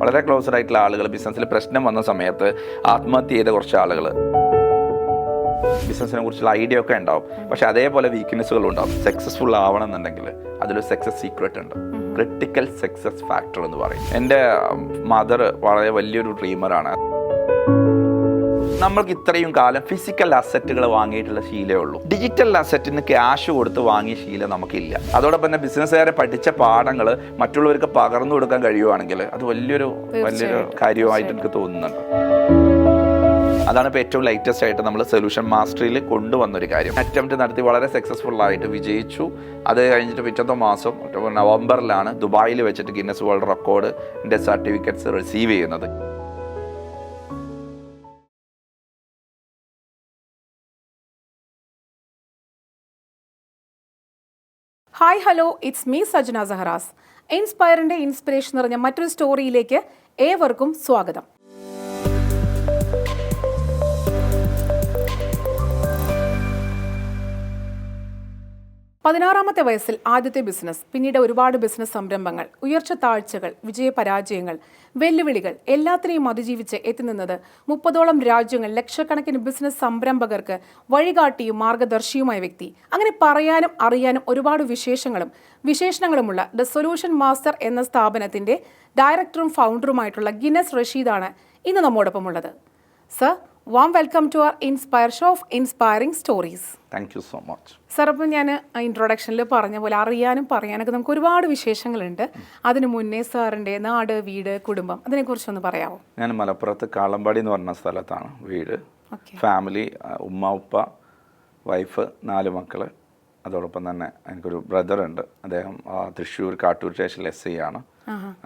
വളരെ ക്ലോസ്ഡ് ആയിട്ടുള്ള ആളുകൾ ബിസിനസ്സിൽ പ്രശ്നം വന്ന സമയത്ത് ആത്മഹത്യ ചെയ്ത കുറച്ച് ആളുകൾ. ബിസിനസ്സിനെ കുറിച്ചുള്ള ഐഡിയ ഒക്കെ ഉണ്ടാവും, പക്ഷെ അതേപോലെ വീക്ക്നെസ്സുകളും ഉണ്ടാവും. സക്സസ്ഫുൾ ആവണം എന്നുണ്ടെങ്കിൽ അതിലൊരു സക്സസ് സീക്രട്ട് ഉണ്ട്, ക്രിട്ടിക്കൽ സക്സസ് ഫാക്ടർ എന്ന് പറയും. എൻ്റെ മദർ വളരെ വലിയൊരു ഡ്രീമറാണ്. നമ്മൾക്ക് ഇത്രയും കാലം ഫിസിക്കൽ അസറ്റുകൾ വാങ്ങിയിട്ടുള്ള ശീലമേ ഉള്ളൂ. ഡിജിറ്റൽ അസറ്റിന് ക്യാഷ് കൊടുത്ത് വാങ്ങിയ ശീലം നമുക്കില്ല. അതോടൊപ്പം തന്നെ ബിസിനസ്സുകാരെ പഠിച്ച പാഠങ്ങൾ മറ്റുള്ളവർക്ക് പകർന്നു കൊടുക്കാൻ കഴിയുവാണെങ്കിൽ അത് വലിയൊരു കാര്യമായിട്ട് എനിക്ക് തോന്നുന്നുണ്ട്. അതാണ് ഇപ്പോൾ ഏറ്റവും ലേറ്റസ്റ്റ് ആയിട്ട് നമ്മൾ സൊല്യൂഷൻ മാസ്റ്ററിയിൽ കൊണ്ടുവന്നൊരു കാര്യം. അറ്റംപ്റ്റ് നടത്തി വളരെ സക്സസ്ഫുൾ ആയിട്ട് വിജയിച്ചു. അത് കഴിഞ്ഞിട്ട് പിറ്റത്തെ മാസം നവംബറിലാണ് ദുബായിൽ വെച്ചിട്ട് ഗിന്നസ് വേൾഡ് റെക്കോർഡിൻ്റെ സർട്ടിഫിക്കറ്റ്സ് റിസീവ് ചെയ്യുന്നത്. Hi hello, it's me Sajna Saharas. ഇൻസ്പയറിൻ്റെ ഇൻസ്പിറേഷൻ നിറഞ്ഞ മറ്റൊരു സ്റ്റോറിയിലേക്ക് ഏവർക്കും സ്വാഗതം. പതിനാറാമത്തെ വയസ്സിൽ ആദ്യത്തെ ബിസിനസ്, പിന്നീട് ഒരുപാട് ബിസിനസ് സംരംഭങ്ങൾ, ഉയർച്ച താഴ്ചകൾ, വിജയപരാജയങ്ങൾ, വെല്ലുവിളികൾ എല്ലാത്തിനെയും അതിജീവിച്ച് എത്തിനിന്നത് 30ഓളം രാജ്യങ്ങൾ, ലക്ഷക്കണക്കിന് ബിസിനസ് സംരംഭകർക്ക് വഴികാട്ടിയും മാർഗദർശിയുമായ വ്യക്തി. അങ്ങനെ പറയാനും അറിയാനും ഒരുപാട് വിശേഷണങ്ങളുമുള്ള ദ സൊല്യൂഷൻ മാസ്റ്റർ എന്ന സ്ഥാപനത്തിൻ്റെ ഡയറക്ടറും ഫൗണ്ടറുമായിട്ടുള്ള ഗിന്നസ് റഷീദാണ് ഇന്ന് നമ്മോടൊപ്പം ഉള്ളത്. Sir, warm welcome to our inspire show of inspiring stories. Thank you so much. Sir, അപ്പം ഞാൻ ഇൻട്രൊഡക്ഷനിൽ പറഞ്ഞ പോലെ അറിയാനും പറയാനൊക്കെ നമുക്ക് ഒരുപാട് വിശേഷങ്ങളുണ്ട്. അതിനു മുന്നേ സാറിൻ്റെ നാട്, വീട്, കുടുംബം അതിനെക്കുറിച്ചൊന്ന് പറയാമോ? ഞാൻ മലപ്പുറത്ത് കാളമ്പാടി എന്ന് പറഞ്ഞ സ്ഥലത്താണ് വീട്. ഫാമിലി ഉമ്മ, ഉപ്പ, വൈഫ്, 4 മക്കൾ. അതോടൊപ്പം തന്നെ എനിക്കൊരു ബ്രദറുണ്ട്. അദ്ദേഹം തൃശ്ശൂർ കാട്ടൂർ സ്റ്റേഷനിൽ SI ആണ്.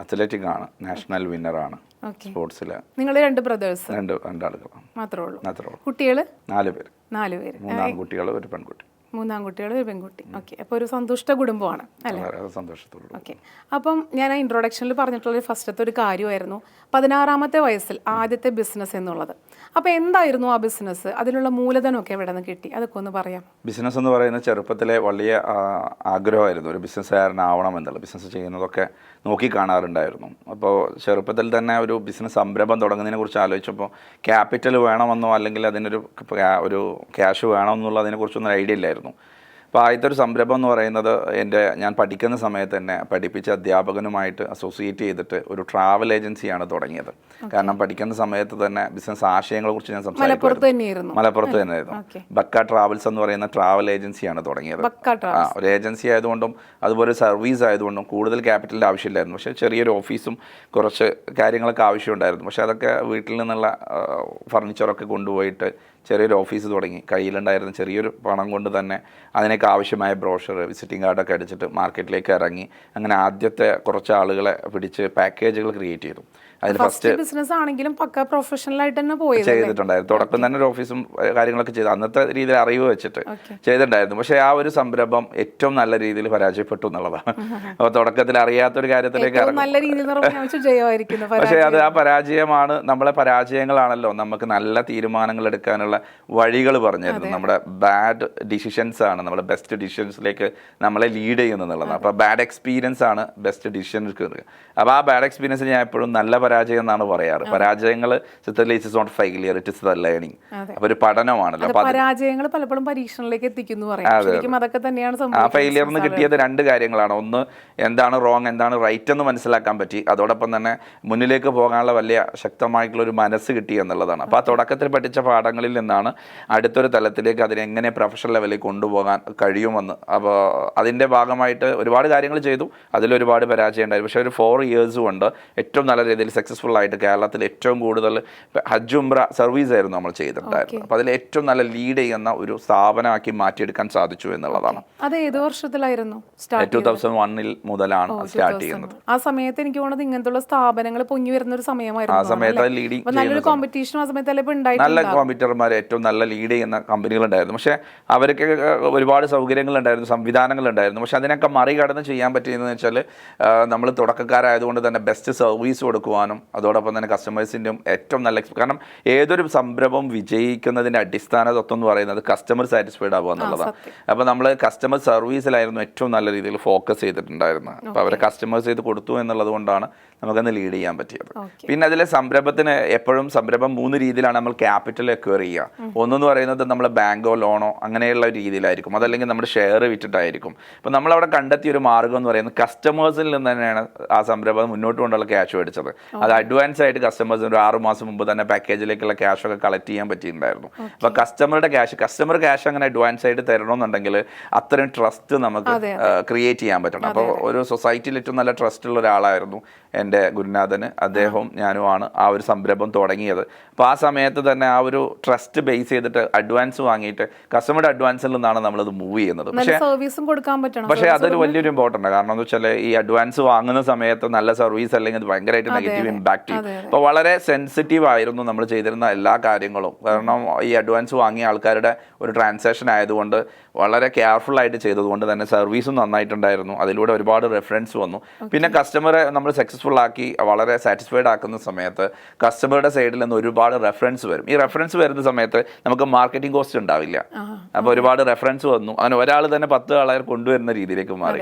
അത്ലറ്റിക് ആണ്, നാഷണൽ വിന്നറാണ് സ്പോർട്സിൽ. നിങ്ങൾ 2 ബ്രദേഴ്സ്? രണ്ടാളുകൾ മാത്രമേ ഉള്ളൂ. കുട്ടികൾ? 4 പേര്. 3 ആൺകുട്ടികൾ, ഒരു പെൺകുട്ടി. 3 ആൺകുട്ടികൾ, ഒരു പെൺകുട്ടി. ഓക്കെ, അപ്പോൾ ഒരു സന്തുഷ്ട കുടുംബമാണ് അല്ലേ? സന്തോഷത്തോടെ. ഓക്കെ, അപ്പം ഞാൻ ആ ഇൻട്രൊഡക്ഷനിൽ പറഞ്ഞിട്ടുള്ള ഫസ്റ്റത്തെ ഒരു കാര്യമായിരുന്നു 16ാമത്തെ വയസ്സിൽ ആദ്യത്തെ ബിസിനസ് എന്നുള്ളത്. അപ്പോൾ എന്തായിരുന്നു ആ ബിസിനസ്? അതിനുള്ള മൂലധനമൊക്കെ എവിടെ നിന്ന് കിട്ടി? അതൊക്കെ ഒന്ന് പറയാം. ബിസിനസ് എന്ന് പറയുന്നത് ചെറുപ്പത്തിലെ വലിയ ആഗ്രഹമായിരുന്നു, ഒരു ബിസിനസ്സുകാരനാവണം എന്നുള്ള. ബിസിനസ് ചെയ്യുന്നതൊക്കെ നോക്കി കാണാറുണ്ടായിരുന്നു. അപ്പോൾ ചെറുപ്പത്തിൽ തന്നെ ഒരു ബിസിനസ് സംരംഭം തുടങ്ങുന്നതിനെ കുറിച്ച് ആലോചിച്ചപ്പോൾ ക്യാപിറ്റൽ വേണമെന്നോ അല്ലെങ്കിൽ അതിനൊരു ക്യാഷ് വേണമെന്നുള്ള അതിനെക്കുറിച്ചൊന്നും ഐഡിയ ഇല്ലായിരുന്നു. അപ്പോൾ ആദ്യത്തെ ഒരു സംരംഭം എന്ന് പറയുന്നത് ഞാൻ പഠിക്കുന്ന സമയത്ത് തന്നെ പഠിപ്പിച്ച അധ്യാപകനുമായിട്ട് അസോസിയേറ്റ് ചെയ്തിട്ട് ഒരു ട്രാവൽ ഏജൻസിയാണ് തുടങ്ങിയത്. കാരണം പഠിക്കുന്ന സമയത്ത് തന്നെ ബിസിനസ് ആശയങ്ങളെ കുറിച്ച് ഞാൻ സംസാരിക്കുമായിരുന്നു. മലപ്പുറത്ത് തന്നെയായിരുന്നു. ബക്ക ട്രാവൽസ് എന്ന് പറയുന്ന ട്രാവൽ ഏജൻസിയാണ് തുടങ്ങിയത്. ഒരു ഏജൻസി ആയതുകൊണ്ടും അതുപോലെ സർവീസ് ആയതുകൊണ്ടും കൂടുതൽ ക്യാപിറ്റലിൻ്റെ ആവശ്യമില്ലായിരുന്നു. പക്ഷേ ചെറിയൊരു ഓഫീസും കുറച്ച് കാര്യങ്ങളൊക്കെ ആവശ്യമുണ്ടായിരുന്നു. പക്ഷേ അതൊക്കെ വീട്ടിൽ നിന്നുള്ള ഫർണിച്ചറൊക്കെ കൊണ്ടുപോയിട്ട് ചെറിയൊരു ഓഫീസ് തുടങ്ങി. കയ്യിലുണ്ടായിരുന്ന ചെറിയൊരു പണം കൊണ്ട് തന്നെ അതിനൊക്കെ ആവശ്യമായ ബ്രോഷർ, വിസിറ്റിംഗ് കാർഡൊക്കെ അടിച്ചിട്ട് മാർക്കറ്റിലേക്ക് ഇറങ്ങി. അങ്ങനെ ആദ്യത്തെ കുറച്ച് ആളുകളെ പിടിച്ച് പാക്കേജുകൾ ക്രിയേറ്റ് ചെയ്തു. അതിൽ ഫസ്റ്റ് ബിസിനസ് ആണെങ്കിലും പക്ക പ്രൊഫഷണൽ ആയിട്ട് തന്നെ ചെയ്തിട്ടുണ്ടായിരുന്നു. തുടക്കം തന്നെ ഒരു ഓഫീസും കാര്യങ്ങളൊക്കെ ചെയ്തു. അന്നത്തെ രീതിയിൽ അറിവ് വെച്ചിട്ട് ചെയ്തിട്ടുണ്ടായിരുന്നു. പക്ഷേ ആ ഒരു സംരംഭം ഏറ്റവും നല്ല രീതിയിൽ പരാജയപ്പെട്ടു എന്നുള്ളതാണ്. അപ്പോൾ തുടക്കത്തിൽ അറിയാത്തൊരു കാര്യത്തിലേക്ക് പക്ഷേ അത് ആ പരാജയമാണ്. നമ്മളെ പരാജയങ്ങളാണല്ലോ നമുക്ക് നല്ല തീരുമാനങ്ങൾ എടുക്കാനുള്ള വഴികൾ പറഞ്ഞു തരുന്നത്. നമ്മുടെ ബാഡ് ഡിസിഷൻസ് ആണ് നമ്മുടെ ബെസ്റ്റ് ഡിസിഷൻസിലേക്ക് നമ്മളെ ലീഡ് ചെയ്യുന്നത് എന്നുള്ളതാണ്. അപ്പോൾ ബാഡ് എക്സ്പീരിയൻസ് ആണ് ബെസ്റ്റ് ഡിസിഷൻ. അപ്പോൾ ആ ബാഡ് എക്സ്പീരിയൻസ് ഞാൻ എപ്പോഴും നല്ല പരാജയം എന്നാണ് പറയാറ്. പരാജയങ്ങൾ it's not failure, it is the learning. അപ്പോൾ ഒരു പഠനമാണല്ലോ. പരാജയങ്ങൾ പലപ്പോഴും പരീക്ഷണത്തിലേക്ക് എത്തിക്കുന്നു. അതൊക്കെ തന്നെയാണ് ആ ഫെയിലിയറിന് കിട്ടിയത് 2 കാര്യങ്ങളാണ്. ഒന്ന്, എന്താണ് റോങ്, എന്താണ് റൈറ്റ് എന്ന് മനസ്സിലാക്കാൻ പറ്റി. അതോടൊപ്പം തന്നെ മുന്നിലേക്ക് പോകാനുള്ള വലിയ ശക്തമായിട്ടുള്ള ഒരു മനസ്സ് കിട്ടി എന്നുള്ളതാണ്. അപ്പോൾ ആ തുടക്കത്തിൽ പഠിച്ച പാഠങ്ങളിൽ നിന്നാണ് അടുത്തൊരു തലത്തിലേക്ക് അതിനെങ്ങനെ പ്രൊഫഷണൽ ലെവലിൽ കൊണ്ടുപോകാൻ കഴിയുമെന്ന്. അപ്പോൾ അതിൻ്റെ ഭാഗമായിട്ട് ഒരുപാട് കാര്യങ്ങൾ ചെയ്തു. അതിലൊരുപാട് പരാജയം ഉണ്ടായിരുന്നു. പക്ഷേ ഒരു 4 ഇയേഴ്സ് കൊണ്ട് ഏറ്റവും നല്ല രീതിയിൽ സക്സസ്ഫുൾ ആയിട്ട് കേരളത്തിൽ ഏറ്റവും കൂടുതൽ ഹജ്ജ് ഉംറ സർവീസ് ആയിരുന്നു നമ്മൾ ചെയ്തിട്ടുണ്ടായിരുന്നു. അപ്പോൾ അതിൽ ഏറ്റവും നല്ല ലീഡ് ചെയ്യുന്ന ഒരു സ്ഥാപനമാക്കി മാറ്റിയെടുക്കാൻ സാധിച്ചു എന്നുള്ളതാണ്. അത് ഏത് വർഷത്തിലായിരുന്നു? 2001 മുതലാണ് സ്റ്റാർട്ട് ചെയ്യുന്നത്. ആ സമയത്ത് എനിക്ക് തോന്നുന്നത് ഇങ്ങനത്തെ സ്ഥാപനങ്ങൾ പൊങ്ങി വരുന്ന ഒരു സമയമായിരുന്നു. ആ സമയത്ത് ലീഡിങ് നല്ലൊരു കോമ്പറ്റീഷൻ ആ സമയത്ത് നല്ല കോമ്പറ്റീറ്റർമാർ, ഏറ്റവും നല്ല ലീഡ് ചെയ്യുന്ന കമ്പനികളുണ്ടായിരുന്നു. പക്ഷേ അവർക്ക് ഒരുപാട് സൗകര്യങ്ങളുണ്ടായിരുന്നു, സംവിധാനങ്ങളുണ്ടായിരുന്നു. പക്ഷെ അതിനൊക്കെ മറികടന്ന് ചെയ്യാൻ പറ്റിയതെന്ന് വെച്ചാൽ നമ്മൾ തുടക്കക്കാരായതുകൊണ്ട് തന്നെ ബെസ്റ്റ് സർവീസ് കൊടുക്കുവാനും ആവാനും അതോടൊപ്പം തന്നെ കസ്റ്റമേഴ്സിൻ്റെയും ഏറ്റവും നല്ല കാരണം ഏതൊരു സംരംഭം വിജയിക്കുന്നതിൻ്റെ അടിസ്ഥാന തത്വം എന്ന് പറയുന്നത് കസ്റ്റമർ സാറ്റിസ്ഫൈഡ് ആവുക എന്നുള്ളതാണ്. അപ്പോൾ നമ്മൾ കസ്റ്റമർ സർവീസിലായിരുന്നു ഏറ്റവും നല്ല രീതിയിൽ ഫോക്കസ് ചെയ്തിട്ടുണ്ടായിരുന്നത്. അപ്പോൾ അവരെ കസ്റ്റമേഴ്സ് ചെയ്ത് കൊടുത്തു എന്നുള്ളത് കൊണ്ടാണ് നമുക്കന്ന് ലീഡ് ചെയ്യാൻ പറ്റിയത്. പിന്നെ അതിലെ സംരംഭത്തിന് എപ്പോഴും സംരംഭം 3 രീതിയിലാണ് നമ്മൾ ക്യാപിറ്റൽ അക്വയർ ചെയ്യുക. ഒന്നെന്ന് പറയുന്നത് നമ്മൾ ബാങ്കോ ലോണോ അങ്ങനെയുള്ള രീതിയിലായിരിക്കും, അതല്ലെങ്കിൽ നമ്മുടെ ഷെയർ വിറ്റിട്ടായിരിക്കും. അപ്പോൾ നമ്മളവിടെ കണ്ടെത്തിയ ഒരു മാർഗ്ഗം എന്ന് പറയുന്നത് കസ്റ്റമേഴ്സിൽ നിന്ന് തന്നെയാണ് ആ സംരംഭം മുന്നോട്ട് കൊണ്ടുള്ള ക്യാഷ് മേടിച്ചത്. അത് അഡ്വാൻസ് ആയിട്ട് കസ്റ്റമേഴ്സിന് ഒരു 6 മാസം മുമ്പ് തന്നെ പാക്കേജിലേക്കുള്ള ക്യാഷൊക്കെ കളക്ട് ചെയ്യാൻ പറ്റിയിട്ടുണ്ടായിരുന്നു. അപ്പോൾ കസ്റ്റമർ ക്യാഷ് അങ്ങനെ അഡ്വാൻസ് ആയിട്ട് തരണമെന്നുണ്ടെങ്കിൽ അത്രയും ട്രസ്റ്റ് നമുക്ക് ക്രിയേറ്റ് ചെയ്യാൻ പറ്റണം. അപ്പോൾ ഒരു സൊസൈറ്റിയിൽ ഏറ്റവും നല്ല ട്രസ്റ്റ് ഉള്ള ഒരാളായിരുന്നു എൻ്റെ ഗുരുനാഥന്. അദ്ദേഹവും ഞാനുമാണ് ആ ഒരു സംരംഭം തുടങ്ങിയത്. അപ്പോൾ ആ സമയത്ത് തന്നെ ആ ഒരു ട്രസ്റ്റ് ബേസ് ചെയ്തിട്ട് അഡ്വാൻസ് വാങ്ങിയിട്ട് കസ്റ്റമറുടെ അഡ്വാൻസിൽ നിന്നാണ് നമ്മളത് മൂവ് ചെയ്യുന്നത്. പക്ഷേ അതൊരു വലിയൊരു ഇമ്പോർട്ടൻ്റ്. കാരണം എന്ന് വെച്ചാൽ ഈ അഡ്വാൻസ് വാങ്ങുന്ന സമയത്ത് നല്ല സർവീസ് അല്ലെങ്കിൽ അത് ഭയങ്കരമായിട്ട് നെഗറ്റീവ് ഇമ്പാക്ട് ചെയ്യും. അപ്പോൾ വളരെ സെൻസിറ്റീവ് ആയിരുന്നു നമ്മൾ ചെയ്തിരുന്ന എല്ലാ കാര്യങ്ങളും. കാരണം ഈ അഡ്വാൻസ് വാങ്ങിയ ആൾക്കാരുടെ ഒരു ട്രാൻസാക്ഷൻ ആയതുകൊണ്ട് വളരെ കെയർഫുൾ ആയിട്ട് ചെയ്തതുകൊണ്ട് തന്നെ സർവീസും നന്നായിട്ടുണ്ടായിരുന്നു. അതിലൂടെ ഒരുപാട് റെഫറൻസ് വന്നു. പിന്നെ കസ്റ്റമറെ നമ്മൾ സക്സസ്ഫുൾ ആക്കി വളരെ സാറ്റിസ്ഫൈഡ് ആക്കുന്ന സമയത്ത് കസ്റ്റമറുടെ സൈഡിൽ നിന്ന് ഒരുപാട് റെഫറൻസ് വരും. ഈ റെഫറൻസ് വരുന്ന സമയത്ത് നമുക്ക് മാർക്കറ്റിംഗ് കോസ്റ്റ് ഉണ്ടാവില്ല. അപ്പോൾ ഒരുപാട് റെഫറൻസ് വന്നു. അങ്ങനെ ഒരാൾ തന്നെ 10 ആളെ കൊണ്ടുവരുന്ന രീതിയിലേക്ക് മാറി.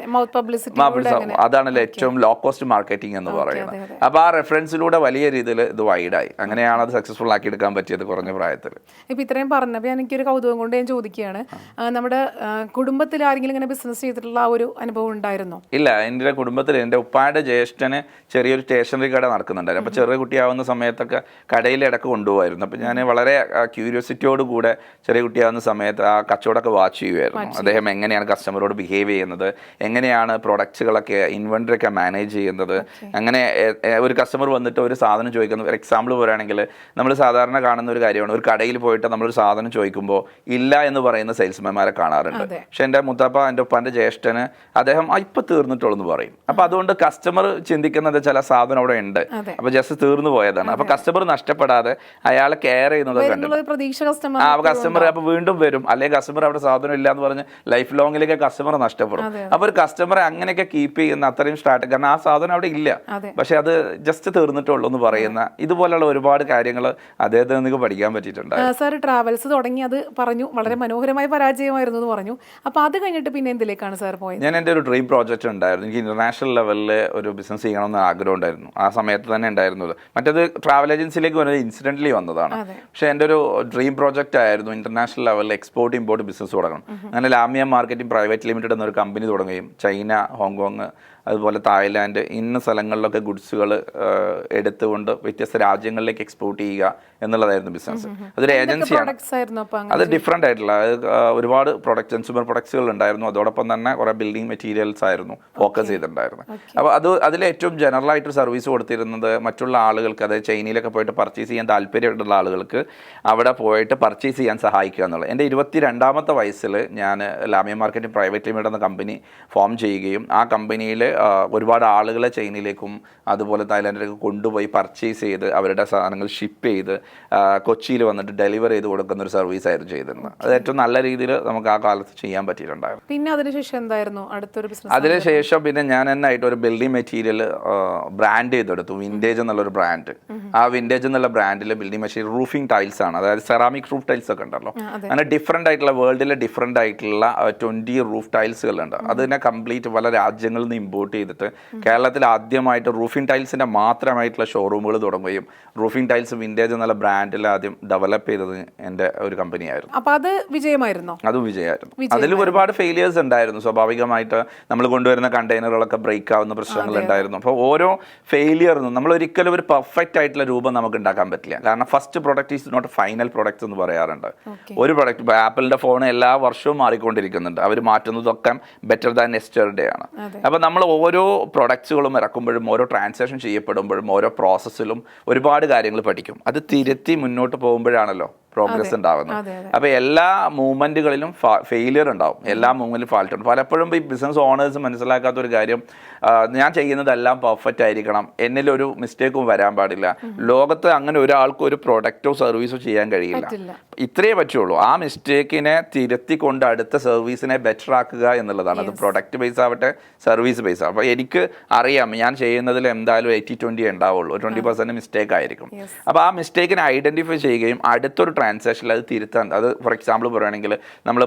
അതാണല്ലോ ഏറ്റവും ലോ കോസ്റ്റ് മാർക്കറ്റിംഗ് എന്ന് പറയുന്നത്. അപ്പോൾ ആ റെഫറൻസിലൂടെ വലിയ രീതിയിൽ ഇത് വൈഡായി. അങ്ങനെയാണ് അത് സക്സസ്ഫുൾ ആക്കി എടുക്കാൻ പറ്റിയത് കുറഞ്ഞ പ്രായത്തിൽ. ഇപ്പം ഇത്രയും പറഞ്ഞപ്പോൾ എനിക്കൊരു കൗതുകം കൊണ്ട് ഞാൻ ചോദിക്കുകയാണ്, നമ്മുടെ കുടുംബത്തിൽ ആരെങ്കിലും ഇങ്ങനെ ബിസിനസ് ചെയ്തിട്ടുള്ള ആ ഒരു അനുഭവം ഉണ്ടായിരുന്നോ? ഇല്ല, എൻ്റെ കുടുംബത്തിൽ എൻ്റെ ഉപ്പായുടെ ജ്യേഷ്ഠന് ചെറിയൊരു സ്റ്റേഷനറി കട നടക്കുന്നുണ്ടായിരുന്നു. അപ്പോൾ ചെറിയ കുട്ടിയാവുന്ന സമയത്തൊക്കെ കടയിൽ ഇടക്ക് കൊണ്ടുപോകായിരുന്നു. അപ്പോൾ ഞാൻ വളരെ ക്യൂരിയോസിറ്റിയോട് കൂടെ ചെറിയ കുട്ടിയാവുന്ന സമയത്ത് ആ കച്ചവടമൊക്കെ വാച്ച് ചെയ്യുമായിരുന്നു. അദ്ദേഹം എങ്ങനെയാണ് കസ്റ്റമറോട് ബിഹേവ് ചെയ്യുന്നത്, എങ്ങനെയാണ് പ്രൊഡക്ട്സുകളൊക്കെ ഇൻവെൻ്ററി ഒക്കെ മാനേജ് ചെയ്യുന്നത്. അങ്ങനെ ഒരു കസ്റ്റമർ വന്നിട്ട് ഒരു സാധനം ചോദിക്കുന്നത്, ഒരു എക്സാമ്പിൾ പറയുകയാണെങ്കിൽ നമ്മൾ സാധാരണ കാണുന്ന ഒരു കാര്യമാണ്, ഒരു കടയിൽ പോയിട്ട് നമ്മളൊരു സാധനം ചോദിക്കുമ്പോൾ ഇല്ല എന്ന് പറയുന്ന സെയിൽസ്മാൻമാരെ കാണാറുണ്ട്. പക്ഷെ എൻ്റെ മുത്തപ്പ, എൻ്റെ ഉപ്പാൻ്റെ ജ്യേഷ്ഠന് അദ്ദേഹം ഇപ്പം തീർന്നിട്ടുള്ളൂ എന്ന് പറയും. അപ്പോൾ അതുകൊണ്ട് കസ്റ്റമർ ചിന്തിക്കുന്നത് ചില സാധനം അവിടെ ഉണ്ട്, അപ്പോൾ ജസ്റ്റ് തീർന്നു പോയതാണ്. അപ്പോൾ കസ്റ്റമർ നഷ്ടപ്പെടാതെ അയാളെ കെയർ ചെയ്യുന്നത് കസ്റ്റമർ അപ്പോൾ വീണ്ടും വരും. അല്ലെങ്കിൽ കസ്റ്റമർ അവിടെ സാധനം ഇല്ല എന്ന് പറഞ്ഞ് ലൈഫ് ലോങ്ങിലേക്ക് കസ്റ്റമർ നഷ്ടപ്പെടും. അപ്പോൾ ഒരു കസ്റ്റമറെ അങ്ങനെയൊക്കെ കീപ്പ് ചെയ്യുന്ന അത്രയും സ്ട്രാറ്റജി, കാരണം ആ സാധനം അവിടെ ഇല്ല, പക്ഷെ അത് ജസ്റ്റ് തീർന്നിട്ടുള്ളൂ എന്ന് പറയുന്ന ഇതുപോലുള്ള ഒരുപാട് കാര്യങ്ങൾ അദ്ദേഹത്തിൽ നിന്ന് പഠിക്കാൻ പറ്റിയിട്ടുണ്ട്. സാർ ട്രാവൽസ് തുടങ്ങി, അത് പറഞ്ഞു വളരെ മനോഹരമായ പരാജയമായിരുന്നു എന്ന് പറഞ്ഞു. അപ്പോൾ അത് കഴിഞ്ഞിട്ട് പിന്നെ എന്തിലേക്കാണ് സാർ പോയത്? ഞാൻ എൻ്റെ ഒരു ഡ്രീം പ്രോജക്റ്റ് ഉണ്ടായിരുന്നു. എനിക്ക് ഇന്റർനാഷണൽ ലെവലിൽ ഒരു ബിസിനസ് ചെയ്യണമെന്ന് ആഗ്രഹം ഉണ്ടായിരുന്നു. ആ സമയത്ത് തന്നെ ഉണ്ടായിരുന്നത്. മറ്റേത് ട്രാവൽ ഏജൻസിയിലേക്ക് വന്നത് ഇൻസിഡൻ്റലി വന്നതാണ്. പക്ഷേ എൻ്റെ ഒരു ഡ്രീം പ്രോജക്റ്റ് ആയിരുന്നു ഇന്റർനാഷണൽ ലെവലിൽ എക്സ്പോർട്ട് ഇമ്പോർട്ട് ബിസിനസ് തുടങ്ങണം. അങ്ങനെ ലാമിയ മാർക്കറ്റിംഗ് പ്രൈവറ്റ് ലിമിറ്റഡ് എന്നൊരു കമ്പനി തുടങ്ങുകയും ചൈന, ഹോങ്കോങ്, അതുപോലെ തായ്ലാൻഡ് ഇന്ന സ്ഥലങ്ങളിലൊക്കെ ഗുഡ്സുകൾ എടുത്തുകൊണ്ട് വ്യത്യസ്ത രാജ്യങ്ങളിലേക്ക് എക്സ്പോർട്ട് ചെയ്യുക എന്നുള്ളതായിരുന്നു ബിസിനസ്. അതൊരു ഏജൻസിയാണ്. അത് ഡിഫറെൻ്റ് ആയിട്ടുള്ള ഒരുപാട് കൺസ്യൂമർ പ്രൊഡക്ട്സുകൾ ഉണ്ടായിരുന്നു. അതോടൊപ്പം തന്നെ കുറേ ബിൽഡിംഗ് മെറ്റീരിയൽസ് ആയിരുന്നു ഫോക്കസ് ചെയ്തിട്ടുണ്ടായിരുന്നത്. അപ്പോൾ അതിൽ ഏറ്റവും ജനറൽ ആയിട്ട് സർവീസ് കൊടുത്തിരുന്നത് മറ്റുള്ള ആളുകൾക്ക്, അതായത് ചൈനയിലൊക്കെ പോയിട്ട് പർച്ചേസ് ചെയ്യാൻ താല്പര്യമുള്ള ആളുകൾക്ക് അവിടെ പോയിട്ട് പർച്ചേസ് ചെയ്യാൻ സഹായിക്കുക എന്നുള്ളത്. എൻ്റെ 22ാമത്തെ വയസ്സിൽ ഞാൻ ലാമിയ മാർക്കറ്റിംഗ് പ്രൈവറ്റ് ലിമിറ്റഡ് എന്ന കമ്പനി ഫോം ചെയ്യുകയും ആ കമ്പനിയിൽ ഒരുപാട് ആളുകളെ ചൈനയിലേക്കും അതുപോലെ തായ്ലാൻഡിലേക്ക് കൊണ്ടുപോയി പർച്ചേസ് ചെയ്ത് അവരുടെ സാധനങ്ങൾ ഷിപ്പ് ചെയ്ത് കൊച്ചിയിൽ വന്നിട്ട് ഡെലിവർ ചെയ്ത് കൊടുക്കുന്ന ഒരു സർവീസ് ആയിരുന്നു ചെയ്തിരുന്നത്. അത് ഏറ്റവും നല്ല രീതിയിൽ നമുക്ക് ആ കാലത്ത് ചെയ്യാൻ പറ്റിയിട്ടുണ്ടായിരുന്നു. പിന്നെ അതിനുശേഷം എന്തായിരുന്നു അടുത്തൊരു ബിസിനസ്? അതിനുശേഷം പിന്നെ ഞാൻ എന്നായിട്ട് ഒരു ബിൽഡിംഗ് മെറ്റീരിയൽ ബ്രാൻഡ് ചെയ്തെടുത്തു, വിൻറ്റേജ് എന്നുള്ളൊരു ബ്രാൻഡ്. ആ വിൻറ്റേജ് എന്നുള്ള ബ്രാൻഡിൽ ബിൽഡിംഗ് മെറ്റീരിയൽ റൂഫിംഗ് ടൈൽസ് ആണ്, അതായത് സെറാമിക് റൂഫ് ടൈൽസ് ഒക്കെ ഉണ്ടല്ലോ. അങ്ങനെ ഡിഫറെൻ്റ് ആയിട്ടുള്ള വേൾഡിലെ ഡിഫറെൻ്റ് ആയിട്ടുള്ള 20 റൂഫ് ടൈൽസുകളുണ്ട്. അതിനെ കംപ്ലീറ്റ് പല രാജ്യങ്ങളിൽ നിന്ന് ഇമ്പോർട്ട് ചെയ്തിട്ട് കേരളത്തിൽ ആദ്യമായിട്ട് റൂഫിംഗ് ടൈൽസിൻ്റെ മാത്രമായിട്ടുള്ള ഷോറൂമുകൾ തുടങ്ങുകയും റൂഫിംഗ് ടൈൽസ് വിൻറ്റേജ് എന്നുള്ള ബ്രാൻഡിൽ ആദ്യം ഡെവലപ്പ് ചെയ്തത് എൻ്റെ ഒരു കമ്പനിയായിരുന്നു. അപ്പോൾ അത് വിജയമായിരുന്നു? അതും വിജയമായിരുന്നു. അതിൽ ഒരുപാട് ഫെയിലിയേഴ്സ് ഉണ്ടായിരുന്നു. സ്വാഭാവികമായിട്ട് നമ്മൾ കൊണ്ടുവരുന്ന കണ്ടെയ്നറുകളൊക്കെ ബ്രേക്ക് ആവുന്ന പ്രശ്നങ്ങൾ ഉണ്ടായിരുന്നു. അപ്പോൾ ഓരോ ഫെയിലിയറിനും നമ്മൾ ഒരിക്കലും ഒരു പെർഫെക്റ്റ് ആയിട്ടുള്ള രൂപം നമുക്ക് ഉണ്ടാക്കാൻ പറ്റില്ല. കാരണം first product is not final product എന്ന് പറയാറുണ്ട്. ഒരു പ്രൊഡക്റ്റ്, ഇപ്പോൾ ആപ്പിളിൻ്റെ ഫോൺ എല്ലാ വർഷവും മാറിക്കൊണ്ടിരിക്കുന്നുണ്ട്. അവർ മാറ്റുന്നതൊക്കെ ബെറ്റർ ദാൻ യെസ്റ്റർഡേ ആണ്. അപ്പോൾ നമ്മൾ ഓരോ പ്രൊഡക്ട്സുകളും ഇറക്കുമ്പോഴും ഓരോ ട്രാൻസാക്ഷൻ ചെയ്യപ്പെടുമ്പോഴും ഓരോ പ്രോസസ്സിലും ഒരുപാട് കാര്യങ്ങൾ പഠിക്കും. അത് തിരുത്തി മുന്നോട്ട് പോകുമ്പോഴാണല്ലോ പ്രോഗ്രസ് ഉണ്ടാവുന്നത്. അപ്പോൾ എല്ലാ മൂവ്മെൻറ്റുകളിലും ഫെയിലിയർ ഉണ്ടാവും, എല്ലാ മൂവ്മെൻറ്റിലും ഫാൾട്ട് ഉണ്ട്. പലപ്പോഴും ഈ ബിസിനസ് ഓണേഴ്സ് മനസ്സിലാക്കാത്ത ഒരു കാര്യം, ഞാൻ ചെയ്യുന്നതെല്ലാം പെർഫെക്റ്റ് ആയിരിക്കണം, എന്നിലൊരു മിസ്റ്റേക്കും വരാൻ പാടില്ല. ലോകത്ത് അങ്ങനെ ഒരാൾക്കും ഒരു പ്രൊഡക്റ്റോ സർവീസോ ചെയ്യാൻ കഴിയില്ല. ഇത്രയേ പറ്റുള്ളൂ. ആ മിസ്റ്റേക്കിനെ തിരുത്തിക്കൊണ്ട് അടുത്ത സർവീസിനെ ബെറ്റർ ആക്കുക എന്നുള്ളതാണ്. അത് പ്രൊഡക്റ്റ് ബേസ് ആവട്ടെ, സർവീസ് ബേസ്. അപ്പോൾ എനിക്ക് അറിയാം ഞാൻ ചെയ്യുന്നതിൽ എന്തായാലും 80-20 ഉണ്ടാവുള്ളൂ, 20% മിസ്റ്റേക്ക് ആയിരിക്കും. അപ്പോൾ ആ മിസ്റ്റേക്കിനെ ഐഡൻറ്റിഫൈ ചെയ്യുകയും അടുത്തൊരു ട്രാൻസാക്ഷനിൽ അത് തിരുത്താൻ, അത് ഫോർ എക്സാമ്പിൾ പറയുകയാണെങ്കിൽ നമ്മൾ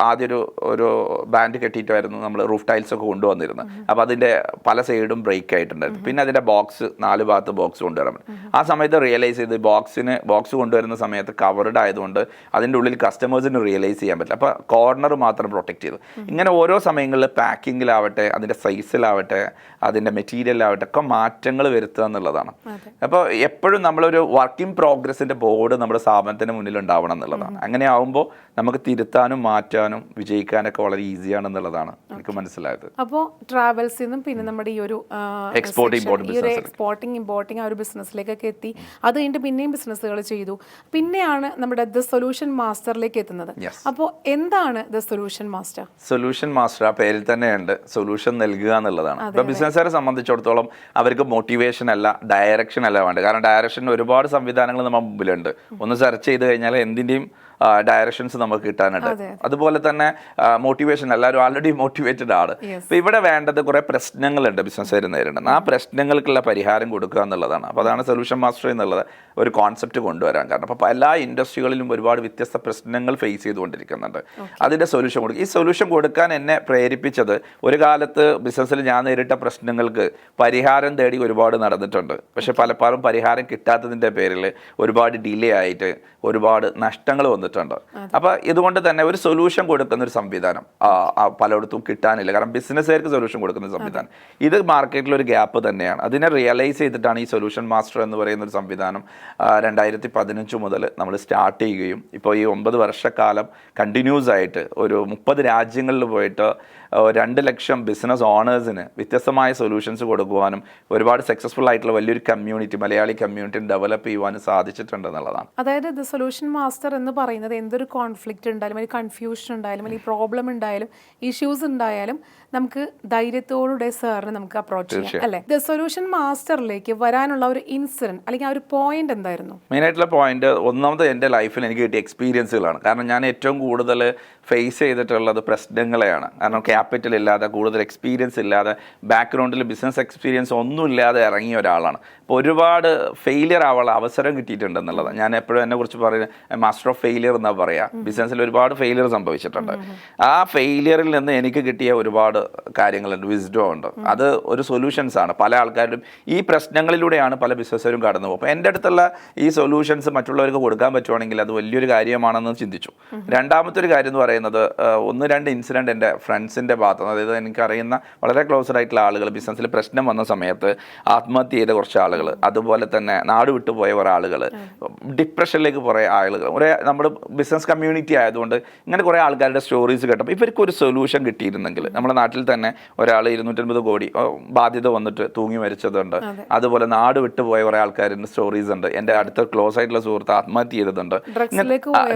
ആദ്യം ഒരു ബാൻഡ് കെട്ടിയിട്ടായിരുന്നു നമ്മൾ റൂഫ് ടൈൽസ് ഒക്കെ കൊണ്ടുവന്നിരുന്നത്. അപ്പോൾ അതിൻ്റെ പല സൈഡും ബ്രേക്ക് ആയിട്ടുണ്ടായിരുന്നു. പിന്നെ അതിൻ്റെ ബോക്സ് 4 ഭാഗത്ത് ബോക്സ് കൊണ്ടുവരാൻ. ആ സമയത്ത് റിയലൈസ് ചെയ്ത് ബോക്സ് കൊണ്ടുവരുന്ന സമയത്ത് കവർഡ് ആയതുകൊണ്ട് അതിൻ്റെ ഉള്ളിൽ കസ്റ്റമേഴ്സിന് റിയലൈസ് ചെയ്യാൻ പറ്റില്ല. അപ്പോൾ കോർണർ മാത്രം പ്രൊട്ടക്ട് ചെയ്തു. ഇങ്ങനെ ഓരോ സമയങ്ങളിൽ പാക്കിങ്ങിലാവട്ടെ, അതിൻ്റെ സൈസിലാവട്ടെ, അതിൻ്റെ മെറ്റീരിയലാവട്ടെ ഒക്കെ മാറ്റങ്ങൾ വരുത്തുക എന്നുള്ളതാണ്. അപ്പോൾ എപ്പോഴും നമ്മളൊരു വർക്ക് ഇൻ പ്രോഗ്രസിൻ്റെ ബോർഡ് നമ്മുടെ സ്ഥാപനത്തിന് മുന്നിൽ ഉണ്ടാവണം എന്നുള്ളതാണ്. അങ്ങനെ ആവുമ്പോൾ നമുക്ക് തിരുത്താനും മാറ്റാനും വിജയിക്കാനൊക്കെ വളരെ ഈസിയാണെന്നുള്ളതാണ് എനിക്ക് മനസ്സിലായത്. അപ്പോൾ ട്രാവൽസിൽ നിന്നും പിന്നെ നമ്മുടെ ഈ ഒരു എക്സ്പോർട്ടിംഗ് ഇമ്പോർട്ടിംഗ് ആ ഒരു ബിസിനസ്സിലേക്കൊക്കെ എത്തി. അത് കഴിഞ്ഞിട്ട് പിന്നെയും ബിസിനസ്സുകൾ ചെയ്തു. പിന്നെയാണ് നമ്മുടെ ദ സൊല്യൂഷൻ മാസ്റ്ററിലേക്ക് എത്തുന്നത്. അപ്പോൾ എന്താണ് the solution master? Solution master ആ പേരിൽ തന്നെയുണ്ട്, സൊല്യൂഷൻ നൽകുക എന്നുള്ളതാണ്. ഇപ്പോൾ ബിസിനസ്സുകാരെ സംബന്ധിച്ചിടത്തോളം അവർക്ക് മോട്ടിവേഷൻ അല്ല, ഡയറക്ഷൻ അല്ല വേണ്ടത്. കാരണം ഡയറക്ഷന് ഒരുപാട് സംവിധാനങ്ങൾ നമ്മുടെ മുമ്പിലുണ്ട്. ഒന്ന് സെർച്ച് ചെയ്ത് കഴിഞ്ഞാൽ എന്തിൻ്റെയും ഡയറക്ഷൻസ് നമുക്ക് കിട്ടാനുണ്ട്. അതുപോലെ തന്നെ മോട്ടിവേഷൻ, എല്ലാവരും ആൾറെഡി മോട്ടിവേറ്റഡ് ആണ്. അപ്പോൾ ഇവിടെ വേണ്ടത് കുറേ പ്രശ്നങ്ങളുണ്ട് ബിസിനസ്സുകാർ നേരിടുന്നത്. ആ പ്രശ്നങ്ങൾക്കുള്ള പരിഹാരം കൊടുക്കുക എന്നുള്ളതാണ്. അപ്പോൾ അതാണ് സൊല്യൂഷൻ മാസ്റ്റർ എന്നുള്ളത് ഒരു കോൺസെപ്റ്റ് കൊണ്ടുവരാൻ കാരണം. അപ്പോൾ എല്ലാ ഇൻഡസ്ട്രികളിലും ഒരുപാട് വ്യത്യസ്ത പ്രശ്നങ്ങൾ ഫേസ് ചെയ്തുകൊണ്ടിരിക്കുന്നുണ്ട്. അതിൻ്റെ സൊല്യൂഷൻ കൊടുക്കുക. ഈ സൊല്യൂഷൻ കൊടുക്കാൻ എന്നെ പ്രേരിപ്പിച്ചത്, ഒരു കാലത്ത് ബിസിനസ്സിൽ ഞാൻ നേരിട്ട പ്രശ്നങ്ങൾക്ക് പരിഹാരം തേടി ഒരുപാട് നടന്നിട്ടുണ്ട്. പക്ഷെ പലപ്പോഴും പരിഹാരം കിട്ടാത്തതിൻ്റെ പേരിൽ ഒരുപാട് ഡിലേ ആയിട്ട് ഒരുപാട് നഷ്ടങ്ങൾ വന്നിട്ടുണ്ട്. അപ്പോൾ ഇതുകൊണ്ട് തന്നെ ഒരു സൊല്യൂഷൻ കൊടുക്കുന്ന ഒരു സംവിധാനം പലയിടത്തും കിട്ടാനില്ല. കാരണം ബിസിനസ്സുകാർക്ക് സൊല്യൂഷൻ കൊടുക്കുന്ന സംവിധാനം ഇത് മാർക്കറ്റിൽ ഒരു ഗ്യാപ്പ് തന്നെയാണ്. അതിനെ റിയലൈസ് ചെയ്തിട്ടാണ് ഈ സൊല്യൂഷൻ മാസ്റ്റർ എന്ന് പറയുന്ന ഒരു സംവിധാനം 2015 മുതൽ നമ്മൾ സ്റ്റാർട്ട് ചെയ്യുകയും ഇപ്പോൾ ഈ 9 വർഷക്കാലം കണ്ടിന്യൂസ് ആയിട്ട് ഒരു 30 രാജ്യങ്ങളിൽ പോയിട്ട് 2 ലക്ഷം ബിസിനസ് ഓണേഴ്സിന് വ്യത്യസ്തമായ സൊല്യൂഷൻസ് കൊടുക്കുവാനും ഒരുപാട് സക്സസ്ഫുൾ ആയിട്ടുള്ള വലിയൊരു കമ്മ്യൂണിറ്റി, മലയാളി കമ്മ്യൂണിറ്റി ഡെവലപ്പ് ചെയ്യുവാനും സാധിച്ചിട്ടുണ്ട് എന്നുള്ളതാണ്. അതായത് ദ സൊല്യൂഷൻ മാസ്റ്റർ എന്ന് പറയുന്നത് എന്തൊരു കോൺഫ്ലിക്റ്റ് ഉണ്ടായാലും, അല്ലെങ്കിൽ കൺഫ്യൂഷൻ ഉണ്ടായാലും, അല്ലെങ്കിൽ പ്രോബ്ലം ഉണ്ടായാലും, ഇഷ്യൂസ് ഉണ്ടായാലും നമുക്ക് ധൈര്യത്തോടെ സാറിന് നമുക്ക് അപ്രോച്ച് ചെയ്യാം അല്ലേ? ദ സൊല്യൂഷൻ മാസ്റ്ററിലേക്ക് വരാനുള്ള ഒരു ഇൻസിഡന്റ് അല്ലെങ്കിൽ ആ ഒരു പോയിന്റ് എന്തായിരുന്നു? മെയിനായിട്ടുള്ള പോയിന്റ്, ഒന്നാമത് എൻ്റെ ലൈഫിൽ എനിക്ക് കിട്ടിയ എക്സ്പീരിയൻസുകളാണ്. കാരണം ഞാൻ ഏറ്റവും കൂടുതൽ ഫേസ് ചെയ്തിട്ടുള്ളത് പ്രശ്നങ്ങളെയാണ്. കാരണം ക്യാപിറ്റൽ ഇല്ലാതെ, കൂടുതൽ എക്സ്പീരിയൻസ് ഇല്ലാതെ, ബാക്ക്ഗ്രൗണ്ടിൽ ബിസിനസ് എക്സ്പീരിയൻസ് ഒന്നും ഇല്ലാതെ ഇറങ്ങിയ ഒരാളാണ്. അപ്പോൾ ഒരുപാട് ഫെയിലിയർ ആവാനുള്ള അവസരം കിട്ടിയിട്ടുണ്ട് എന്നുള്ളതാണ്. ഞാൻ എപ്പോഴും എന്നെക്കുറിച്ച് പറയുന്നത് മാസ്റ്റർ ഓഫ് ഫെയിലിയർ എന്നാണ് പറയുക. ബിസിനസ്സിൽ ഒരുപാട് ഫെയിലിയർ സംഭവിച്ചിട്ടുണ്ട്. ആ ഫെയിലിയറിൽ നിന്ന് എനിക്ക് കിട്ടിയ ഒരുപാട് കാര്യങ്ങളുണ്ട്, വിസ്ഡം ഉണ്ട്. അത് ഒരു സൊല്യൂഷൻസ് ആണ്. പല ആൾക്കാരും ഈ പ്രശ്നങ്ങളിലൂടെയാണ് പല ബിസിനസ്സുകാരും കടന്നു പോകും. അപ്പോൾ എൻ്റെ അടുത്തുള്ള ഈ സൊല്യൂഷൻസ് മറ്റുള്ളവർക്ക് കൊടുക്കാൻ പറ്റുവാണെങ്കിൽ അത് വലിയൊരു കാര്യമാണെന്ന് ചിന്തിച്ചു. രണ്ടാമത്തെ ഒരു കാര്യം എന്ന് പറയുന്നത്, 1-2 ഇൻസിഡൻറ്റ് എൻ്റെ ഫ്രണ്ട്സിൻ്റെ ഭാഗത്ത്, അതായത് എനിക്കറിയുന്ന വളരെ ക്ലോസ്ഡ് ആയിട്ടുള്ള ആളുകൾ ബിസിനസ്സിൽ പ്രശ്നം വന്ന സമയത്ത് ആത്മഹത്യ ചെയ്ത കുറച്ച് ആളുകൾ, അതുപോലെ തന്നെ നാട് വിട്ടുപോയ കുറേ ആളുകൾ, ഡിപ്രഷനിലേക്ക് കുറേ ആളുകൾ, കുറേ നമ്മുടെ ബിസിനസ് കമ്മ്യൂണിറ്റി ആയതുകൊണ്ട് ഇങ്ങനെ കുറേ ആൾക്കാരുടെ സ്റ്റോറീസ് കേട്ടപ്പോൾ ഇവർക്കൊരു സൊല്യൂഷൻ കിട്ടിയിരുന്നെങ്കിൽ. നമ്മുടെ നാട്ടിൽ തന്നെ ഒരാൾ 250 കോടി ബാധ്യത വന്നിട്ട് തൂങ്ങി മരിച്ചതുണ്ട്. അതുപോലെ നാട് വിട്ടുപോയ കുറേ ആൾക്കാരുടെ സ്റ്റോറീസ് ഉണ്ട്. എൻ്റെ അടുത്ത ക്ലോസ് ആയിട്ടുള്ള സുഹൃത്ത് ആത്മഹത്യ ചെയ്തിട്ടുണ്ട്.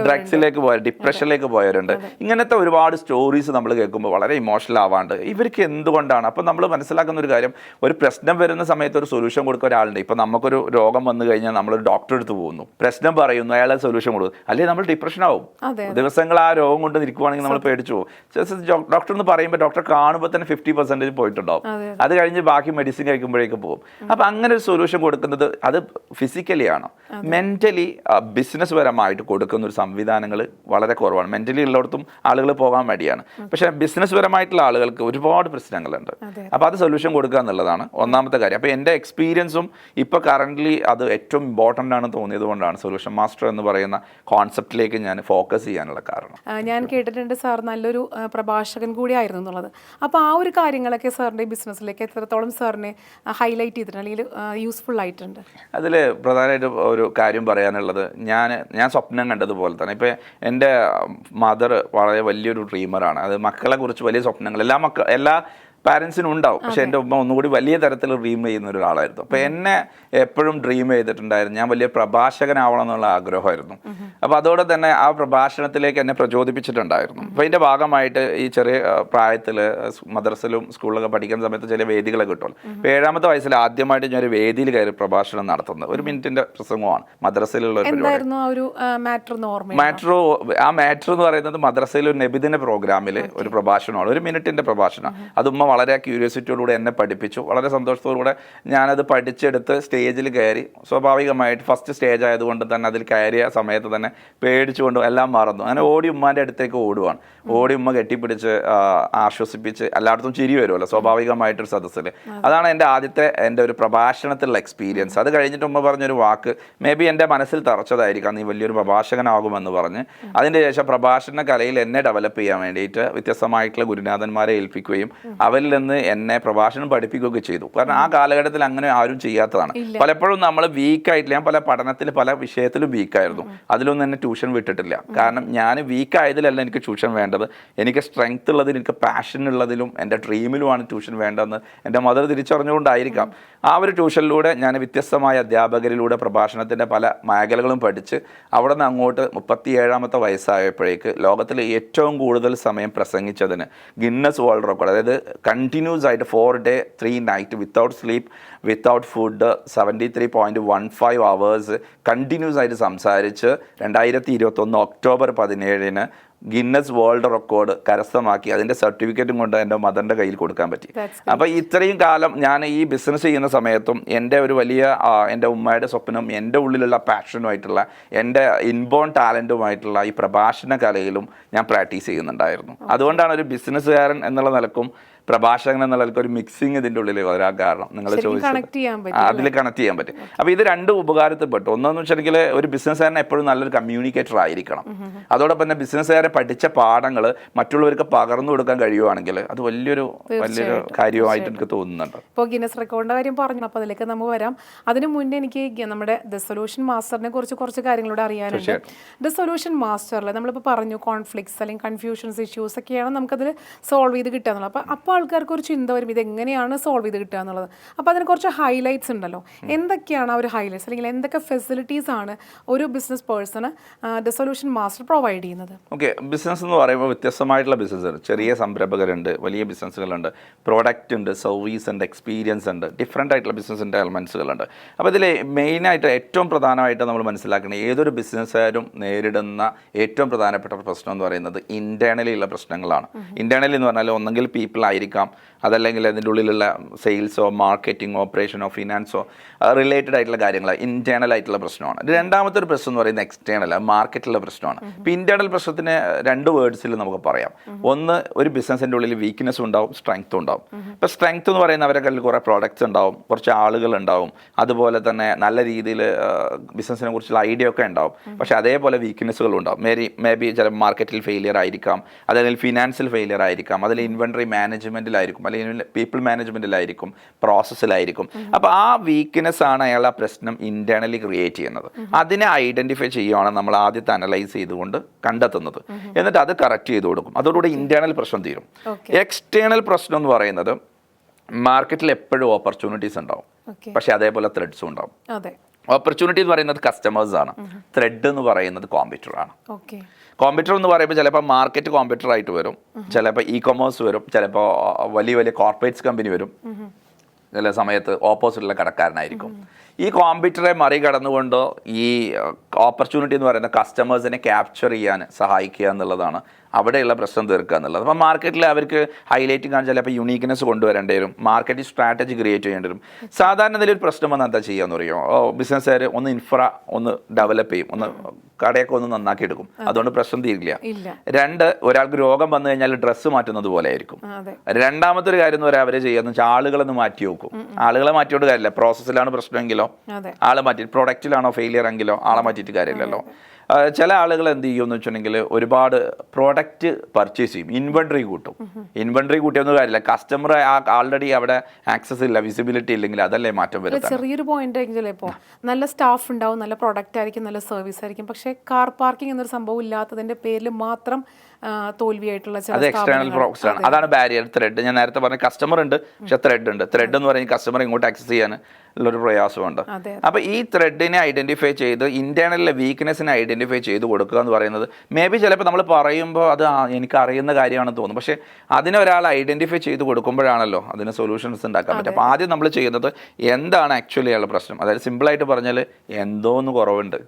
ഡ്രഗ്സിലേക്ക് പോയ, ഡിപ്രഷനിലേക്ക് പോയവരുണ്ട്. ഇങ്ങനത്തെ ഒരുപാട് സ്റ്റോറീസ് നമ്മൾ കേൾക്കുമ്പോൾ വളരെ ഇമോഷണൽ ആവാണ്ട് ഇവർക്ക് എന്തുകൊണ്ടാണ്. അപ്പോൾ നമ്മൾ മനസ്സിലാക്കുന്ന ഒരു കാര്യം, ഒരു പ്രശ്നം വരുന്ന സമയത്ത് ഒരു സൊല്യൂഷൻ കൊടുക്കുക ഒരാളുണ്ട്. ഇപ്പോൾ നമുക്കൊരു രോഗം വന്നു കഴിഞ്ഞാൽ നമ്മളൊരു ഡോക്ടറെ അടുത്ത് പോകുന്നു, പ്രശ്നം പറയുന്നു, അയാളെ സൊല്യൂഷൻ കൊടുക്കും. അല്ലെങ്കിൽ നമ്മൾ ഡിപ്രഷൻ ആവും. ദിവസങ്ങൾ ആ രോഗം കൊണ്ട് നിൽക്കുവാണെങ്കിൽ നമ്മൾ പേടിച്ചു പോകും. ഡോക്ടർ എന്ന് പറയുമ്പോൾ ഡോക്ടറെ കാണുമ്പോൾ തന്നെ 50% പോയിട്ടുണ്ടാവും. അത് കഴിഞ്ഞ് ബാക്കി മെഡിസിൻ കഴിക്കുമ്പോഴേക്ക് പോകും. അപ്പോൾ അങ്ങനെ ഒരു സൊല്യൂഷൻ കൊടുക്കുന്നത് അത് ഫിസിക്കലി ആണോ, മെൻ്റലി ബിസിനസ് പരമായിട്ട് കൊടുക്കുന്ന ഒരു സംവിധാനങ്ങൾ വളരെ കുറവാണ്. മെൻ്റലി ഉള്ളിടത്തും ആളുകൾ പോകാൻ മടിയാണ്. പക്ഷേ ബിസിനസ് പരമായിട്ടുള്ള ആളുകൾക്ക് ഒരുപാട് പ്രശ്നങ്ങളുണ്ട്. അപ്പോൾ അത് സൊല്യൂഷൻ കൊടുക്കുക എന്നുള്ളതാണ് ഒന്നാമത്തെ കാര്യം. അപ്പോൾ എൻ്റെ എക്സ്പീരിയൻസും ഇപ്പോൾ കറൻ്റ്ലി അത് ഏറ്റവും ഇമ്പോർട്ടൻ്റ് ആണ് തോന്നിയത് കൊണ്ടാണ് സൊല്യൂഷൻ മാസ്റ്റർ എന്ന് പറയുന്ന കോൺസെപ്റ്റിലേക്ക് ഞാൻ ഫോക്കസ് ചെയ്യാനുള്ള കാരണം. ഞാൻ കേട്ടിട്ടുണ്ട് സാർ നല്ലൊരു പ്രഭാഷകൻ കൂടി ആയിരുന്നു എന്നുള്ളത്. അപ്പോൾ ആ ഒരു കാര്യങ്ങളൊക്കെ സാറിൻ്റെ ബിസിനസ്സിലേക്ക് എത്രത്തോളം സാറിനെ ഹൈലൈറ്റ് ചെയ്തിട്ടുണ്ട് അല്ലെങ്കിൽ യൂസ്ഫുൾ ആയിട്ടുണ്ട്? അതിൽ പ്രധാനമായിട്ട് ഒരു കാര്യം പറയാനുള്ളത്, ഞാൻ സ്വപ്നം കണ്ടതുപോലെ തന്നെ ഇപ്പോൾ എൻ്റെ മദർ വളരെ വലിയൊരു ഡ്രീമറാണ്. അത് മക്കളെ കുറിച്ച് വലിയ സ്വപ്നങ്ങൾ എല്ലാ പാരൻസിനും ഉണ്ടാവും. പക്ഷേ എൻ്റെ ഉമ്മ ഒന്നുകൂടി വലിയ തരത്തിൽ ഡ്രീം ചെയ്യുന്ന ഒരാളായിരുന്നു. അപ്പോൾ എന്നെ എപ്പോഴും ഡ്രീം ചെയ്തിട്ടുണ്ടായിരുന്നു. ഞാൻ വലിയ പ്രഭാഷകനാവണം എന്നുള്ള ആഗ്രഹമായിരുന്നു. അപ്പോൾ അതോടെ തന്നെ ആ പ്രഭാഷണത്തിലേക്ക് എന്നെ പ്രചോദിപ്പിച്ചിട്ടുണ്ടായിരുന്നു. അപ്പോൾ ഇതിൻ്റെ ഭാഗമായിട്ട് ഈ ചെറിയ പ്രായത്തിൽ മദ്രസയിലും സ്കൂളിലൊക്കെ പഠിക്കുന്ന സമയത്ത് ചില വേദികളൊക്കെ കിട്ടുമല്ലോ. അപ്പോൾ 7ാമത്തെ വയസ്സിൽ ആദ്യമായിട്ട് ഞാനൊരു വേദിയിൽ കയറി പ്രഭാഷണം നടത്തുന്നത് 1 മിനിറ്റിൻ്റെ പ്രസംഗമാണ് മദ്രസയിലുള്ള ഒരു പരിപാടി. മാറ്റർ എന്ന് പറയുന്നത് മദ്രസയിൽ ഒരു നബിദിന പ്രോഗ്രാമിൽ ഒരു പ്രഭാഷണമാണ്, 1 മിനിറ്റിൻ്റെ പ്രഭാഷണം. അത് ഉമ്മ വളരെ ക്യൂരിയോസിറ്റിയോടുകൂടെ എന്നെ പഠിപ്പിച്ചു. വളരെ സന്തോഷത്തോടുകൂടെ ഞാനത് പഠിച്ചെടുത്ത് സ്റ്റേജിൽ കയറി. സ്വാഭാവികമായിട്ട് ഫസ്റ്റ് സ്റ്റേജ് ആയതുകൊണ്ട് തന്നെ അതിൽ കയറിയ സമയത്ത് തന്നെ പേടിച്ചുകൊണ്ടും എല്ലാം മറന്നു. അങ്ങനെ ഓടി ഉമ്മാൻ്റെ അടുത്തേക്ക് ഓടുവാണ്. ഓടി ഉമ്മ കെട്ടിപ്പിടിച്ച് ആശ്വസിപ്പിച്ച്, എല്ലായിടത്തും ചിരി വരുമല്ലോ സ്വാഭാവികമായിട്ടൊരു സദസ്സിൽ. അതാണ് എൻ്റെ ഒരു പ്രഭാഷണത്തിലുള്ള എക്സ്പീരിയൻസ്. അത് കഴിഞ്ഞിട്ട് ഉമ്മ പറഞ്ഞൊരു വാക്ക് മേ ബി എൻ്റെ മനസ്സിൽ തറച്ചതായിരിക്കാം, നീ വലിയൊരു പ്രഭാഷകനാകുമെന്ന് പറഞ്ഞ്. അതിൻ്റെ ശേഷം പ്രഭാഷണ കലയിൽ എന്നെ ഡെവലപ്പ് ചെയ്യാൻ വേണ്ടിയിട്ട് വ്യത്യസ്തമായിട്ടുള്ള ഗുരുനാഥന്മാരെ ഏൽപ്പിക്കുകയും അവരിൽ നിന്ന് എന്നെ പ്രഭാഷണം പഠിപ്പിക്കുകയൊക്കെ ചെയ്തു. കാരണം ആ കാലഘട്ടത്തിൽ അങ്ങനെ ആരും ചെയ്യാത്തതാണ്. പലപ്പോഴും നമ്മൾ വീക്കായിട്ടില്ല. ഞാൻ പല വിഷയത്തിലും വീക്കായിരുന്നു. അതിലൊന്നും എന്നെ ട്യൂഷൻ വിട്ടിട്ടില്ല. കാരണം ഞാൻ വീക്കായതിലല്ല എനിക്ക് ട്യൂഷൻ വേണ്ടത്. എനിക്ക് സ്ട്രെങ്ത് ഉള്ളതിലും എനിക്ക് പാഷൻ ഉള്ളതിലും എൻ്റെ ഡ്രീമിലുമാണ് ട്യൂഷൻ വേണ്ടതെന്ന് എൻ്റെ മദർ തിരിച്ചറിഞ്ഞുകൊണ്ടായിരിക്കാം ആ ഒരു ട്യൂഷനിലൂടെ ഞാൻ വ്യത്യസ്തമായ അധ്യാപകരിലൂടെ പ്രഭാഷണത്തിൻ്റെ പല മേഖലകളും പഠിച്ച് അവിടെ നിന്ന് അങ്ങോട്ട് 37ാമത്തെ വയസ്സായപ്പോഴേക്ക് ലോകത്തിൽ ഏറ്റവും കൂടുതൽ സമയം പ്രസംഗിച്ചതിന് ഗിന്നസ് വേൾഡ് റെക്കോർഡ്, അതായത് കണ്ടിന്യൂസ് ആയിട്ട് 4 day 3 night without sleep without food 73.15 hours continuous ആയിട്ട് സംസാരിച്ച് 2021 ഒക്ടോബർ 17 ഗിന്നസ് വേൾഡ് റെക്കോർഡ് കരസ്ഥമാക്കി. അതിൻ്റെ സർട്ടിഫിക്കറ്റും കൊണ്ട് എൻ്റെ മദറിൻ്റെ കയ്യിൽ കൊടുക്കാൻ പറ്റി. അപ്പോൾ ഇത്രയും കാലം ഞാൻ ഈ ബിസിനസ് ചെയ്യുന്ന സമയത്തും എൻ്റെ ഒരു വലിയ എൻ്റെ ഉമ്മയുടെ സ്വപ്നം, എൻ്റെ ഉള്ളിലുള്ള പാഷനുമായിട്ടുള്ള എൻ്റെ ഇൻബോൺ ടാലൻറ്റുമായിട്ടുള്ള ഈ പ്രഭാഷണ കലയിലും ഞാൻ പ്രാക്ടീസ് ചെയ്യുന്നുണ്ടായിരുന്നു. അതുകൊണ്ടാണ് ഒരു ബിസിനസ്സുകാരൻ എന്നുള്ള നിലക്കും പ്രഭാഷകൻ എന്നുള്ള ഒരു മിക്സിങ് ഇതിൻ്റെ ഉള്ളിൽ വരാൻ കാരണം. നിങ്ങൾ ചോദിച്ചത് അതിൽ കണക്ട് ചെയ്യാൻ പറ്റും. അപ്പോൾ ഇത് 2 ഉപകാരത്തിൽപ്പെട്ടു. ഒന്നെന്ന് വെച്ചിട്ടുണ്ടെങ്കിൽ ഒരു ബിസിനസ്സുകാരൻ എപ്പോഴും നല്ലൊരു കമ്മ്യൂണിക്കേറ്റർ ആയിരിക്കണം. അതോടൊപ്പം തന്നെ ബിസിനസ്സുകാരെ പഠിച്ച പാഠങ്ങൾ മറ്റുള്ളവർക്ക് പകർന്നു കൊടുക്കാൻ കഴിയുവാണെങ്കിൽ അത് വലിയൊരു കാര്യമായിട്ട് എനിക്ക് തോന്നുന്നുണ്ട്. ഇപ്പോൾ ഗിന്നസ് റെക്കോർഡിൻ്റെ കാര്യം പറഞ്ഞു, അപ്പോൾ അതിലേക്ക് നമ്മൾ വരാം. അതിന് മുന്നേ എനിക്ക് നമ്മുടെ ദ സൊല്യൂഷൻ മാസ്റ്ററിനെ കുറിച്ച് കുറച്ച് കാര്യങ്ങളോട് അറിയാനുണ്ട്. ദ സൊല്യൂഷൻ മാസ്റ്ററിൽ നമ്മളിപ്പോൾ പറഞ്ഞു കോൺഫ്ലിക്ട്സ് അല്ലെങ്കിൽ കൺഫ്യൂഷൻസ് ഇഷ്യൂസ് ഒക്കെയാണ് നമുക്കതിൽ സോൾവ് ചെയ്ത് കിട്ടുക എന്നുള്ളത്. അപ്പോൾ ആൾക്കാർക്ക് ഒരു ചിന്ത വരും, ഇത് എങ്ങനെയാണ് സോൾവ് ചെയ്ത് കിട്ടുക എന്നുള്ളത്. അപ്പോൾ അതിന് കുറച്ച് ഹൈലൈറ്റ്സ് ഉണ്ടല്ലോ. എന്തൊക്കെയാണ് ആ ഒരു ഹൈലൈറ്റ്സ്, അല്ലെങ്കിൽ എന്തൊക്കെ ഫെസിലിറ്റീസ് ആണ് ഒരു business person the solution master provide ചെയ്യുന്നത്? ഓക്കെ, ബിസിനസ് എന്ന് പറയുമ്പോൾ വ്യത്യസ്തമായിട്ടുള്ള ബിസിനസ്, ചെറിയ സംരംഭകരുണ്ട്, വലിയ ബിസിനസ്സുകളുണ്ട്, പ്രോഡക്റ്റ് ഉണ്ട്, സർവീസ് ഉണ്ട്, എക്സ്പീരിയൻസ് ഉണ്ട്, ഡിഫറെൻ്റ് ആയിട്ടുള്ള ബിസിനസ്സിൻ്റെ എലമെൻസുകളുണ്ട്. അപ്പോൾ ഇതിൽ മെയിനായിട്ട് ഏറ്റവും പ്രധാനമായിട്ട് നമ്മൾ മനസ്സിലാക്കുന്നത് ഏതൊരു ബിസിനസ്സുകാരും നേരിടുന്ന ഏറ്റവും പ്രധാനപ്പെട്ട പ്രശ്നം എന്ന് പറയുന്നത് ഇൻറ്റേർണലി ഉള്ള പ്രശ്നങ്ങളാണ്. ഇൻറ്റേർണലി എന്ന് പറഞ്ഞാൽ ഒന്നെങ്കിൽ പീപ്പിൾ ആയിരിക്കാം, അതല്ലെങ്കിൽ അതിൻ്റെ ഉള്ളിലുള്ള സെയിൽസോ മാർക്കറ്റിംഗോ ഓപ്പറേഷനോ ഫിനാൻസോ റിലേറ്റഡ് ആയിട്ടുള്ള കാര്യങ്ങൾ ഇൻറ്റേർണൽ ആയിട്ടുള്ള പ്രശ്നമാണ്. രണ്ടാമത്തെ ഒരു പ്രശ്നം എന്ന് പറയുന്നത് എക്സ്റ്റേണൽ മാർക്കറ്റിലുള്ള പ്രശ്നമാണ്. ഇപ്പോൾ ഇൻറ്റേർണൽ പ്രശ്നത്തിന് 2 വേർഡ്സിൽ നമുക്ക് പറയാം. ഒന്ന്, ഒരു ബിസിനസ്സിൻ്റെ ഉള്ളിൽ വീക്ക്നെസ്സും ഉണ്ടാവും, സ്ട്രെങ്ത്തും ഉണ്ടാവും. ഇപ്പോൾ സ്ട്രെങ്ത് എന്ന് പറയുന്ന അവരുടെ കയ്യിൽ കുറേ പ്രോഡക്റ്റ്സ് ഉണ്ടാവും, കുറച്ച് ആളുകൾ ഉണ്ടാവും, അതുപോലെ തന്നെ നല്ല രീതിയിൽ ബിസിനസ്സിനെ കുറിച്ചുള്ള ഐഡിയ ഒക്കെ ഉണ്ടാവും. പക്ഷേ അതേപോലെ വീക്ക്നെസ്സുകളും ഉണ്ടാവും. മേ ബി ചില മാർക്കറ്റിൽ ഫെയിലിയർ ആയിരിക്കാം, അല്ലെങ്കിൽ ഫിനാൻഷ്യൽ ഫെയിലിയർ ആയിരിക്കാം, അതിൽ ഇൻവെൻട്രി മാനേജ്മെൻറ്റിലായിരിക്കും, അല്ലെങ്കിൽ പീപ്പിൾ മാനേജ്മെൻറ്റിലായിരിക്കും, പ്രോസസ്സിലായിരിക്കും. അപ്പോൾ ആ വീക്ക്നെസ് ആണ് അയാൾ ആ പ്രശ്നം ഇൻറ്റേർണലി ക്രിയേറ്റ് ചെയ്യുന്നത്. അതിനെ ഐഡൻറ്റിഫൈ ചെയ്യുകയാണ് നമ്മൾ ആദ്യത്തെ അനലൈസ് ചെയ്തുകൊണ്ട് കണ്ടെത്തുന്നത്. എന്നിട്ട് അത് കറക്റ്റ് ചെയ്ത് കൊടുക്കും. അതോടുകൂടി ഇൻറ്റേർണൽ പ്രശ്നം തീരും. എക്സ്റ്റേണൽ പ്രശ്നം എന്ന് പറയുന്നത് മാർക്കറ്റിൽ എപ്പോഴും ഓപ്പർച്യൂണിറ്റീസ് ഉണ്ടാവും, പക്ഷേ അതേപോലെ ത്രെഡ്സും ഉണ്ടാവും. ഓപ്പർച്യൂണിറ്റി എന്ന് പറയുന്നത് കസ്റ്റമേഴ്സ് ആണ്, ത്രെഡ് എന്ന് പറയുന്നത് കോമ്പറ്റീറ്റർ ആണ്. കോമ്പറ്റീറ്റർ എന്ന് പറയുമ്പോൾ ചിലപ്പോൾ മാർക്കറ്റ് കോമ്പറ്റീറ്റർ ആയിട്ട് വരും, ചിലപ്പോൾ ഇ കൊമേഴ്സ് വരും, ചിലപ്പോൾ വലിയ വലിയ കോർപ്പറേറ്റ്സ് കമ്പനി വരും, ചില സമയത്ത് ഓപ്പോസിറ്റുള്ള കടക്കാരനായിരിക്കും. ഈ കോമ്പറ്റീറ്ററെ മറികടന്നുകൊണ്ട് ഈ ഓപ്പർച്യൂണിറ്റി എന്ന് പറയുന്ന കസ്റ്റമേഴ്സിനെ ക്യാപ്ചർ ചെയ്യാൻ സഹായിക്കുക എന്നുള്ളതാണ് അവിടെയുള്ള പ്രശ്നം തീർക്കുക എന്നുള്ളത്. അപ്പോൾ മാർക്കറ്റിൽ അവർക്ക് ഹൈലൈറ്റിംഗ് ആണ്, ചിലപ്പോൾ യുണീക്ക്നെസ് കൊണ്ടുവരേണ്ടി വരും, മാർക്കറ്റിംഗ് സ്ട്രാറ്റജി ക്രിയേറ്റ് ചെയ്യേണ്ടി വരും. സാധാരണ നിലയിൽ പ്രശ്നം വന്നാൽ എന്താ ചെയ്യാന്ന് പറയുമോ, ബിസിനസ്സുകാർ ഒന്ന് ഒന്ന് ഡെവലപ്പ് ചെയ്യും, ഒന്ന് കടയൊക്കെ ഒന്ന് നന്നാക്കി എടുക്കും, അതുകൊണ്ട് പ്രശ്നം തീരില്ല. 2, ഒരാൾക്ക് രോഗം വന്നു കഴിഞ്ഞാൽ ഡ്രസ്സ് മാറ്റുന്നത് പോലെ ആയിരിക്കും. രണ്ടാമത്തെ ഒരു കാര്യം എന്ന് പറയാൻ അവർ ചെയ്യാന്ന് വെച്ചാൽ ആളുകളൊന്ന് മാറ്റി വെക്കും. ആളുകളെ മാറ്റിയോണ്ട് കാര്യമില്ല, പ്രോസസ്സിലാണ് പ്രശ്നമെങ്കിലോ ആളെ മാറ്റി, പ്രൊഡക്റ്റിലാണോ ഫെയിലിയർ എങ്കിലോ ആളെ മാറ്റിയിട്ട് കാര്യമില്ലല്ലോ. ചില ആളുകൾ എന്ത് ചെയ്യുമെന്ന് വെച്ചിട്ടുണ്ടെങ്കിൽ ഒരുപാട് പ്രോഡക്റ്റ് പർച്ചേസ് ചെയ്യും, ഇൻവെൻട്രി കൂട്ടും. ഇൻവെൻട്രി കൂട്ടിയൊന്നും കാര്യമില്ല, കസ്റ്റമർ ആൾറെഡി അവിടെ ആക്സസ് ഇല്ല, വിസിബിലിറ്റി ഇല്ലെങ്കിൽ അതല്ലേ മാറ്റം വരുന്നത്. ചെറിയൊരു പോയിന്റ് ആയിരിക്കും, ഇപ്പോൾ നല്ല സ്റ്റാഫ് ഉണ്ടാവും, നല്ല പ്രൊഡക്റ്റ് ആയിരിക്കും, നല്ല സർവീസ് ആയിരിക്കും, പക്ഷേ കാർ പാർക്കിംഗ് എന്നൊരു സംഭവം ഇല്ലാത്തതിൻ്റെ പേരിൽ മാത്രം തോൽവിയായിട്ടുള്ള അത് ചില എക്സ്റ്റേണൽ പ്രോസസ് ആണ്. അതാണ് ബാരിയർ. ത്രെഡ് ഞാൻ നേരത്തെ പറഞ്ഞ കസ്റ്റമർ ഉണ്ട്, പക്ഷെ ത്രെഡ് ഉണ്ട്. ത്രെഡ് എന്ന് പറയുന്നത് കസ്റ്റമർ ഇങ്ങോട്ട് ആക്സസ് ചെയ്യാൻ ഉള്ളൊരു പ്രയാസമുണ്ട്. അപ്പോൾ ഈ ത്രെഡിനെ ഐഡന്റിഫൈ ചെയ്ത് ഇന്റേണലിലെ വീക്ക്നെസ്സിനെ ഐഡന്റിഫൈ ചെയ്ത് കൊടുക്കുക എന്ന് പറയുന്നത് മേ ബി ചിലപ്പോൾ നമ്മൾ പറയുമ്പോൾ അത് എനിക്ക് അറിയുന്ന കാര്യമാണെന്ന് തോന്നും, പക്ഷേ അതിനെ ഒരാൾ ഐഡന്റിഫൈ ചെയ്ത് കൊടുക്കുമ്പോഴാണല്ലോ അതിന് സൊല്യൂഷൻസ് ഉണ്ടാക്കാൻ പറ്റും. അപ്പോൾ ആദ്യം നമ്മൾ ചെയ്യുന്നത് എന്താണ് ആക്ച്വലി ഉള്ള പ്രശ്നം, അതായത് സിമ്പിളായിട്ട് പറഞ്ഞാൽ എന്തോന്ന് കുറവുണ്ട്,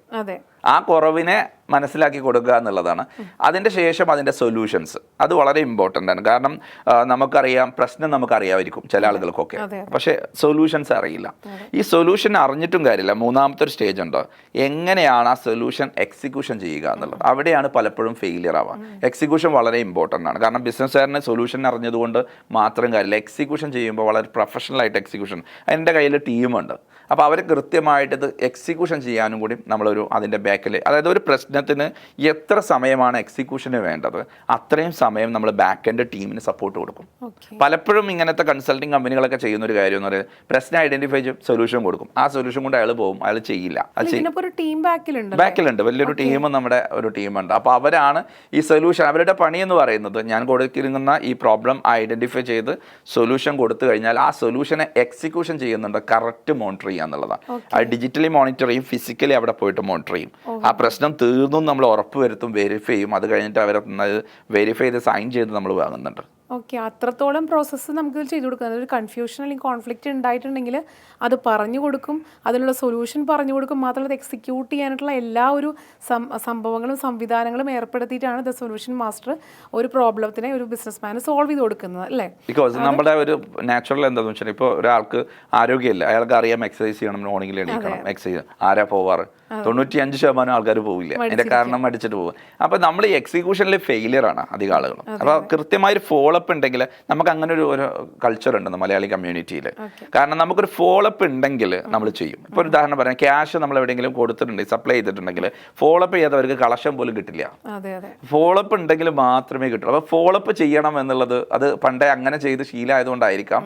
ആ കുറവിനെ മനസ്സിലാക്കി കൊടുക്കുക എന്നുള്ളതാണ്. അതിൻ്റെ ശേഷം അതിൻ്റെ സൊല്യൂഷൻസ്, അത് വളരെ ഇമ്പോർട്ടൻ്റ് ആണ്. കാരണം നമുക്കറിയാം, പ്രശ്നം നമുക്കറിയാമായിരിക്കും ചില ആളുകൾക്കൊക്കെ, പക്ഷേ സൊല്യൂഷൻസ് അറിയില്ല. ഈ സൊല്യൂഷൻ അറിഞ്ഞിട്ടും കാര്യമില്ല. മൂന്നാമത്തെ ഒരു സ്റ്റേജ് ഉണ്ട്, എങ്ങനെയാണ് ആ സൊല്യൂഷൻ എക്സിക്യൂഷൻ ചെയ്യുക എന്നുള്ളത്. അവിടെയാണ് പലപ്പോഴും ഫെയിലിയർ ആവുക. എക്സിക്യൂഷൻ വളരെ ഇമ്പോർട്ടൻ്റ് ആണ്. കാരണം ബിസിനസ്സുകാരന് സൊല്യൂഷൻ അറിഞ്ഞതുകൊണ്ട് മാത്രം കാര്യമില്ല, എക്സിക്യൂഷൻ ചെയ്യുമ്പോൾ വളരെ പ്രൊഫഷണലായിട്ട് എക്സിക്യൂഷൻ, അതിൻ്റെ കയ്യിൽ ടീമുണ്ട്. അപ്പോൾ അവർ കൃത്യമായിട്ട് ഇത് എക്സിക്യൂഷൻ ചെയ്യാനും കൂടി നമ്മളൊരു അതിൻ്റെ ബാക്കിൽ, അതായത് ഒരു പ്രശ്നത്തിന് എത്ര സമയമാണ് എക്സിക്യൂഷന് വേണ്ടത് അത്രയും സമയം നമ്മൾ ബാക്ക് എൻഡ് ടീമിന് സപ്പോർട്ട് കൊടുക്കും. പലപ്പോഴും ഇങ്ങനത്തെ കൺസൾട്ടിങ് കമ്പനികളൊക്കെ ചെയ്യുന്ന ഒരു കാര്യം എന്ന് പറയുന്നത് പ്രശ്നം ഐഡന്റിഫൈ ചെയ്യും, സൊല്യൂഷൻ കൊടുക്കും. ആ സൊല്യൂഷൻ കൊണ്ട് അയാൾ പോകും, അയാൾ ചെയ്യില്ല. ബാക്കിലുണ്ട് വലിയൊരു ടീം, നമ്മുടെ ഒരു ടീമുണ്ട്. അപ്പോൾ അവരാണ് ഈ സൊല്യൂഷൻ, അവരുടെ പണി എന്ന് പറയുന്നത് ഞാൻ കൊടുത്തിരുന്ന ഈ പ്രോബ്ലം ഐഡന്റിഫൈ ചെയ്ത് സൊല്യൂഷൻ കൊടുത്തു കഴിഞ്ഞാൽ ആ സൊല്യൂഷനെ എക്സിക്യൂഷൻ ചെയ്യുന്നുണ്ട്, കറക്റ്റ് മോണിറ്റർ ചെയ്യുക എന്നുള്ളതാണ്. അത് ഡിജിറ്റലി മോണിറ്റർ ചെയ്യും, ഫിസിക്കലി അവിടെ പോയിട്ട് മോണിറ്റർ ചെയ്യും. ആ പ്രശ്നം തീർന്നും നമ്മൾ ഉറപ്പ് വരുത്തും, വെരിഫൈ ചെയ്യും. അത് കഴിഞ്ഞിട്ട് അവരെ വെരിഫൈ ചെയ്ത് സൈൻ ചെയ്ത് നമ്മൾ വാങ്ങുന്നുണ്ട്. ഓക്കെ, അത്രത്തോളം പ്രോസസ്സ് നമുക്ക് ചെയ്തു കൊടുക്കുന്നത്. ഒരു കൺഫ്യൂഷൻ അല്ലെങ്കിൽ കോൺഫ്ലിക്റ്റ് ഉണ്ടായിട്ടുണ്ടെങ്കിൽ അത് പറഞ്ഞു കൊടുക്കും, അതിനുള്ള സൊല്യൂഷൻ പറഞ്ഞു കൊടുക്കും. മാത്രമല്ല അത് എക്സിക്യൂട്ട് ചെയ്യാനായിട്ടുള്ള എല്ലാ ഒരു സംഭവങ്ങളും സംവിധാനങ്ങളും ഏർപ്പെടുത്തിയിട്ടാണ് ദ സൊല്യൂഷൻ മാസ്റ്റർ ഒരു പ്രോബ്ലത്തിനെ ഒരു ബിസിനസ്മാന് സോൾവ് ചെയ്ത് കൊടുക്കുന്നത്, അല്ലേ? ബിക്കോസ് നമ്മുടെ ഒരു നാച്ചുറൽ എന്താണെന്ന് വെച്ചാൽ, ഇപ്പോൾ ഒരാൾക്ക് ആരോഗ്യമില്ല, അയാൾക്ക് അറിയാം എക്സസൈസ് ചെയ്യണം, മോർണിംഗിൽ എണീക്കണം, എക്സസൈസ് ആരാ പോവാറ്? 95% ആൾക്കാർ പോവില്ല. അതിന്റെ കാരണം അടിച്ചിട്ട് പോകും. അപ്പൊ നമ്മൾ ഈ എക്സിക്യൂഷനിൽ ഫെയിലിയർ ആണ് അധികം ആളുകളും. അപ്പൊ കൃത്യമായൊരു ഫോളോ അപ്പ് ഉണ്ടെങ്കിൽ, നമുക്ക് അങ്ങനെ ഒരു കൾച്ചർ ഉണ്ട് മലയാളി കമ്മ്യൂണിറ്റിയിൽ. കാരണം നമുക്കൊരു ഫോളോ അപ്പ് ഉണ്ടെങ്കിൽ നമ്മൾ ചെയ്യും. ഇപ്പൊ ഒരു ഉദാഹരണം പറയാം, ക്യാഷ് നമ്മൾ എവിടെയെങ്കിലും കൊടുത്തിട്ടുണ്ടെങ്കിൽ, സപ്ലൈ ചെയ്തിട്ടുണ്ടെങ്കിൽ ഫോളോ അപ്പ് ചെയ്യാത്തവർക്ക് കളക്ഷൻ പോലും കിട്ടില്ല. ഫോളോ അപ്പ് ഉണ്ടെങ്കിൽ മാത്രമേ കിട്ടുള്ളൂ. അപ്പൊ ഫോളോ അപ്പ് ചെയ്യണം എന്നുള്ളത് അത് പണ്ടേ അങ്ങനെ ചെയ്ത് ശീലമായതുകൊണ്ടായിരിക്കാം.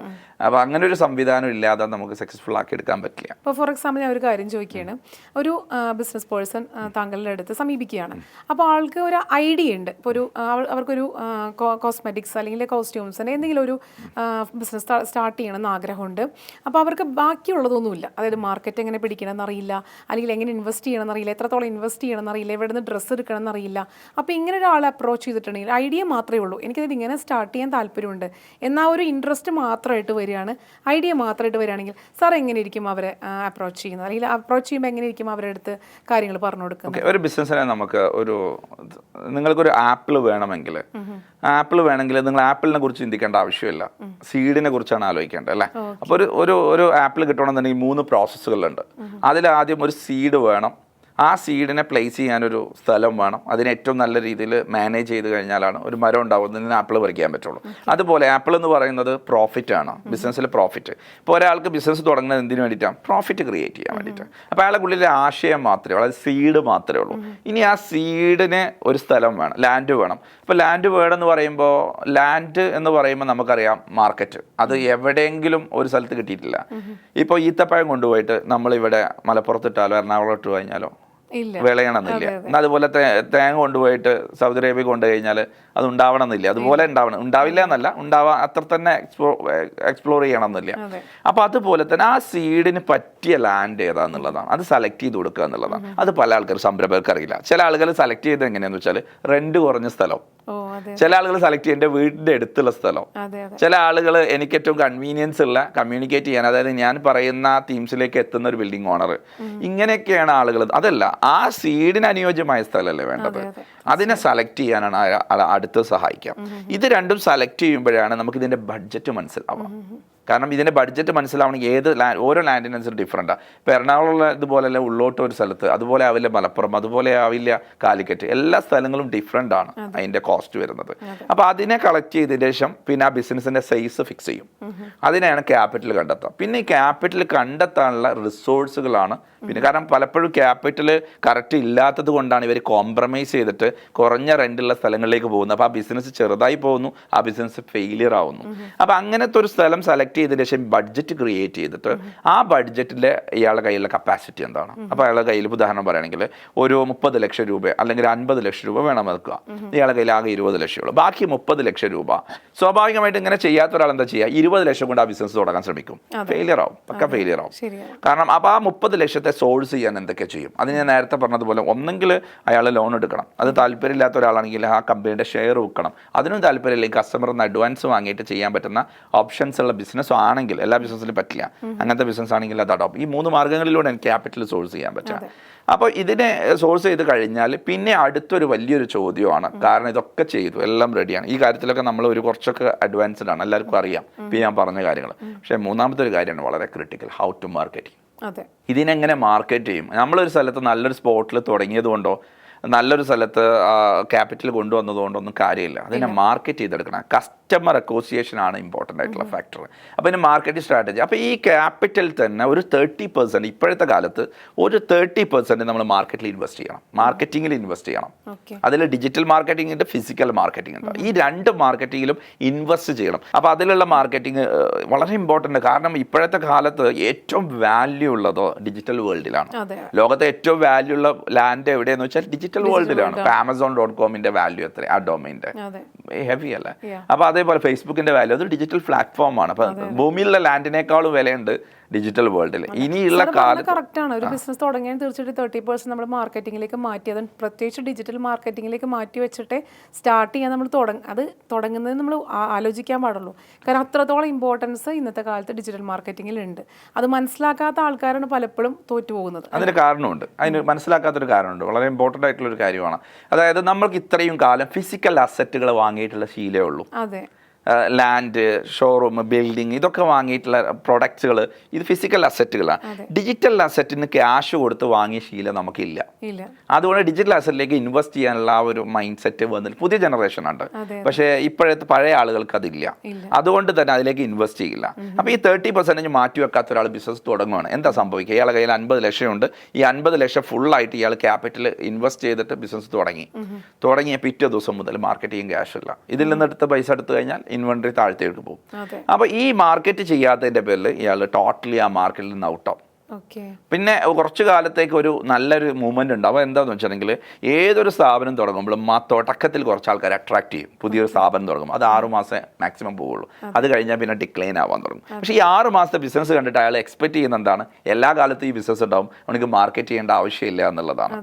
അപ്പോൾ അങ്ങനെ ഒരു സംവിധാനം ഇല്ലാതെ നമുക്ക് സക്സസ്ഫുൾ ആക്കി എടുക്കാൻ പറ്റില്ല. ഇപ്പോൾ ഫോർ എക്സാമ്പിൾ ഞാൻ ഒരു കാര്യം ചോദിക്കുകയാണ്. ഒരു ബിസിനസ് പേഴ്സൺ താങ്കളുടെ അടുത്ത് സമീപിക്കുകയാണ്. അപ്പോൾ ആൾക്ക് ഒരു ഐഡിയ ഉണ്ട്. ഇപ്പോൾ അവർക്കൊരു കോസ്മെറ്റിക്സ് അല്ലെങ്കിൽ കോസ്റ്റ്യൂംസിൻ്റെ എന്തെങ്കിലും ഒരു ബിസിനസ് സ്റ്റാർട്ട് ചെയ്യണമെന്ന് ആഗ്രഹമുണ്ട്. അപ്പോൾ അവർക്ക് ബാക്കിയുള്ളതൊന്നുമില്ല. അതായത് മാർക്കറ്റ് എങ്ങനെ പിടിക്കണമെന്ന് അറിയില്ല, അല്ലെങ്കിൽ എങ്ങനെ ഇൻവെസ്റ്റ് ചെയ്യണമെന്ന് അറിയില്ല, എത്രത്തോളം ഇൻവെസ്റ്റ് ചെയ്യണമെന്ന് അറിയില്ല, എവിടെ നിന്ന് ഡ്രസ്സ് എടുക്കണമെന്ന് അറിയില്ല. അപ്പോൾ ഇങ്ങനെ ഒരാളെ അപ്രോച്ച് ചെയ്തിട്ടുണ്ടെങ്കിൽ ഐഡിയ മാത്രമേ ഉള്ളൂ, എനിക്കത് ഇങ്ങനെ സ്റ്റാർട്ട് ചെയ്യാൻ താല്പര്യമുണ്ട്, എന്നാൽ ഒരു ഇൻട്രസ്റ്റ് മാത്രമായിട്ട് വരികയാണ്, ഐഡിയ മാത്രമായിട്ട് വരികയാണെങ്കിൽ സാർ എങ്ങനെ ഇരിക്കും അവരെ അപ്രോച്ച് ചെയ്യുന്നത്, അല്ലെങ്കിൽ അപ്രോച്ച് ചെയ്യുമ്പോൾ എങ്ങനെ ഇരിക്കും അവരുടെ അടുത്ത് കാര്യങ്ങൾ പറഞ്ഞു കൊടുക്കുന്നത്? ഒരു ബിസിനസ്സിനെ നമുക്ക് നിങ്ങൾക്കൊരു ആപ്പിൾ വേണമെങ്കിൽ നിങ്ങൾ ആപ്പിളിനെ കുറിച്ച് ചിന്തിക്കേണ്ട ആവശ്യമില്ല, സീഡിനെ കുറിച്ചാണ് ആലോചിക്കേണ്ടത്, അല്ലേ? അപ്പോൾ ഒരു ആപ്പിൾ കിട്ടണമെന്നുണ്ടെങ്കിൽ 3 പ്രോസസ്സുകളുണ്ട്. അതിലാദ്യം ഒരു സീഡ് വേണം. ആ സീഡിനെ പ്ലേസ് ചെയ്യാനൊരു സ്ഥലം വേണം. അതിനെ ഏറ്റവും നല്ല രീതിയിൽ മാനേജ് ചെയ്ത് കഴിഞ്ഞാലാണ് ഒരു മരം ഉണ്ടാവുന്നതിന് ആപ്പിൾ പറിക്കാൻ പറ്റുള്ളൂ. അതുപോലെ ആപ്പിൾ എന്ന് പറയുന്നത് പ്രോഫിറ്റ് ആണ്, ബിസിനസ്സിൽ പ്രോഫിറ്റ്. ഇപ്പോൾ ഒരാൾക്ക് ബിസിനസ് തുടങ്ങുന്നത് എന്തിനു വേണ്ടിയിട്ടാണ്? പ്രോഫിറ്റ് ക്രിയേറ്റ് ചെയ്യാൻ വേണ്ടിയിട്ട്. അപ്പോൾ അയാളുടെ ഉള്ളിലെ ആശയം മാത്രമേ ഉള്ളൂ, അത് സീഡ് മാത്രമേ ഉള്ളൂ. ഇനി ആ സീഡിന് ഒരു സ്ഥലം വേണം, ലാൻഡ് വേണം. ഇപ്പോൾ ലാൻഡ് വേണമെന്ന് പറയുമ്പോൾ, ലാൻഡ് എന്ന് പറയുമ്പോൾ നമുക്കറിയാം മാർക്കറ്റ്, അത് എവിടെയെങ്കിലും ഒരു സ്ഥലത്ത് കിട്ടിയിട്ടില്ല. ഇപ്പോൾ ഈത്തപ്പഴം കൊണ്ടുപോയിട്ട് നമ്മളിവിടെ മലപ്പുറത്തിട്ടാലോ എറണാകുളം ഇട്ട് കഴിഞ്ഞാലോ വിളയണമെന്നില്ല. എന്നാൽ അതുപോലെ തേങ്ങ കൊണ്ടുപോയിട്ട് സൗദി അറേബ്യ കൊണ്ടു കഴിഞ്ഞാൽ അത് ഉണ്ടാവണമെന്നില്ല. അതുപോലെ ഉണ്ടാവില്ല എന്നല്ല, അത്ര തന്നെ എക്സ്പ്ലോർ ചെയ്യണമെന്നില്ല. അപ്പോൾ അതുപോലെ തന്നെ ആ സീഡിന് പറ്റിയ ലാൻഡ് ഏതാന്നുള്ളതാണ്, അത് സെലക്ട് ചെയ്ത് കൊടുക്കുക എന്നുള്ളതാണ്. അത് പല ആൾക്കാർ സംരംഭകർക്ക് അറിയില്ല. ചില ആളുകൾ സെലക്ട് ചെയ്ത് എങ്ങനെയാണെന്ന് വെച്ചാൽ റെന്റ് കുറഞ്ഞ സ്ഥലം, ചില ആളുകൾ സെലക്ട് ചെയ്യുക എൻ്റെ വീടിൻ്റെ അടുത്തുള്ള സ്ഥലം, ചില ആളുകൾ എനിക്ക് ഏറ്റവും കൺവീനിയൻസ് ഉള്ള കമ്മ്യൂണിക്കേറ്റ് ചെയ്യാൻ, അതായത് ഞാൻ പറയുന്ന തീംസിലേക്ക് എത്തുന്ന ഒരു ബിൽഡിംഗ് ഓണർ, ഇങ്ങനെയൊക്കെയാണ് ആളുകൾ. അതല്ല, ആ സീഡിന് അനുയോജ്യമായ സ്ഥലമല്ലേ വേണ്ടത്, അതിനെ സെലക്ട് ചെയ്യാനാണ് അടുത്ത് സഹായിക്കാം. ഇത് രണ്ടും സെലക്ട് ചെയ്യുമ്പോഴാണ് നമുക്ക് ഇതിന്റെ ബഡ്ജറ്റ് മനസ്സിലാവുക. കാരണം ഇതിന്റെ ബഡ്ജറ്റ് മനസ്സിലാവണമെങ്കിൽ ഓരോ ലാൻഡിനനുസരിച്ച് ഡിഫറെൻറ്റാണ്. ഇപ്പോൾ എറണാകുളം ഇതുപോലെയല്ല ഉള്ളോട്ട് ഒരു സ്ഥലത്ത്, അതുപോലെ ആവില്ല മലപ്പുറം, അതുപോലെ ആവില്ല കാലിക്കറ്റ്. എല്ലാ സ്ഥലങ്ങളും ഡിഫറെൻ്റ് ആണ് അതിൻ്റെ കോസ്റ്റ് വരുന്നത്. അപ്പോൾ അതിനെ കളക്ട് ചെയ്തതിന് ശേഷം പിന്നെ ആ ബിസിനസ്സിൻ്റെ സൈസ് ഫിക്സ് ചെയ്യും. അതിനെയാണ് ക്യാപിറ്റൽ കണ്ടെത്തുക. പിന്നെ ഈ ക്യാപിറ്റൽ കണ്ടെത്താനുള്ള റിസോഴ്സുകളാണ് പിന്നെ. കാരണം പലപ്പോഴും ക്യാപിറ്റൽ കറക്റ്റ് ഇല്ലാത്തത് കൊണ്ടാണ് ഇവർ കോംപ്രമൈസ് ചെയ്തിട്ട് കുറഞ്ഞ റെൻ്റുള്ള സ്ഥലങ്ങളിലേക്ക് പോകുന്നത്. അപ്പോൾ ആ ബിസിനസ് ചെറുതായി പോകുന്നു, ആ ബിസിനസ് ഫെയിലിയർ ആവുന്നു. അപ്പോൾ അങ്ങനത്തെ ഒരു സ്ഥലം സെലക്ട് സെലക്ട് ചെയ്തതിന് ശേഷം ബഡ്ജറ്റ് ക്രിയേറ്റ് ചെയ്തിട്ട് ആ ബഡ്ജറ്റിലെ ഇയാളുടെ കയ്യിലുള്ള കപ്പാസിറ്റി എന്താണ്. അപ്പോൾ അയാളുടെ കയ്യിൽ ഉദാഹരണം പറയുകയാണെങ്കിൽ ഒരു 30 ലക്ഷം രൂപ അല്ലെങ്കിൽ 50 ലക്ഷം രൂപ വേണം വെക്കുക. ഇയാളുടെ കയ്യിൽ ആകെ 20 ലക്ഷം ഉള്ളൂ, ബാക്കി 30 ലക്ഷം രൂപ. സ്വാഭാവികമായിട്ട് ഇങ്ങനെ ചെയ്യാത്ത ഒരാൾ എന്താ ചെയ്യുക, 20 ലക്ഷം കൊണ്ട് ആ ബിസിനസ് തുടങ്ങാൻ ശ്രമിക്കും. ഫെയിലിയർ ആവും, ഫെയിലിയർ ആവും. കാരണം അപ്പോൾ ആ 30 ലക്ഷത്തെ സോഴ്സ് ചെയ്യാൻ എന്തൊക്കെ ചെയ്യും. അത് ഞാൻ നേരത്തെ പറഞ്ഞതുപോലെ ഒന്നെങ്കിൽ അയാൾ ലോൺ എടുക്കണം, അത് താല്പര്യമില്ലാത്ത ഒരാളാണെങ്കിൽ ആ കമ്പനിയുടെ ഷെയർ വിൽക്കണം, അതിനും താല്പര്യമില്ലെങ്കിൽ കസ്റ്റമറിൽ നിന്ന് അഡ്വാൻസ് വാങ്ങിയിട്ട് ചെയ്യാൻ പറ്റുന്ന ഓപ്ഷൻസ് ഉള്ള ബിസിനസ് ആണെങ്കിൽ, എല്ലാ ബിസിനസ്സിലും പറ്റില്ല, അങ്ങനത്തെ ബിസിനസ് ആണെങ്കിൽ അത് അഡോപ്റ്റ്. ഈ 3 മാർഗ്ഗങ്ങളിലൂടെ ക്യാപിറ്റൽ സോഴ്സ് ചെയ്യാൻ പറ്റുക. അപ്പോൾ ഇതിനെ സോഴ്സ് ചെയ്ത് കഴിഞ്ഞാൽ പിന്നെ അടുത്തൊരു വലിയൊരു ചോദ്യമാണ്. കാരണം ഇതൊക്കെ ചെയ്തു, എല്ലാം റെഡിയാണ്, ഈ കാര്യത്തിലൊക്കെ നമ്മൾ കുറച്ചൊക്കെ അഡ്വാൻസ്ഡ് ആണ്, എല്ലാവർക്കും അറിയാം ഇപ്പം ഞാൻ പറഞ്ഞ കാര്യങ്ങൾ. പക്ഷേ മൂന്നാമത്തെ ഒരു കാര്യമാണ് വളരെ ക്രിട്ടിക്കൽ, ഹൗ ടു മാർക്കറ്റിംഗ്. ഇതിനെങ്ങനെ മാർക്കറ്റ് ചെയ്യും. നമ്മളൊരു സ്ഥലത്ത് നല്ലൊരു സ്പോട്ടിൽ തുടങ്ങിയത് കൊണ്ടോ നല്ലൊരു സ്ഥലത്ത് ക്യാപിറ്റൽ കൊണ്ടുവന്നതുകൊണ്ടൊന്നും കാര്യമില്ല. അതിനെ മാർക്കറ്റ് ചെയ്തെടുക്കണം. കസ്റ്റമർ അസോസിയേഷൻ ആണ് ഇമ്പോർട്ടൻ്റ് ആയിട്ടുള്ള ഫാക്ടർ. അപ്പോൾ ഇതിന് മാർക്കറ്റിംഗ് സ്ട്രാറ്റജി. അപ്പോൾ ഈ ക്യാപിറ്റൽ തന്നെ ഒരു 30% ഇപ്പോഴത്തെ കാലത്ത് ഒരു 30% നമ്മൾ മാർക്കറ്റിൽ ഇൻവെസ്റ്റ് ചെയ്യണം, മാർക്കറ്റിങ്ങിൽ ഇൻവെസ്റ്റ് ചെയ്യണം. അതിൽ ഡിജിറ്റൽ മാർക്കറ്റിംഗ് ഉണ്ട്, ഫിസിക്കൽ മാർക്കറ്റിംഗ് ഉണ്ട്. ഈ 2 മാർക്കറ്റിങ്ങിലും ഇൻവെസ്റ്റ് ചെയ്യണം. അപ്പോൾ അതിലുള്ള മാർക്കറ്റിംഗ് വളരെ ഇമ്പോർട്ടൻ്റ്. കാരണം ഇപ്പോഴത്തെ കാലത്ത് ഏറ്റവും വാല്യൂ ഉള്ളത് ഡിജിറ്റൽ വേൾഡിലാണ്. ലോകത്തെ ഏറ്റവും വാല്യൂ ഉള്ള ലാൻഡ് എവിടെയെന്ന് വെച്ചാൽ ഡിജിറ്റൽ വേൾഡിലാണ്. ഇപ്പൊ Amazon.comന്റെ വാല്യൂ എത്ര, ആ ഡൊമൈൻ്റെ ഹെവി അല്ലേ. അപ്പൊ അതേപോലെ ഫേസ്ബുക്കിന്റെ വാല്യൂ, അത് ഡിജിറ്റൽ പ്ലാറ്റ്ഫോമാണ്. അപ്പൊ ഭൂമിയിലുള്ള ലാൻഡിനേക്കാളും വിലയുണ്ട് ഡിജിറ്റൽ വേൾഡിൽ. ഇനിയുള്ള കാലത്ത് കറക്റ്റാണ്. ഒരു ബിസിനസ് തുടങ്ങിയാൽ തീർച്ചയായിട്ടും 30% നമ്മൾ മാർക്കറ്റിംഗിലേക്ക് മാറ്റി, അത് പ്രത്യേകിച്ച് ഡിജിറ്റൽ മാർക്കറ്റിംഗിലേക്ക് മാറ്റി വെച്ചിട്ട് സ്റ്റാർട്ട് ചെയ്യാൻ നമ്മൾ അത് തുടങ്ങുന്നത് നമ്മൾ ആലോചിക്കാൻ പാടുള്ളൂ. കാരണം അത്രത്തോളം ഇമ്പോർട്ടൻസ് ഇന്നത്തെ കാലത്ത് ഡിജിറ്റൽ മാർക്കറ്റിംഗിൽ ഉണ്ട്. അത് മനസ്സിലാക്കാത്ത ആൾക്കാരാണ് പലപ്പോഴും തോറ്റു പോകുന്നത്. അതിന് കാരണമുണ്ട്, അതിന് മനസ്സിലാക്കാത്തൊരു കാരണമുണ്ട്, വളരെ ഇമ്പോർട്ടൻ്റ് ആയിട്ടുള്ള ഒരു കാര്യമാണ്. അതായത് നമ്മൾക്ക് ഇത്രയും കാലം ഫിസിക്കൽ അസറ്റുകൾ വാങ്ങിയിട്ടുള്ള ശീലമേ ഉള്ളൂ. അതെ, ലാൻഡ്, ഷോറൂം, ബിൽഡിംഗ്, ഇതൊക്കെ വാങ്ങിയിട്ടുള്ള പ്രൊഡക്ട്സുകൾ, ഇത് ഫിസിക്കൽ അസറ്റുകളാണ്. ഡിജിറ്റൽ അസറ്റിന് ക്യാഷ് കൊടുത്ത് വാങ്ങിയ ശീലം നമുക്കില്ല. അതുകൊണ്ട് ഡിജിറ്റൽ അസറ്റിലേക്ക് ഇൻവെസ്റ്റ് ചെയ്യാനുള്ള ആ ഒരു മൈൻഡ് സെറ്റ് വന്നിട്ട് പുതിയ ജനറേഷൻ ഉണ്ട്. പക്ഷേ ഇപ്പോഴത്തെ പഴയ ആളുകൾക്ക് അതില്ല. അതുകൊണ്ട് തന്നെ അതിലേക്ക് ഇൻവെസ്റ്റ് ചെയ്യില്ല. അപ്പോൾ ഈ 30% മാറ്റി വെക്കാത്ത ഒരാൾ ബിസിനസ് തുടങ്ങുകയാണ്, എന്താ സംഭവിക്കുക? ഇയാളുടെ കയ്യിൽ 50 ലക്ഷം ഉണ്ട്. ഈ 50 ലക്ഷം ഫുള്ളായിട്ട് ഇയാൾ ക്യാപിറ്റൽ ഇൻവെസ്റ്റ് ചെയ്തിട്ട് ബിസിനസ് തുടങ്ങിയ പിറ്റേ ദിവസം മുതൽ മാർക്കറ്റിംഗ് ക്യാഷ് ഇല്ല. ഇതിൽ നിന്നെടുത്ത് പൈസ എടുത്തു കഴിഞ്ഞാൽ ഇൻവെന്ററി താഴ്ത്തേക്ക് പോകും. അപ്പോൾ ഈ മാർക്കറ്റ് ചെയ്യാത്തതിന്റെ പേരിൽ ഇയാൾ ടോട്ടലി ആ മാർക്കറ്റിൽ നിന്ന് ഔട്ടാവും. പിന്നെ കുറച്ചു കാലത്തേക്ക് ഒരു നല്ലൊരു മൂവ്മെന്റ് ഉണ്ട്. അപ്പോൾ എന്താണെന്ന് വെച്ചിട്ടുണ്ടെങ്കിൽ ഏതൊരു സ്ഥാപനം തുടങ്ങുമ്പോഴും തുടക്കത്തിൽ കുറച്ച് ആൾക്കാർ അട്രാക്ട് ചെയ്യും. പുതിയൊരു സ്ഥാപനം തുടങ്ങും, അത് 6 മാസം മാക്സിമം പോവുള്ളൂ. അത് കഴിഞ്ഞാൽ പിന്നെ ഡിക്ലൈൻ ആവാൻ തുടങ്ങും. പക്ഷേ ഈ 6 മാസത്തെ ബിസിനസ് കണ്ടിട്ട് അയാൾ എക്സ്പെക്ട് ചെയ്യുന്ന എന്താണ്, എല്ലാ കാലത്തും ഈ ബിസിനസ് ഉണ്ടാവും, അവർക്ക് മാർക്കറ്റ് ചെയ്യേണ്ട ആവശ്യമില്ല എന്നുള്ളതാണ്.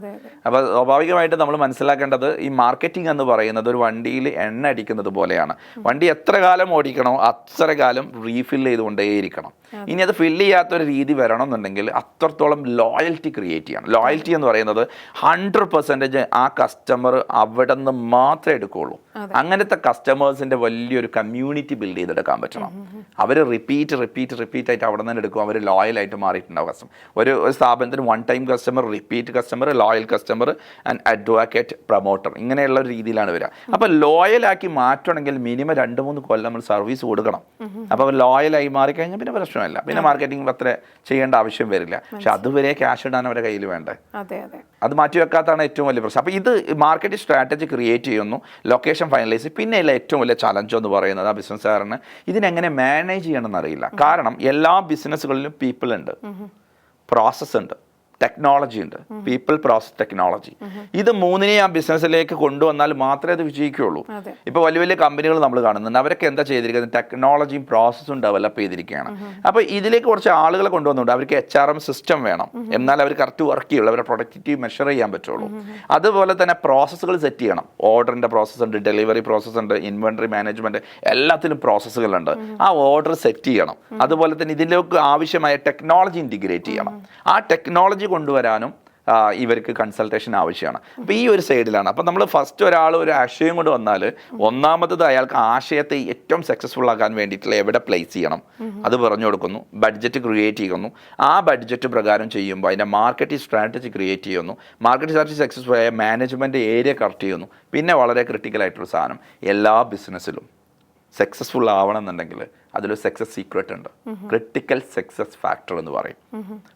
അപ്പോൾ സ്വാഭാവികമായിട്ട് നമ്മൾ മനസ്സിലാക്കേണ്ടത് ഈ മാർക്കറ്റിംഗ് എന്ന് പറയുന്നത് ഒരു വണ്ടിയിൽ എണ്ണ അടിക്കുന്നത് പോലെയാണ്. വണ്ടി എത്ര കാലം ഓടിക്കണോ അത്ര കാലം റീഫിൽ ചെയ്തുകൊണ്ടേയിരിക്കണം. ഇനി അത് ഫില്ല് ചെയ്യാത്തൊരു രീതി വരണം എന്നുണ്ടെങ്കിൽ അത്രത്തോളം ലോയൽറ്റി ക്രിയേറ്റ് ചെയ്യണം. ലോയൽറ്റി എന്ന് പറയുന്നത് 100% ആ കസ്റ്റമർ അവിടെ നിന്ന് മാത്രമേ എടുക്കുകയുള്ളൂ. അങ്ങനത്തെ കസ്റ്റമേഴ്സിന്റെ വലിയൊരു കമ്മ്യൂണിറ്റി ബിൽഡ് ചെയ്തെടുക്കാൻ പറ്റണം. അവർ റിപ്പീറ്റ് ആയിട്ട് അവിടെ നിന്ന് എടുക്കും. അവർ ലോയലായിട്ട് മാറിയിട്ടുണ്ടാവും. ഒരു സ്ഥാപനത്തിന് 1 time customer, repeat customer, loyal customer and advocate promoter, ഇങ്ങനെയുള്ള ഒരു രീതിയിലാണ് വരിക. അപ്പോൾ ലോയലാക്കി മാറ്റണമെങ്കിൽ മിനിമം 2-3 കൊല്ലം നമ്മൾ സർവീസ് കൊടുക്കണം. അപ്പോൾ ലോയലായി മാറിക്കഴിഞ്ഞാൽ പിന്നെ പ്രശ്നമില്ല, പിന്നെ മാർക്കറ്റിംഗ് അത്ര ചെയ്യേണ്ട ആവശ്യം വരില്ല. പക്ഷെ അതുവരെ ക്യാഷ് ഇടാൻ അവരുടെ കയ്യിൽ വേണ്ടേ, അത് മാറ്റി വെക്കാത്താണ് ഏറ്റവും വലിയ പ്രശ്നം. അപ്പോൾ ഇത് മാർക്കറ്റിംഗ് സ്ട്രാറ്റജി ക്രിയേറ്റ് ചെയ്യുന്നു, ലൊക്കേഷൻ ഫൈനലൈസ്. പിന്നെയുള്ള ഏറ്റവും വലിയ ചലഞ്ച് എന്ന് പറയുന്നത് ആ ബിസിനസ്സുകാരന് ഇതിനെങ്ങനെ മാനേജ് ചെയ്യണമെന്ന് അറിയില്ല. കാരണം എല്ലാ ബിസിനസ്സുകളിലും പീപ്പിൾ ഉണ്ട്, പ്രോസസ്സ് ഉണ്ട്, ടെക്നോളജി ഉണ്ട്. പീപ്പിൾ, പ്രോസസ്, ടെക്നോളജി, ഇത് മൂന്നിനെ ആ ബിസിനസ്സിലേക്ക് കൊണ്ടുവന്നാൽ മാത്രമേ അത് വിജയിക്കുകയുള്ളൂ. ഇപ്പോൾ വലിയ വലിയ കമ്പനികൾ നമ്മൾ കാണുന്നുണ്ട്, അവരൊക്കെ എന്താ ചെയ്തിരിക്കുന്നത്, ടെക്നോളജിയും പ്രോസസ്സും ഡെവലപ്പ് ചെയ്തിരിക്കുകയാണ്. അപ്പോൾ ഇതിലേക്ക് കുറച്ച് ആളുകളെ കൊണ്ടുവന്നുണ്ട്. അവർക്ക് HRM സിസ്റ്റം വേണം, എന്നാൽ അവർ കറക്റ്റ് വർക്ക് ചെയ്യുള്ളൂ, അവരുടെ പ്രൊഡക്ടിവിറ്റി മെഷർ ചെയ്യാൻ പറ്റുള്ളൂ. അതുപോലെ തന്നെ പ്രോസസ്സുകൾ സെറ്റ് ചെയ്യണം. ഓർഡറിൻ്റെ പ്രോസസ്സ് ഉണ്ട്, ഡെലിവറി പ്രോസസ്സ് ഉണ്ട്, ഇൻവെന്ററി മാനേജ്മെൻറ്റ്, എല്ലാത്തിലും പ്രോസസ്സുകളുണ്ട്. ആ ഓർഡർ സെറ്റ് ചെയ്യണം. അതുപോലെ തന്നെ ഇതിലേക്ക് ആവശ്യമായ ടെക്നോളജി ഇൻറ്റിഗ്രേറ്റ് ചെയ്യണം. ആ ടെക്നോളജി കൊണ്ടുവരാനും ഇവർക്ക് കൺസൾട്ടേഷൻ ആവശ്യമാണ്. അപ്പോൾ ഈ ഒരു സൈഡിലാണ്. അപ്പോൾ നമ്മൾ ഫസ്റ്റ് ഒരാൾ ഒരു ആശയം കൊണ്ട് വന്നാൽ ഒന്നാമത്തത് അയാൾക്ക് ആശയത്തെ ഏറ്റവും സക്സസ്ഫുൾ ആക്കാൻ വേണ്ടിയിട്ടുള്ള എവിടെ പ്ലേസ് ചെയ്യണം അത് പറഞ്ഞു കൊടുക്കുന്നു. ബഡ്ജറ്റ് ക്രിയേറ്റ് ചെയ്യുന്നു. ആ ബഡ്ജറ്റ് പ്രകാരം ചെയ്യുമ്പോൾ അതിൻ്റെ മാർക്കറ്റിംഗ് സ്ട്രാറ്റജി ക്രിയേറ്റ് ചെയ്യുന്നു. മാർക്കറ്റിംഗ് സ്ട്രാറ്റജി സക്സസ്ഫുൾ ആയ മാനേജ്മെൻറ്റ് ഏരിയ കറക്റ്റ് ചെയ്യുന്നു. പിന്നെ വളരെ ക്രിട്ടിക്കലായിട്ടുള്ള സാധനം, എല്ലാ ബിസിനസ്സിലും സക്സസ്ഫുൾ ആവണം എന്നുണ്ടെങ്കിൽ അതിലൊരു സക്സസ് സീക്രട്ട് ഉണ്ട്, ക്രിട്ടിക്കൽ സക്സസ് ഫാക്ടർ എന്ന് പറയും.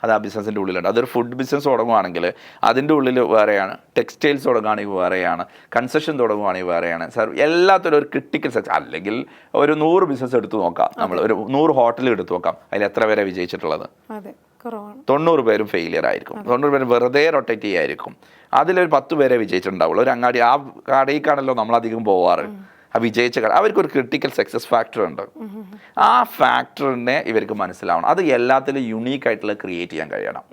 അത് ആ ബിസിനസ്സിൻ്റെ ഉള്ളിലുണ്ട്. അതൊരു ഫുഡ് ബിസിനസ് തുടങ്ങുകയാണെങ്കിൽ അതിൻ്റെ ഉള്ളിൽ വേറെയാണ്, ടെക്സ്റ്റൈൽസ് തുടങ്ങുകയാണെങ്കിൽ വേറെയാണ്, കൺസ്ട്രക്ഷൻ തുടങ്ങുകയാണെങ്കിൽ വേറെയാണ്, എല്ലാത്തിലും ഒരു ക്രിട്ടിക്കൽ സക്സസ്. അല്ലെങ്കിൽ ഒരു 100 ബിസിനസ് എടുത്ത് നോക്കാം, നമ്മൾ ഒരു 100 ഹോട്ടൽ എടുത്ത് നോക്കാം, അതിൽ എത്ര പേരെ വിജയിച്ചിട്ടുള്ളത്? 90 പേരും ഫെയിലിയർ ആയിരിക്കും, 90 പേരും വെറുതെ റൊട്ടേറ്റ് ചെയ്യായിരിക്കും. അതിലൊരു 10 പേരെ വിജയിച്ചിട്ടുണ്ടാവുള്ളൂ. ഒരു അങ്ങാടി, ആ കടയിലേക്കാണല്ലോ നമ്മളധികം പോവാറ്. ആ വിജയിച്ച കട, അവർക്കൊരു ക്രിട്ടിക്കൽ സക്സസ് ഫാക്ടർ ഉണ്ട്. ആ ഫാക്ടറിനെ ഇവർക്ക് മനസ്സിലാവണം. അത് എല്ലാത്തിലും യുണീക്ക് ആയിട്ടുള്ള ക്രിയേറ്റ് ചെയ്യാൻ കഴിയണം.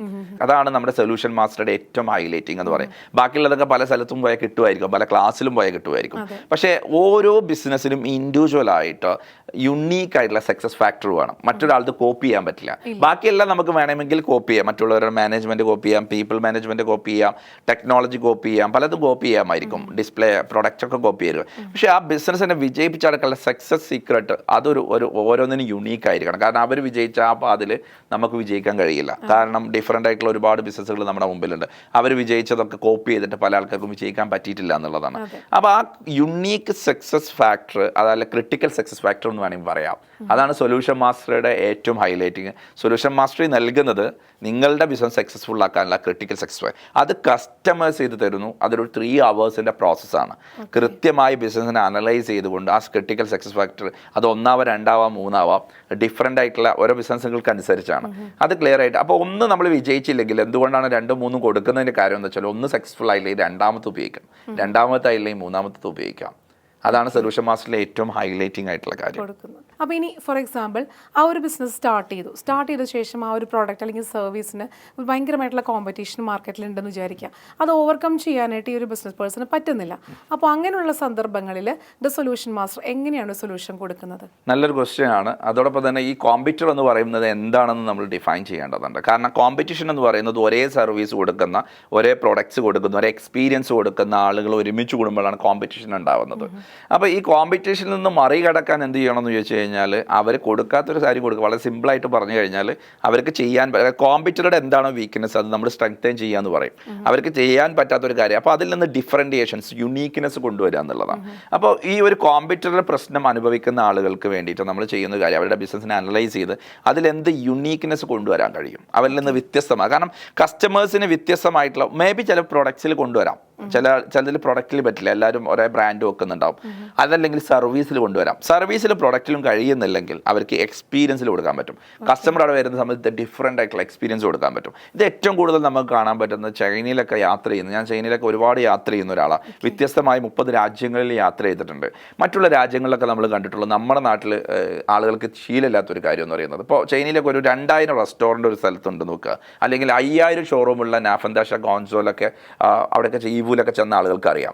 അതാണ് നമ്മുടെ സൊല്യൂഷൻ മാസ്റ്ററുടെ ഏറ്റവും ഹൈലൈറ്റിംഗ് എന്ന് പറയും. ബാക്കിയുള്ളതൊക്കെ പല സ്ഥലത്തും പോയാൽ കിട്ടുമായിരിക്കും, പല ക്ലാസ്സിലും പോയാൽ കിട്ടുമായിരിക്കും. പക്ഷേ ഓരോ ബിസിനസ്സിലും ഇൻഡിവിജ്വൽ ആയിട്ട് യുണീക്ക് ആയിട്ടുള്ള സക്സസ് ഫാക്ടർ വേണം. മറ്റൊരാൾക്ക് കോപ്പി ചെയ്യാൻ പറ്റില്ല. ബാക്കിയെല്ലാം നമുക്ക് വേണമെങ്കിൽ കോപ്പി ചെയ്യാം, മറ്റുള്ളവരുടെ മാനേജ്മെന്റ് കോപ്പി ചെയ്യാം, പീപ്പിൾ മാനേജ്മെന്റ് കോപ്പി ചെയ്യാം, ടെക്നോളജി കോപ്പി ചെയ്യാം, പലതും കോപ്പി ചെയ്യാമായിരിക്കും, ഡിസ്പ്ലേ പ്രൊഡക്റ്റ് ഒക്കെ കോപ്പി ചെയ്യും. പക്ഷേ ആ ബിസിനസ്സിനെ വിജയിപ്പിച്ചെടുക്കാനുള്ള സക്സസ് സീക്രട്ട് അതൊരു ഓരോന്നിനും യുണീക്ക് ആയിരിക്കണം. കാരണം അവർ വിജയിച്ച ആ പാതിൽ നമുക്ക് വിജയിക്കാൻ കഴിയില്ല. കാരണം ഡിഫറെൻ്റ് ആയിട്ടുള്ള ഒരുപാട് ബിസിനസ്സുകൾ നമ്മുടെ മുമ്പിലുണ്ട്. അവർ വിജയിച്ചതൊക്കെ കോപ്പി ചെയ്തിട്ട് പല ആൾക്കാർക്കും വിജയിക്കാൻ പറ്റിയിട്ടില്ല എന്നുള്ളതാണ്. അപ്പോൾ ആ യുണീക്ക് സക്സസ് ഫാക്ടർ, അതല്ല ക്രിട്ടിക്കൽ സക്സസ് ഫാക്ടർ എന്ന് വേണമെങ്കിൽ പറയാം. അതാണ് സൊല്യൂഷൻ മാസ്റ്ററുടെ ഏറ്റവും ഹൈലൈറ്റിങ്. സൊല്യൂഷൻ മാസ്റ്റർ നൽകുന്നത് നിങ്ങളുടെ ബിസിനസ് സക്സസ്ഫുൾ ആക്കാനുള്ള ക്രിട്ടിക്കൽ സക്സസ് ഫാക്ടർ. അത് കസ്റ്റമേഴ്സ് ചെയ്ത് തരുന്നു. അതൊരു 3 hours പ്രോസസ്സാണ്. കൃത്യമായി ബിസിനസ്സിനെ അനലൈസ് ചെയ്തുകൊണ്ട് ആ ക്രിട്ടിക്കൽ സക്സസ് ഫാക്ടർ, അത് 1 2 3 ഡിഫറെൻ്റ് ആയിട്ടുള്ള ഓരോ ബിസിനസ്സുകൾക്ക് അനുസരിച്ചാണ് അത് ക്ലിയർ ആയിട്ട്. അപ്പോൾ ഒന്ന് നമ്മൾ വിജയിച്ചില്ലെങ്കിൽ എന്തുകൊണ്ടാണ് 2 3 കൊടുക്കുന്നതിൻ്റെ കാര്യം എന്ന് വെച്ചാൽ, ഒന്ന് സക്സസ്ഫുൾ ആയില്ലെങ്കിൽ രണ്ടാമത്തെ ഉപയോഗിക്കാം, രണ്ടാമത്തെ ആയില്ലെങ്കിൽ മൂന്നാമത്തെ ഉപയോഗിക്കാം. അതാണ് സൊല്യൂഷൻ മാസ്റ്ററിലെ ഏറ്റവും ഹൈലൈറ്റിംഗ് ആയിട്ടുള്ള കാര്യം. അപ്പോൾ ഇനി ഫോർ എക്സാമ്പിൾ ആ ഒരു ബിസിനസ് സ്റ്റാർട്ട് ചെയ്ത ശേഷം ആ ഒരു പ്രോഡക്റ്റ് അല്ലെങ്കിൽ സർവീസിന് ഭയങ്കരമായിട്ടുള്ള കോമ്പറ്റീഷൻ മാർക്കറ്റിലുണ്ടെന്ന് വിചാരിക്കുക. അത് ഓവർകം ചെയ്യാനായിട്ട് ഈ ഒരു ബിസിനസ് പേഴ്സണ് പറ്റുന്നില്ല. അപ്പോൾ അങ്ങനെയുള്ള സന്ദർഭങ്ങളിൽ ദ സൊല്യൂഷൻ മാസ്റ്റർ എങ്ങനെയാണ് സൊല്യൂഷൻ കൊടുക്കുന്നത്? നല്ലൊരു ക്വസ്റ്റ്യൻ ആണ്. അതോടൊപ്പം തന്നെ ഈ കോമ്പറ്റീറ്റർ എന്ന് പറയുന്നത് എന്താണെന്ന് നമ്മൾ ഡിഫൈൻ ചെയ്യേണ്ടതുണ്ട്. കാരണം കോമ്പറ്റീഷൻ എന്ന് പറയുന്നത് ഒരേ സർവീസ് കൊടുക്കുന്ന, ഒരേ പ്രൊഡക്ട്സ് കൊടുക്കുന്ന, ഒരേ എക്സ്പീരിയൻസ് കൊടുക്കുന്ന ആളുകൾ ഒരുമിച്ച് കൂടുമ്പോഴാണ് കോമ്പറ്റീഷൻ ഉണ്ടാവുന്നത്. അപ്പോൾ ഈ കോമ്പറ്റീഷനിൽ നിന്ന് മറികടക്കാൻ എന്ത് ചെയ്യണമെന്ന് ചോദിച്ചു കഴിഞ്ഞാൽ, അവർ കൊടുക്കാത്തൊരു കാര്യം കൊടുക്കുക. വളരെ സിമ്പിളായിട്ട് പറഞ്ഞു കഴിഞ്ഞാൽ, അവർക്ക് ചെയ്യാൻ കോമ്പറ്റീറ്ററുടെ എന്താണോ വീക്ക്നെസ് അത് നമ്മൾ സ്ട്രെങ്തൻ ചെയ്യാന്ന് പറയും. അവർക്ക് ചെയ്യാൻ പറ്റാത്തൊരു കാര്യം, അപ്പോൾ അതിൽ നിന്ന് ഡിഫറൻറ്റിയേഷൻസ്, യുണീക്ക്നെസ് കൊണ്ടുവരിക എന്നുള്ളതാണ്. അപ്പോൾ ഈ ഒരു കോമ്പറ്റീറ്ററുടെ പ്രശ്നം അനുഭവിക്കുന്ന ആളുകൾക്ക് വേണ്ടിയിട്ട് നമ്മൾ ചെയ്യുന്ന കാര്യം, അവരുടെ ബിസിനസ്സിനെ അനലൈസ് ചെയ്ത് അതിലെന്ത് യുണീക്ക്നെസ് കൊണ്ടുവരാൻ കഴിയും, അവരിൽ നിന്ന് വ്യത്യസ്തമാണ്. കാരണം കസ്റ്റമേഴ്സിന് വ്യത്യസ്തമായിട്ടുള്ള ചില പ്രൊഡക്ട്സിൽ കൊണ്ടുവരാം, ചിലതിൽ പ്രൊഡക്റ്റിൽ പറ്റില്ല, എല്ലാവരും ഒരേ ബ്രാൻഡ് വെക്കുന്നുണ്ടാവും. അതല്ലെങ്കിൽ സർവീസിൽ കൊണ്ടുവരാം. സർവീസിൽ പ്രൊഡക്റ്റിലും കഴിയുന്നില്ലെങ്കിൽ അവർക്ക് എക്സ്പീരിയൻസിൽ കൊടുക്കാൻ പറ്റും. കസ്റ്റമർ അവിടെ വരുന്ന സമയത്ത് ഡിഫറെൻ്റ് ആയിട്ടുള്ള എക്സ്പീരിയൻസ് കൊടുക്കാൻ പറ്റും. ഇത് ഏറ്റവും കൂടുതൽ നമുക്ക് കാണാൻ പറ്റുന്നത് ചൈനയിലൊക്കെ യാത്ര ചെയ്യുന്നു. ഞാൻ ചൈനയിലൊക്കെ ഒരുപാട് യാത്ര ചെയ്യുന്ന ഒരാളാണ്. വ്യത്യസ്തമായി 30 രാജ്യങ്ങളിൽ യാത്ര ചെയ്തിട്ടുണ്ട്. മറ്റുള്ള രാജ്യങ്ങളിലൊക്കെ നമ്മൾ കണ്ടിട്ടുള്ളൂ. നമ്മുടെ നാട്ടിൽ ആളുകൾക്ക് ശീലമില്ലാത്തൊരു കാര്യം എന്ന് പറയുന്നത്, ഇപ്പോൾ ചൈനയിലൊക്കെ ഒരു 2000 റെസ്റ്റോറൻറ്റ് ഒരു സ്ഥലത്തുണ്ട് നോക്കുക, അല്ലെങ്കിൽ 5000 ഷോറൂമുള്ള നാഫന്താഷ, ഗോൺസോലൊക്കെ അവിടെയൊക്കെ ഈവൂലൊക്കെ ചെന്ന ആളുകൾക്ക് അറിയാം.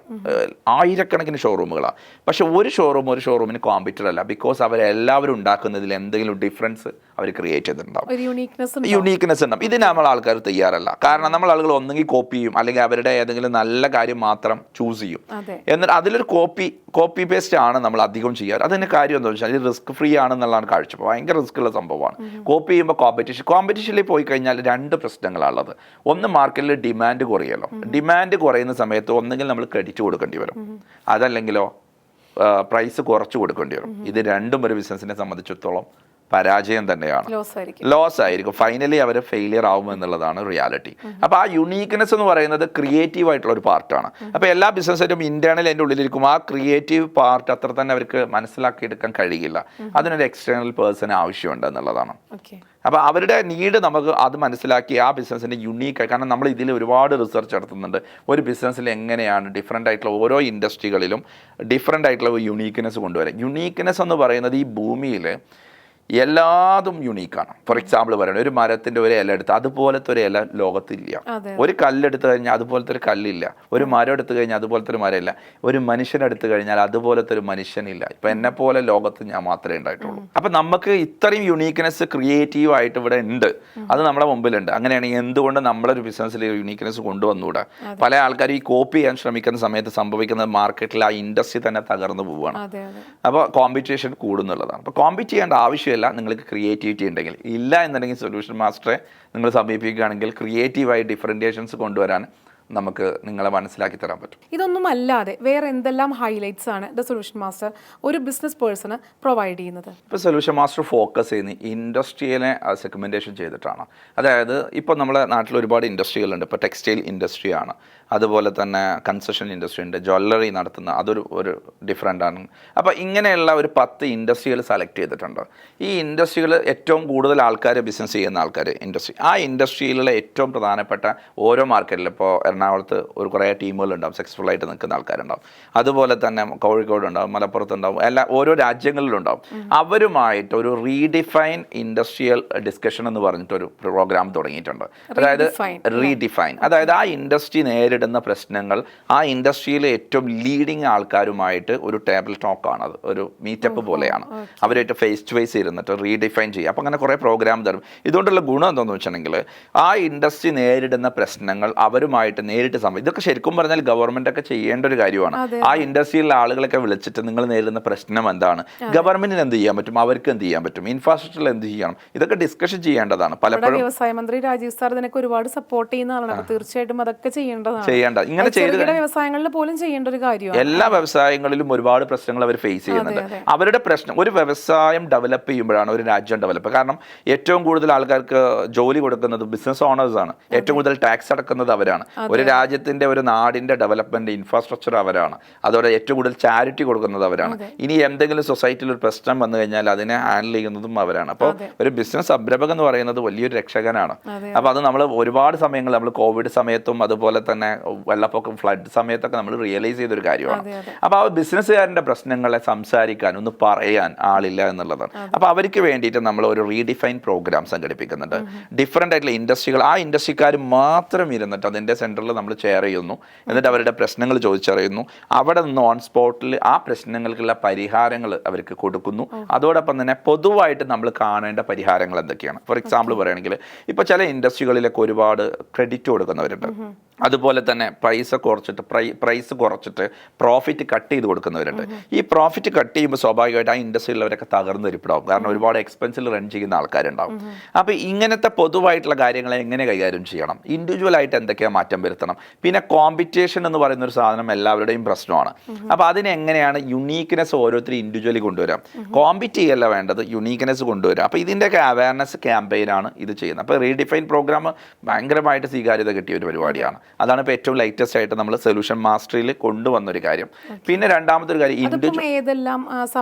ആയിരക്കണക്കിന് ഷോറൂമുകളാണ്. പക്ഷെ ഒരു ഷോറൂമിന് കോമ്പറ്റീറ്റർ അല്ല. ബിക്കോസ് അവരെല്ലാവരും ഉണ്ടാക്കുന്നതിൽ എന്തെങ്കിലും ഡിഫറൻസ് അവർ ക്രിയേറ്റ് ചെയ്തിട്ടുണ്ടാവും, യുണീക്ക്നെസ് ഉണ്ടാവും. ഇതിന് നമ്മൾ ആൾക്കാർ തയ്യാറല്ല. കാരണം നമ്മൾ ആളുകൾ ഒന്നെങ്കിൽ കോപ്പി ചെയ്യും, അല്ലെങ്കിൽ അവരുടെ ഏതെങ്കിലും നല്ല കാര്യം മാത്രം ചൂസ് ചെയ്യും. എന്നിട്ട് അതിലൊരു കോപ്പി പേസ്റ്റ് ആണ് നമ്മൾ അധികം ചെയ്യാറ്. അതിൻ്റെ കാര്യം എന്താ വെച്ചാൽ, ഇത് റിസ്ക് ഫ്രീ ആണെന്നുള്ളതാണ് കാഴ്ച. ഭയങ്കര റിസ്ക് ഉള്ള സംഭവമാണ്. കോപ്പി ചെയ്യുമ്പോൾ കോമ്പറ്റീഷനിൽ പോയി കഴിഞ്ഞാൽ 2 പ്രശ്നങ്ങളാണുള്ളത്. ഒന്ന്, മാർക്കറ്റിൽ ഡിമാൻഡ് കുറയല്ലോ. ഡിമാൻഡ് കുറയുന്ന സമയത്ത് ഒന്നെങ്കിൽ നമ്മൾ ക്രെഡിറ്റ് കൊടുക്കേണ്ടി വരും, അതല്ലെങ്കിലോ പ്രൈസ് കുറച്ച് കൊടുക്കേണ്ടി വരും. ഇത് രണ്ടും ഒരു ബിസിനസ്സിനെ സംബന്ധിച്ചിടത്തോളം പരാജയം തന്നെയാണ്, ലോസ് ആയിരിക്കും. ഫൈനലി അവർ ഫെയിലിയർ ആവും എന്നുള്ളതാണ് റിയാലിറ്റി. അപ്പോൾ ആ യുണീക്ക്നെസ് എന്ന് പറയുന്നത് ക്രിയേറ്റീവ് ആയിട്ടുള്ള ഒരു പാർട്ടാണ്. അപ്പോൾ എല്ലാ ബിസിനസ്സിലും ഇന്റേണൽ എൻ്റെ ഉള്ളിലിരിക്കും. ആ ക്രിയേറ്റീവ് പാർട്ട് അത്ര തന്നെ അവർക്ക് മനസ്സിലാക്കിയെടുക്കാൻ കഴിയില്ല. അതിനൊരു എക്സ്റ്റേണൽ പേഴ്സൺ ആവശ്യമുണ്ട് എന്നുള്ളതാണ്. അപ്പോൾ അവരുടെ നീഡ് നമുക്ക് അത് മനസ്സിലാക്കി ആ ബിസിനസ്സിൻ്റെ യുണീക്കായി, കാരണം നമ്മൾ ഇതിൽ ഒരുപാട് റിസർച്ച് നടത്തുന്നുണ്ട്. ഒരു ബിസിനസ്സിൽ എങ്ങനെയാണ് ഡിഫറെൻ്റ് ആയിട്ടുള്ള ഓരോ ഇൻഡസ്ട്രികളിലും ഡിഫറെൻ്റ് ആയിട്ടുള്ള യുണീക്ക്നെസ് കൊണ്ടുവരാം. യുണീക്ക്നെസ് എന്ന് പറയുന്നത് ഈ ഭൂമിയിൽ എല്ലാതും യുണീക്കാണ്. ഫോർ എക്സാമ്പിൾ പറയുന്നത്, ഒരു മരത്തിൻ്റെ ഒരു ഇല എടുത്ത് അതുപോലത്തെ ഒരു ഇല ലോകത്തില്ല. ഒരു കല്ലെടുത്ത് കഴിഞ്ഞാൽ അതുപോലത്തെ ഒരു കല്ലില്ല. ഒരു മരം എടുത്തു കഴിഞ്ഞാൽ അതുപോലത്തെ ഒരു മരമില്ല. ഒരു മനുഷ്യനെടുത്തു കഴിഞ്ഞാൽ അതുപോലത്തെ ഒരു മനുഷ്യനില്ല. ഇപ്പം എന്നെ പോലെ ലോകത്ത് ഞാൻ മാത്രമേ ഉണ്ടായിട്ടുള്ളൂ. അപ്പം നമുക്ക് ഇത്രയും യുണീക്ക്നെസ് ക്രിയേറ്റീവ് ആയിട്ട് ഇവിടെ ഉണ്ട്, അത് നമ്മുടെ മുമ്പിലുണ്ട്. അങ്ങനെയാണെങ്കിൽ എന്തുകൊണ്ട് നമ്മളൊരു ബിസിനസ്സിൽ യുണീക്ക്നെസ് കൊണ്ടുവന്നുകൂടാ? പല ആൾക്കാരും ഈ കോപ്പി ചെയ്യാൻ ശ്രമിക്കുന്ന സമയത്ത് സംഭവിക്കുന്നത് മാർക്കറ്റിൽ ആ ഇൻഡസ്ട്രി തന്നെ തകർന്നു പോവുകയാണ്. അപ്പോൾ കോമ്പറ്റീഷൻ കൂടുന്നുള്ളതാണ്. അപ്പോൾ കോമ്പീറ്റ് ചെയ്യേണ്ട ആവശ്യമില്ല നിങ്ങൾക്ക് ക്രിയേറ്റിവിറ്റി ഉണ്ടെങ്കിൽ. ഇല്ല എന്നുണ്ടെങ്കിൽ സൊല്യൂഷൻ മാസ്റ്ററെ നിങ്ങൾ സമീപിക്കുകയാണെങ്കിൽ ക്രിയേറ്റീവായി ഡിഫറൻറ്റിയേഷൻസ് കൊണ്ടുവരാൻ നമുക്ക് നിങ്ങളെ മനസ്സിലാക്കി തരാൻ പറ്റും. ഇതൊന്നും അല്ലാതെ വേറെ എന്തെല്ലാം ഹൈലൈറ്റ്സ് ആണ് ദ സൊല്യൂഷൻ മാസ്റ്റർ ഒരു ബിസിനസ് പേഴ്സണ് പ്രൊവൈഡ് ചെയ്യുന്നത്? ഇപ്പോൾ സൊല്യൂഷൻ മാസ്റ്റർ ഫോക്കസ് ചെയ്യുന്ന ഇൻഡസ്ട്രിയിലെ സെഗ്മെൻറ്റേഷൻ ചെയ്തിട്ടാണ്. അതായത് ഇപ്പോൾ നമ്മുടെ നാട്ടിൽ ഒരുപാട് ഇൻഡസ്ട്രികളുണ്ട്. ഇപ്പോൾ ടെക്സ്റ്റൈൽ ഇൻഡസ്ട്രിയാണ്, അതുപോലെ തന്നെ കൺസ്ട്രക്ഷൻ ഇൻഡസ്ട്രി ഉണ്ട്, ജ്വല്ലറി നടത്തുന്ന ഒരു ഡിഫറെൻ്റ് ആണ്. അപ്പോൾ ഇങ്ങനെയുള്ള ഒരു 10 ഇൻഡസ്ട്രികൾ സെലക്ട് ചെയ്തിട്ടുണ്ട്. ഈ ഇൻഡസ്ട്രികൾ ഏറ്റവും കൂടുതൽ ആൾക്കാർ ബിസിനസ് ചെയ്യുന്ന ആൾക്കാർ ഇൻഡസ്ട്രി, ആ ഇൻഡസ്ട്രിയിലുള്ള ഏറ്റവും പ്രധാനപ്പെട്ട ഓരോ മാർക്കറ്റിൽ ഇപ്പോൾ എറണാകുളത്ത് കുറേ ടീമുകളുണ്ടാവും, സക്സസ്ഫുൾ ആയിട്ട് നിൽക്കുന്ന ആൾക്കാരുണ്ടാവും, അതുപോലെ തന്നെ കോഴിക്കോടുണ്ടാവും, മലപ്പുറത്തുണ്ടാവും, ഓരോ രാജ്യങ്ങളിലുണ്ടാവും. അവരുമായിട്ട് ഒരു റീഡിഫൈൻ ഇൻഡസ്ട്രിയൽ ഡിസ്കഷൻ എന്ന് പറഞ്ഞിട്ടൊരു പ്രോഗ്രാം തുടങ്ങിയിട്ടുണ്ട്. അതായത് റീഡിഫൈൻ, അതായത് ആ ഇൻഡസ്ട്രി നേരിടുന്ന പ്രശ്നങ്ങൾ, ആ ഇൻഡസ്ട്രിയിലെ ഏറ്റവും ലീഡിങ് ആൾക്കാരുമായിട്ട് ഒരു ടേബിൾ ടോക്കാണ്, അത് ഒരു മീറ്റപ്പ് പോലെയാണ്. അവരായിട്ട് ഫേസ് ടു ഫേസ് ഇരുന്നിട്ട് റീഡിഫൈൻ ചെയ്യും. അപ്പോൾ അങ്ങനെ കുറേ പ്രോഗ്രാം തരും. ഇതുകൊണ്ടുള്ള ഗുണം എന്താണെന്ന് വെച്ചിട്ടുണ്ടെങ്കിൽ ആ ഇൻഡസ്ട്രി നേരിടുന്ന പ്രശ്നങ്ങൾ അവരുമായിട്ട് നേരിട്ട് ഇതൊക്കെ ശരിക്കും പറഞ്ഞാൽ ഗവൺമെന്റ് ഒക്കെ ചെയ്യേണ്ട ഒരു കാര്യമാണ്. ആ ഇൻഡസ്ട്രിയിലെ ആളുകളൊക്കെ വിളിച്ചിട്ട് നിങ്ങൾ നേരിടുന്ന പ്രശ്നം എന്താണ്, ഗവൺമെന്റിന് എന്ത് ചെയ്യാൻ പറ്റും, അവർക്ക് എന്ത് ചെയ്യാൻ പറ്റും, ഇൻഫ്രാസ്ട്രക്ചറിൽ എന്ത് ചെയ്യണം, ഇതൊക്കെ ഡിസ്കഷൻ ചെയ്യേണ്ടതാണ്. പലപ്പോഴും വ്യവസായ മന്ത്രി രാജീവ് സാർ ഇതിനൊക്കെ ഒരുപാട് സപ്പോർട്ട് ചെയ്യുന്ന ആളാണ്. തീർച്ചയായിട്ടും അതൊക്കെ ചെയ്യേണ്ടതാണ്. ഇങ്ങനെ ചെയ്ത് വ്യവസായങ്ങളിൽ പോലും ചെയ്യേണ്ട ഒരു കാര്യമാണ്. എല്ലാ വ്യവസായങ്ങളിലും ഒരുപാട് പ്രശ്നങ്ങൾ അവർ ഫേസ് ചെയ്യുന്നുണ്ട്. അവരുടെ പ്രശ്നം, ഒരു വ്യവസായം ഡെവലപ്പ് ചെയ്യുമ്പോഴാണ് ഒരു രാജ്യം ഡെവലപ്പ്. കാരണം ഏറ്റവും കൂടുതൽ ആൾക്കാർക്ക് ജോലി കൊടുക്കുന്നത് ബിസിനസ് ഓണേഴ്സ് ആണ്. ഏറ്റവും കൂടുതൽ ടാക്സ് അടക്കുന്നത് അവരാണ്. ഒരു രാജ്യത്തിന്റെ, ഒരു നാടിന്റെ ഡെവലപ്മെന്റ് ഇൻഫ്രാസ്ട്രക്ചർ അവരാണ്. അതോടെ ഏറ്റവും കൂടുതൽ ചാരിറ്റി കൊടുക്കുന്നത് അവരാണ്. ഇനി എന്തെങ്കിലും സൊസൈറ്റിയിൽ ഒരു പ്രശ്നം വന്നു കഴിഞ്ഞാൽ അതിനെ ഹാൻഡിൽ ചെയ്യുന്നതും അവരാണ്. അപ്പോൾ ഒരു ബിസിനസ് സംരംഭകൻ എന്ന് പറയുന്നത് വലിയൊരു രക്ഷകനാണ്. അപ്പോൾ അത് നമ്മൾ ഒരുപാട് സമയങ്ങൾ, നമ്മൾ കോവിഡ് സമയത്തും അതുപോലെ തന്നെ വെള്ളപ്പൊക്കം, ഫ്ലഡ് സമയത്തൊക്കെ നമ്മൾ റിയലൈസ് ചെയ്തൊരു കാര്യമാണ്. അപ്പോൾ ആ ബിസിനസ്സുകാരൻ്റെ പ്രശ്നങ്ങളെ സംസാരിക്കാൻ, ഒന്ന് പറയാൻ ആളില്ല എന്നുള്ളതാണ്. അപ്പോൾ അവർക്ക് വേണ്ടിയിട്ട് നമ്മൾ ഒരു റീഡിഫൈൻ പ്രോഗ്രാം സംഘടിപ്പിക്കുന്നുണ്ട്. ഡിഫറെൻ്റ് ആയിട്ടുള്ള ഇൻഡസ്ട്രികൾ, ആ ഇൻഡസ്ട്രിക്കാർ മാത്രം ഇരുന്നിട്ട് അതിൻ്റെ സെൻറ്ററിൽ നമ്മൾ ഷെയർ ചെയ്യുന്നു. എന്നിട്ട് അവരുടെ പ്രശ്നങ്ങൾ ചോദിച്ചറിയുന്നു. അവിടെ നിന്ന് ഓൺ സ്പോട്ടിൽ ആ പ്രശ്നങ്ങൾക്കുള്ള പരിഹാരങ്ങൾ അവർക്ക് കൊടുക്കുന്നു. അതോടൊപ്പം തന്നെ പൊതുവായിട്ട് നമ്മൾ കാണേണ്ട പരിഹാരങ്ങൾ എന്തൊക്കെയാണ്. ഫോർ എക്സാമ്പിൾ പറയുകയാണെങ്കിൽ ഇപ്പോൾ ചില ഇൻഡസ്ട്രികളിലൊക്കെ ഒരുപാട് ക്രെഡിറ്റ് കൊടുക്കുന്നവരുണ്ട്. അതുപോലെ തന്നെ പ്രൈസ് കുറച്ചിട്ട് പ്രോഫിറ്റ് കട്ട് ചെയ്ത് കൊടുക്കുന്നവരുണ്ട്. ഈ പ്രോഫിറ്റ് കട്ട് ചെയ്യുമ്പോൾ സ്വാഭാവികമായിട്ട് ആ ഇൻഡസ്ട്രിയിലുള്ളവരൊക്കെ തകർന്ന് ഇരിപ്പിടാവും. കാരണം ഒരുപാട് എക്സ്പെൻസിൽ റൺ ചെയ്യുന്ന ആൾക്കാരുണ്ടാവും. അപ്പോൾ ഇങ്ങനത്തെ പൊതുവായിട്ടുള്ള കാര്യങ്ങളെ എങ്ങനെ കൈകാര്യം ചെയ്യണം, ഇൻഡിവിജ്വലായിട്ട് എന്തൊക്കെയാണ് മാറ്റം വരുത്തണം. പിന്നെ കോമ്പറ്റീഷൻ എന്ന് പറയുന്ന ഒരു സാധനം എല്ലാവരുടെയും പ്രശ്നമാണ്. അപ്പോൾ അതിനെങ്ങനെയാണ് യുണീക്ക്നെസ് ഓരോരുത്തരും ഇൻഡിവിജ്വലി കൊണ്ടുവരാം. കോമ്പീറ്റ് ചെയ്യല്ല വേണ്ടത്, യുണീക്ക്നെസ് കൊണ്ടുവരാം. അപ്പോൾ ഇതിൻ്റെയൊക്കെ അവയർനെസ് ക്യാമ്പയിനാണ് ഇത് ചെയ്യുന്നത്. അപ്പോൾ റീഡിഫൈൻ പ്രോഗ്രാം ഭയങ്കരമായിട്ട് സ്വീകാര്യത കിട്ടിയ ഒരു പരിപാടിയാണ്. അതാണ് ഇപ്പോൾ ഏറ്റവും ലേറ്റസ്റ്റ് ആയിട്ട് നമ്മൾ സൊല്യൂഷൻ മാസ്റ്ററിൽ കൊണ്ടുവന്നൊരു കാര്യം. പിന്നെ രണ്ടാമത്തെ ഒരു കാര്യം,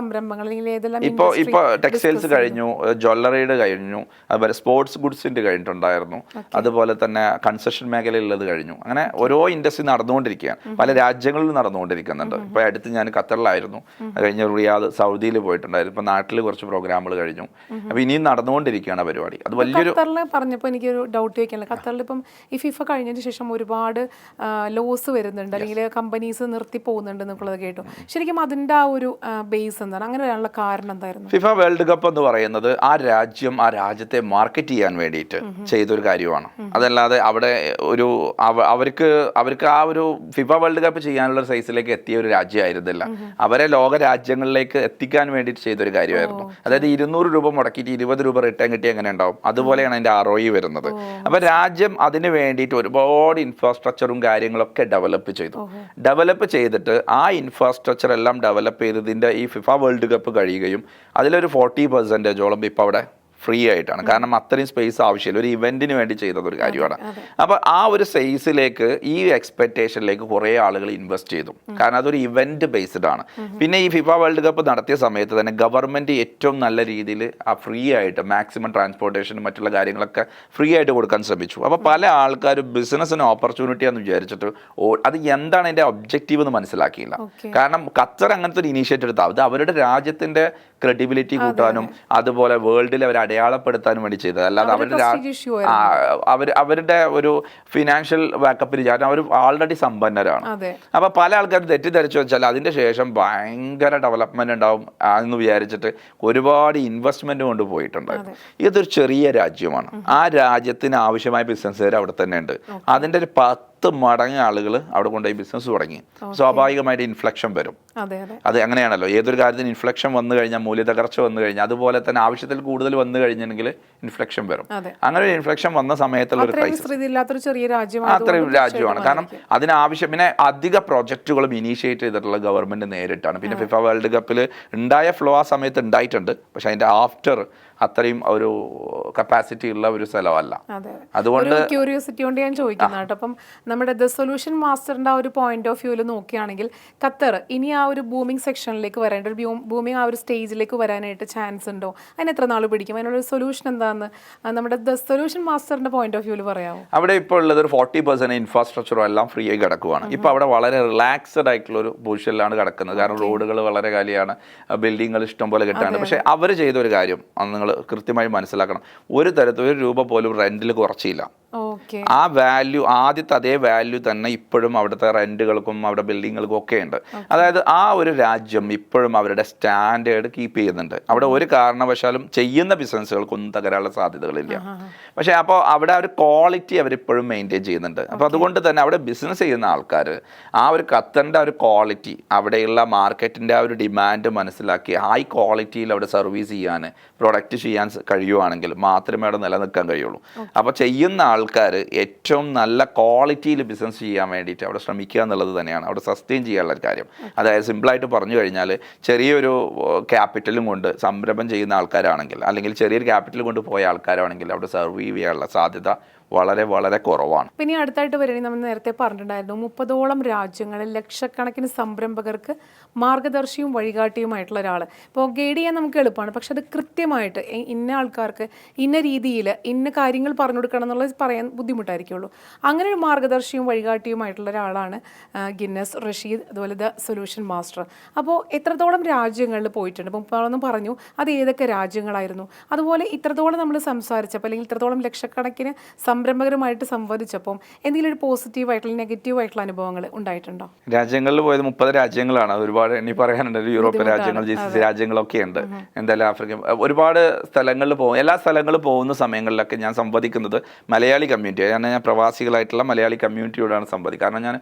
ഇപ്പോൾ ടെക്സ്റ്റൈൽസ് കഴിഞ്ഞു, ജ്വല്ലറിയുടെ കഴിഞ്ഞു, അതുപോലെ സ്പോർട്സ് ഗുഡ്സിൻ്റെ കഴിഞ്ഞിട്ടുണ്ടായിരുന്നു, അതുപോലെ തന്നെ കൺസ്ട്രക്ഷൻ മേഖലയിലുള്ളത് കഴിഞ്ഞു. അങ്ങനെ ഓരോ ഇൻഡസ്ട്രി നടന്നുകൊണ്ടിരിക്കുകയാണ്, പല രാജ്യങ്ങളിലും നടന്നുകൊണ്ടിരിക്കുന്നുണ്ട്. ഇപ്പോൾ അടുത്ത് ഞാൻ ഖത്തറിലായിരുന്നു, കഴിഞ്ഞ റിയാദ്, സൗദിയിൽ പോയിട്ടുണ്ടായിരുന്നു. ഇപ്പോൾ നാട്ടിൽ കുറച്ച് പ്രോഗ്രാമുകൾ കഴിഞ്ഞു. അപ്പോൾ ഇനിയും നടന്നുകൊണ്ടിരിക്കുകയാണ് പരിപാടി. അത് വലിയൊരു പറഞ്ഞപ്പോൾ എനിക്കൊരു ഡൗട്ട് ചോദിക്കാനില്ല. ഖത്തറിൽ ഇപ്പം ഈ ഫിഫ കഴിഞ്ഞതിന് ശേഷം ഒരുപാട് ലോസ് വരുന്നുണ്ട്, അല്ലെങ്കിൽ കമ്പനീസ് നിർത്തി പോകുന്നുണ്ട് എന്നുള്ളത് കേട്ടു. ശരിക്കും അതിൻ്റെ ആ ഒരു ബേസ് എന്താണ്, അങ്ങനെ വരാനുള്ള കാരണം എന്തായിരുന്നു? ഫിഫ വേൾഡ് കപ്പ് എന്ന് പറയുന്നത് ആ രാജ്യത്തെ മാർക്കറ്റ് ചെയ്യാൻ വേണ്ടിയിട്ട് ചെയ്തൊരു കാര്യമാണ്. അതല്ലാതെ അവിടെ അവർക്ക് ആ ഒരു ഫിഫ വേൾഡ് കപ്പ് ചെയ്യാനുള്ള സൈസിലേക്ക് എത്തിയ ഒരു രാജ്യമായിരുന്നില്ല. അവരെ ലോക രാജ്യങ്ങളിലേക്ക് എത്തിക്കാൻ വേണ്ടിയിട്ട് ചെയ്തൊരു കാര്യമായിരുന്നു. അതായത് 200 രൂപ മുടക്കിയിട്ട് 20 രൂപ റിട്ടേൺ കിട്ടി എങ്ങനെ ഉണ്ടാവും, അതുപോലെയാണ് അതിൻ്റെ ROI വരുന്നത്. അപ്പോൾ രാജ്യം അതിന് വേണ്ടിയിട്ട് ഒരുപാട് ഇൻഫ്രാസ്ട്രക്ചറും കാര്യങ്ങളൊക്കെ ഡെവലപ്പ് ചെയ്തിട്ട് ആ ഇൻഫ്രാസ്ട്രക്ചർ എല്ലാം ഡെവലപ്പ് ചെയ്തതിൻ്റെ ഈ ഫിഫ വേൾഡ് കപ്പ് കഴിയുകയും അതിലൊരു 40% ഇപ്പോൾ അവിടെ ഫ്രീ ആയിട്ടാണ്. കാരണം അത്രയും സ്പേസ് ആവശ്യമില്ല, ഒരു ഇവൻറ്റിന് വേണ്ടി ചെയ്തതൊരു കാര്യമാണ്. അപ്പോൾ ആ ഒരു സൈസിലേക്ക്, ഈ എക്സ്പെക്റ്റേഷനിലേക്ക് കുറേ ആളുകൾ ഇൻവെസ്റ്റ് ചെയ്തു. കാരണം അതൊരു ഇവൻറ്റ് ബേസ്ഡ് ആണ്. പിന്നെ ഈ ഫിഫ വേൾഡ് കപ്പ് നടത്തിയ സമയത്ത് തന്നെ ഗവൺമെൻറ് ഏറ്റവും നല്ല രീതിയിൽ ആ ഫ്രീ ആയിട്ട് മാക്സിമം ട്രാൻസ്പോർട്ടേഷനും മറ്റുള്ള കാര്യങ്ങളൊക്കെ ഫ്രീ ആയിട്ട് കൊടുക്കാൻ ശ്രമിച്ചു. അപ്പോൾ പല ആൾക്കാരും ബിസിനസ്സിന് ഓപ്പർച്യൂണിറ്റി എന്ന് വിചാരിച്ചിട്ട് അത് എന്താണ് അതിൻ്റെ ഒബ്ജക്റ്റീവ് എന്ന് മനസ്സിലാക്കിയില്ല. കാരണം ഖത്തർ അങ്ങനത്തെ ഒരു ഇനീഷ്യേറ്റീവ് എടുത്താൽ അത് അവരുടെ രാജ്യത്തിൻ്റെ ക്രെഡിബിലിറ്റി കൂട്ടാനും അതുപോലെ വേൾഡിൽ അവർ അടയാളപ്പെടുത്താനും വേണ്ടി ചെയ്തത്. അല്ലാതെ അവരുടെ ഒരു ഫിനാൻഷ്യൽ ബാക്കപ്പിന് കാരണം അവർ ആൾറെഡി സമ്പന്നരാണ്. അപ്പോൾ പല ആൾക്കാരും തെറ്റിദ്ധരിച്ചു വെച്ചാൽ അതിൻ്റെ ശേഷം ഭയങ്കര ഡെവലപ്മെന്റ് ഉണ്ടാവും എന്ന് വിചാരിച്ചിട്ട് ഒരുപാട് ഇൻവെസ്റ്റ്മെന്റ് കൊണ്ട് പോയിട്ടുണ്ടായിരുന്നു. ഇതൊരു ചെറിയ രാജ്യമാണ്. ആ രാജ്യത്തിന് ആവശ്യമായ ബിസിനസ്സുകാർ അവിടെ തന്നെ ഉണ്ട്. അതിൻ്റെ ഒരു 10 മടങ്ങ് ആളുകൾ അവിടെ കൊണ്ടുപോയി ബിസിനസ് തുടങ്ങി. സ്വാഭാവികമായിട്ട് ഇൻഫ്ലക്ഷൻ വരും. അതെ അതെ അത് അങ്ങനെയാണല്ലോ, ഏതൊരു കാര്യത്തിന് ഇൻഫ്ലക്ഷൻ വന്നു കഴിഞ്ഞാൽ, മൂല്യതകർച്ച വന്നു കഴിഞ്ഞാൽ, അതുപോലെ തന്നെ ആവശ്യത്തിൽ കൂടുതൽ വന്നു കഴിഞ്ഞെങ്കിൽ ഇൻഫ്ലക്ഷൻ വരും. അങ്ങനെ ഒരു ഇൻഫ്ലക്ഷൻ വന്ന സമയത്തുള്ള ഒരു ക്രൈസിസ്, അത്രയും രാജ്യമാണ്. കാരണം അതിനാവശ്യം, പിന്നെ അധിക പ്രോജക്റ്റുകളും ഇനീഷ്യേറ്റ് ചെയ്തിട്ടുള്ള ഗവൺമെന്റ് നേരിട്ടാണ്. പിന്നെ ഫിഫ വേൾഡ് കപ്പിൽ ഉണ്ടായ ഫ്ലോ ആ സമയത്ത് ഉണ്ടായിട്ടുണ്ട്, പക്ഷെ അതിന്റെ ആഫ്റ്റർ അത്രയും ഒരു കപ്പാസിറ്റി ഉള്ള ഒരു സ്ഥലമല്ല. അതുകൊണ്ട് ക്യൂരിയോസിറ്റി കൊണ്ട് ഞാൻ ചോദിക്കുന്നതാണ്. അപ്പം നമ്മുടെ ദ സൊല്യൂഷൻ മാസ്റ്ററിന്റെ ആ ഒരു പോയിന്റ് ഓഫ് വ്യൂവിൽ നോക്കുകയാണെങ്കിൽ ഖത്തർ ഇനി ആ ഒരു ബൂമിംഗ് സെക്ഷനിലേക്ക് വരേണ്ട, ഒരു ബൂമിംഗ് ആ ഒരു സ്റ്റേജിലേക്ക് വരാനായിട്ട് ചാൻസ് ഉണ്ടോ? അതിന് എത്ര നാൾ പിടിക്കും? അതിനുള്ള സൊല്യൂഷൻ എന്താണെന്ന് നമ്മുടെ ദ സൊല്യൂഷൻ മാസ്റ്ററിന്റെ പോയിന്റ് ഓഫ് വ്യൂവിൽ പറയാമോ? അവിടെ ഇപ്പോൾ ഉള്ളത് ഒരു 40% ഇൻഫ്രാസ്ട്രക്ചറും എല്ലാം ഫ്രീ ആയി കിടക്കുവാണ്. ഇപ്പോൾ അവിടെ വളരെ റിലാക്സ്ഡ് ആയിട്ടുള്ള ഒരു പൊസിഷനിലാണ് കിടക്കുന്നത്. കാരണം റോഡുകൾ വളരെ കാലിയാണ്, ബിൽഡിങ്ങുകൾ ഇഷ്ടംപോലെ കിട്ടാണ്. പക്ഷേ അവർ ചെയ്ത ഒരു കാര്യം അത് നിങ്ങൾ കൃത്യമായി മനസ്സിലാക്കണം, ഒരു തരത്തിൽ ഒരു രൂപ പോലും റെന്റിൽ കുറച്ചില്ല. ആ വാല്യൂ, ആദ്യത്തെ അതേ വാല്യൂ തന്നെ ഇപ്പോഴും അവിടുത്തെ റെന്റുകൾക്കും അവിടെ ബിൽഡിങ്ങുകൾക്കും ഒക്കെ ഉണ്ട്. അതായത് ആ ഒരു രാജ്യം ഇപ്പോഴും അവരുടെ സ്റ്റാൻഡേർഡ് കീപ്പ് ചെയ്യുന്നുണ്ട്. അവിടെ ഒരു കാരണവശാലും ചെയ്യുന്ന ബിസിനസ്സുകൾക്കൊന്നും തകരാനുള്ള സാധ്യതകളില്ല. പക്ഷേ അപ്പോൾ അവിടെ ഒരു ക്വാളിറ്റി അവരിപ്പോഴും മെയിൻറ്റെയിൻ ചെയ്യുന്നുണ്ട്. അപ്പോൾ അതുകൊണ്ട് തന്നെ അവിടെ ബിസിനസ് ചെയ്യുന്ന ആൾക്കാർ ആ ഒരു ഖത്തറിൻ്റെ ഒരു ക്വാളിറ്റി, അവിടെയുള്ള മാർക്കറ്റിൻ്റെ ആ ഒരു ഡിമാൻഡ് മനസ്സിലാക്കി ഹൈ ക്വാളിറ്റിയിൽ അവിടെ സർവീസ് ചെയ്യാൻ, പ്രൊഡക്റ്റ് ചെയ്യാൻ കഴിയുവാണെങ്കിൽ മാത്രമേ അവിടെ നിലനിൽക്കാൻ കഴിയുള്ളൂ. അപ്പോൾ ചെയ്യുന്ന ആൾക്കാർ ഏറ്റവും നല്ല ക്വാളിറ്റിയിൽ ബിസിനസ് ചെയ്യാൻ വേണ്ടിയിട്ട് അവിടെ ശ്രമിക്കുക എന്നുള്ളത് തന്നെയാണ് അവിടെ സസ്റ്റെയിൻ ചെയ്യാനുള്ള ഒരു കാര്യം. അതായത് സിമ്പിളായിട്ട് പറഞ്ഞു കഴിഞ്ഞാൽ, ചെറിയൊരു ക്യാപിറ്റലും കൊണ്ട് സംരംഭം ചെയ്യുന്ന ആൾക്കാരാണെങ്കിൽ, അല്ലെങ്കിൽ ചെറിയൊരു ക്യാപിറ്റൽ കൊണ്ട് പോയ ആൾക്കാരാണെങ്കിൽ അവിടെ സർവൈവ് ചെയ്യാനുള്ള സാധ്യത വളരെ വളരെ കുറവാണ്. പിന്നെ അടുത്തായിട്ട് വരികയാണെങ്കിൽ നമ്മൾ നേരത്തെ പറഞ്ഞിട്ടുണ്ടായിരുന്നു 30ഓളം രാജ്യങ്ങളിൽ ലക്ഷക്കണക്കിന് സംരംഭകർക്ക് മാർഗദർശിയും വഴികാട്ടിയുമായിട്ടുള്ള ഒരാൾ. ഇപ്പോൾ ഗൈഡ് ചെയ്യാൻ നമുക്ക് എളുപ്പമാണ്, പക്ഷെ അത് കൃത്യമായിട്ട് ഇന്ന ആൾക്കാർക്ക് ഇന്ന രീതിയിൽ ഇന്ന കാര്യങ്ങൾ പറഞ്ഞു കൊടുക്കണം എന്നുള്ളത് പറയാൻ ബുദ്ധിമുട്ടായിരിക്കുള്ളൂ. അങ്ങനെ ഒരു മാർഗദർശിയും വഴികാട്ടിയുമായിട്ടുള്ള ഒരാളാണ് ഗിന്നസ് റഷീദ്, അതുപോലെ ദ സൊല്യൂഷൻ മാസ്റ്റർ. അപ്പോൾ എത്രത്തോളം രാജ്യങ്ങളിൽ പോയിട്ടുണ്ട്? ഇപ്പോൾ പറഞ്ഞു അത് ഏതൊക്കെ രാജ്യങ്ങളായിരുന്നു, അതുപോലെ ഇത്രത്തോളം നമ്മൾ സംസാരിച്ചപ്പോൾ അല്ലെങ്കിൽ ഇത്രത്തോളം ലക്ഷക്കണക്കിന് സംരംഭകരുമായിട്ട് സംവദിച്ചപ്പോൾ എന്തെങ്കിലും ഒരു പോസിറ്റീവായിട്ടുള്ള നെഗറ്റീവായിട്ടുള്ള അനുഭവങ്ങൾ ഉണ്ടായിട്ടുണ്ടോ? രാജ്യങ്ങളിൽ പോയത് 30 രാജ്യങ്ങളാണ്. ഒരുപാട് ഇനി പറയാനുണ്ട്. യൂറോപ്യൻ രാജ്യങ്ങൾ, GCC രാജ്യങ്ങളൊക്കെ ഉണ്ട്, എന്തായാലും ആഫ്രിക്ക, ഒരുപാട് സ്ഥലങ്ങളിൽ പോകും. എല്ലാ സ്ഥലങ്ങളിൽ പോകുന്ന സമയങ്ങളിലൊക്കെ ഞാൻ സംവദിക്കുന്നത് മലയാളി കമ്മ്യൂണിറ്റി, ഞാൻ പ്രവാസികളായിട്ടുള്ള മലയാളി കമ്മ്യൂണിറ്റിയോടാണ് സംവദിക്കുക. കാരണം ഞാൻ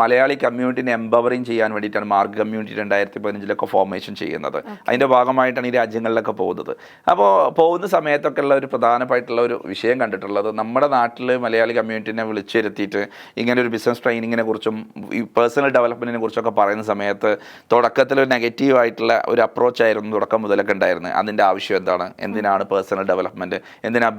മലയാളി കമ്മ്യൂണിറ്റിനെ എംപവറിങ് ചെയ്യാൻ വേണ്ടിയിട്ടാണ് മാർഗ് കമ്മ്യൂണിറ്റി 2015 ഫോർമേഷൻ ചെയ്യുന്നത്. അതിൻ്റെ ഭാഗമായിട്ടാണ് ഈ രാജ്യങ്ങളിലൊക്കെ പോകുന്നത്. അപ്പോൾ പോകുന്ന സമയത്തൊക്കെ ഉള്ള ഒരു പ്രധാനമായിട്ടുള്ള ഒരു വിഷയം കണ്ടിട്ടുള്ളത്, നമ്മുടെ നാട്ടിൽ മലയാളി കമ്മ്യൂണിറ്റിനെ വിളിച്ചിരുത്തിയിട്ട് ഇങ്ങനെ ഒരു ബിസിനസ് ട്രെയിനിങ്ങിനെ കുറിച്ചും ഈ പേഴ്സണൽ ഡെവലപ്മെൻറ്റിനെ കുറിച്ചൊക്കെ പറയുന്ന സമയത്ത് തുടക്കത്തിൽ ഒരു നെഗറ്റീവായിട്ടുള്ള ഒരു അപ്രോച്ചായിരുന്നു തുടക്കം മുതലൊക്കെ ഉണ്ടായിരുന്നത്. അതിൻ്റെ ആവശ്യം എന്താണ്, എന്തിനാണ് പേഴ്സണൽ ഡെവലപ്മെൻറ്റ്, എന്തിനാ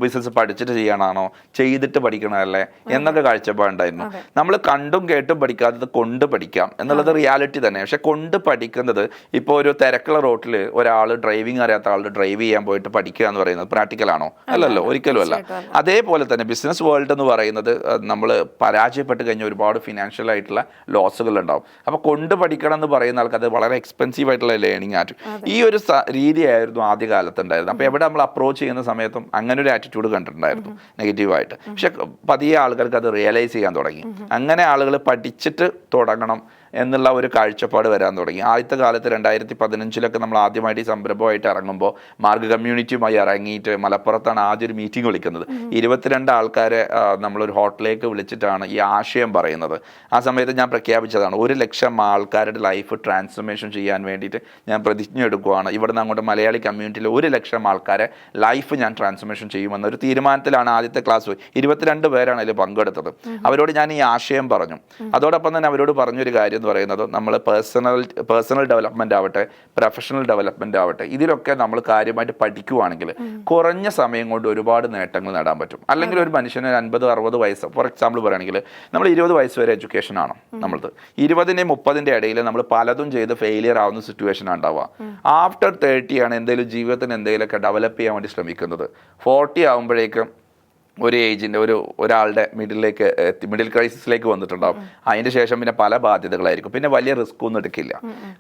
ബിസിനസ് പഠിച്ചിട്ട് ചെയ്യാനാണോ, ചെയ്തിട്ട് പഠിക്കണമല്ലേ എന്നൊക്കെ കാഴ്ചപ്പാടുണ്ടായിരുന്നു. നമ്മൾ കണ്ടും കേട്ടും പഠിക്കാത്തത് കൊണ്ട് പഠിക്കാം എന്നുള്ളത് റിയാലിറ്റി തന്നെ. പക്ഷെ കൊണ്ട് പഠിക്കുന്നത്, ഇപ്പോൾ ഒരു തിരക്കുള്ള റോട്ടിൽ ഒരാൾ ഡ്രൈവിംഗ് അറിയാത്ത ആളുടെ ഡ്രൈവ് ചെയ്യാൻ പോയിട്ട് പഠിക്കുക എന്ന് പറയുന്നത് പ്രാക്ടിക്കലാണോ? അല്ലല്ലോ, ഒരിക്കലും അല്ല. അതേപോലെ തന്നെ ബിസിനസ് വേൾഡ് എന്ന് പറയുന്നത് നമ്മൾ പരാജയപ്പെട്ട് കഴിഞ്ഞാൽ ഒരുപാട് ഫിനാൻഷ്യൽ ആയിട്ടുള്ള ലോസുകൾ ഉണ്ടാവും. അപ്പോൾ കൊണ്ട് പഠിക്കണം എന്ന് പറയുന്ന ആൾക്ക് അത് വളരെ എക്സ്പെൻസീവ് ആയിട്ടുള്ള ലേണിംഗ് ആയിട്ട് ഈ ഒരു രീതിയായിരുന്നു ആദ്യകാലത്ത് ഉണ്ടായിരുന്നത്. അപ്പോൾ എവിടെ നമ്മൾ അപ്രോച്ച് ചെയ്യുന്ന സമയത്തും അങ്ങനെ ഒരു ആറ്റിറ്റ്യൂഡ് കണ്ടിട്ടുണ്ടായിരുന്നു നെഗറ്റീവായിട്ട്. പക്ഷെ പതിയെ ആൾക്കാർക്ക് അത് റിയലൈസ് ചെയ്യാൻ തുടങ്ങി. അങ്ങനെ ആളുകൾ പഠിച്ചിട്ട് തുടങ്ങണം എന്നുള്ള ഒരു കാഴ്ചപ്പാട് വരാൻ തുടങ്ങി. ആദ്യത്തെ കാലത്ത് 2015 നമ്മൾ ആദ്യമായിട്ട് ഈ സംരംഭമായിട്ട് ഇറങ്ങുമ്പോൾ മാർഗ് കമ്മ്യൂണിറ്റിയുമായി ഇറങ്ങിയിട്ട് മലപ്പുറത്താണ് ആദ്യം ഒരു മീറ്റിംഗ് വിളിക്കുന്നത്. 22 ആൾക്കാരെ നമ്മളൊരു ഹോട്ടലിലേക്ക് വിളിച്ചിട്ടാണ് ഈ ആശയം പറയുന്നത്. ആ സമയത്ത് ഞാൻ പ്രഖ്യാപിച്ചതാണ്, 100,000 ആൾക്കാരുടെ ലൈഫ് ട്രാൻസ്ഫോർമേഷൻ ചെയ്യാൻ വേണ്ടിയിട്ട് ഞാൻ പ്രതിജ്ഞ എടുക്കുകയാണ്. ഇവിടുന്ന് അങ്ങോട്ട് മലയാളി കമ്മ്യൂണിറ്റിയിൽ 100,000 ആൾക്കാരെ ലൈഫ് ഞാൻ ട്രാൻസ്ഫോർമേഷൻ ചെയ്യുമെന്നൊരു തീരുമാനത്തിലാണ് ആദ്യത്തെ ക്ലാസ് 22 പേരാണ് അതിൽ പങ്കെടുത്തത്. അവരോട് ഞാൻ ഈ ആശയം പറഞ്ഞു. അതോടൊപ്പം തന്നെ അവരോട് പറഞ്ഞൊരു കാര്യം എന്ന് പറയുന്നത്, നമ്മൾ പേഴ്സണൽ ഡെവലപ്മെന്റ് ആവട്ടെ, പ്രൊഫഷണൽ ഡെവലപ്മെന്റ് ആവട്ടെ, ഇതിലൊക്കെ നമ്മൾ കാര്യമായിട്ട് പഠിക്കുവാണെങ്കിൽ കുറഞ്ഞ സമയം കൊണ്ട് ഒരുപാട് നേട്ടങ്ങൾ നേടാൻ പറ്റും. അല്ലെങ്കിൽ ഒരു മനുഷ്യന് 50-60 വയസ്സ്, ഫോർ എക്സാമ്പിൾ പറയുകയാണെങ്കിൽ നമ്മൾ 20 വയസ്സ് വരെ എഡ്യൂക്കേഷൻ ആണ് നമ്മളത്. 20-നും 30-ന്റെ ഇടയിൽ നമ്മൾ പലതും ചെയ്ത് ഫെയിലിയർ ആവുന്ന സിറ്റുവേഷൻ ഉണ്ടാവുക. ആഫ്റ്റർ 30 ആണ് എന്തെങ്കിലും ജീവിതത്തിന് എന്തെങ്കിലുമൊക്കെ ഡെവലപ്പ് ചെയ്യാൻ വേണ്ടി ശ്രമിക്കുന്നത്. 40 ആകുമ്പോഴേക്കും ഒരു ഏജിൻ്റെ ഒരാളുടെ മിഡിൽ ക്രൈസിസിലേക്ക് വന്നിട്ടുണ്ടാവും. അതിൻ്റെ ശേഷം പിന്നെ പല ബാധ്യതകളായിരിക്കും, പിന്നെ വലിയ റിസ്ക് ഒന്നും എടുക്കില്ല.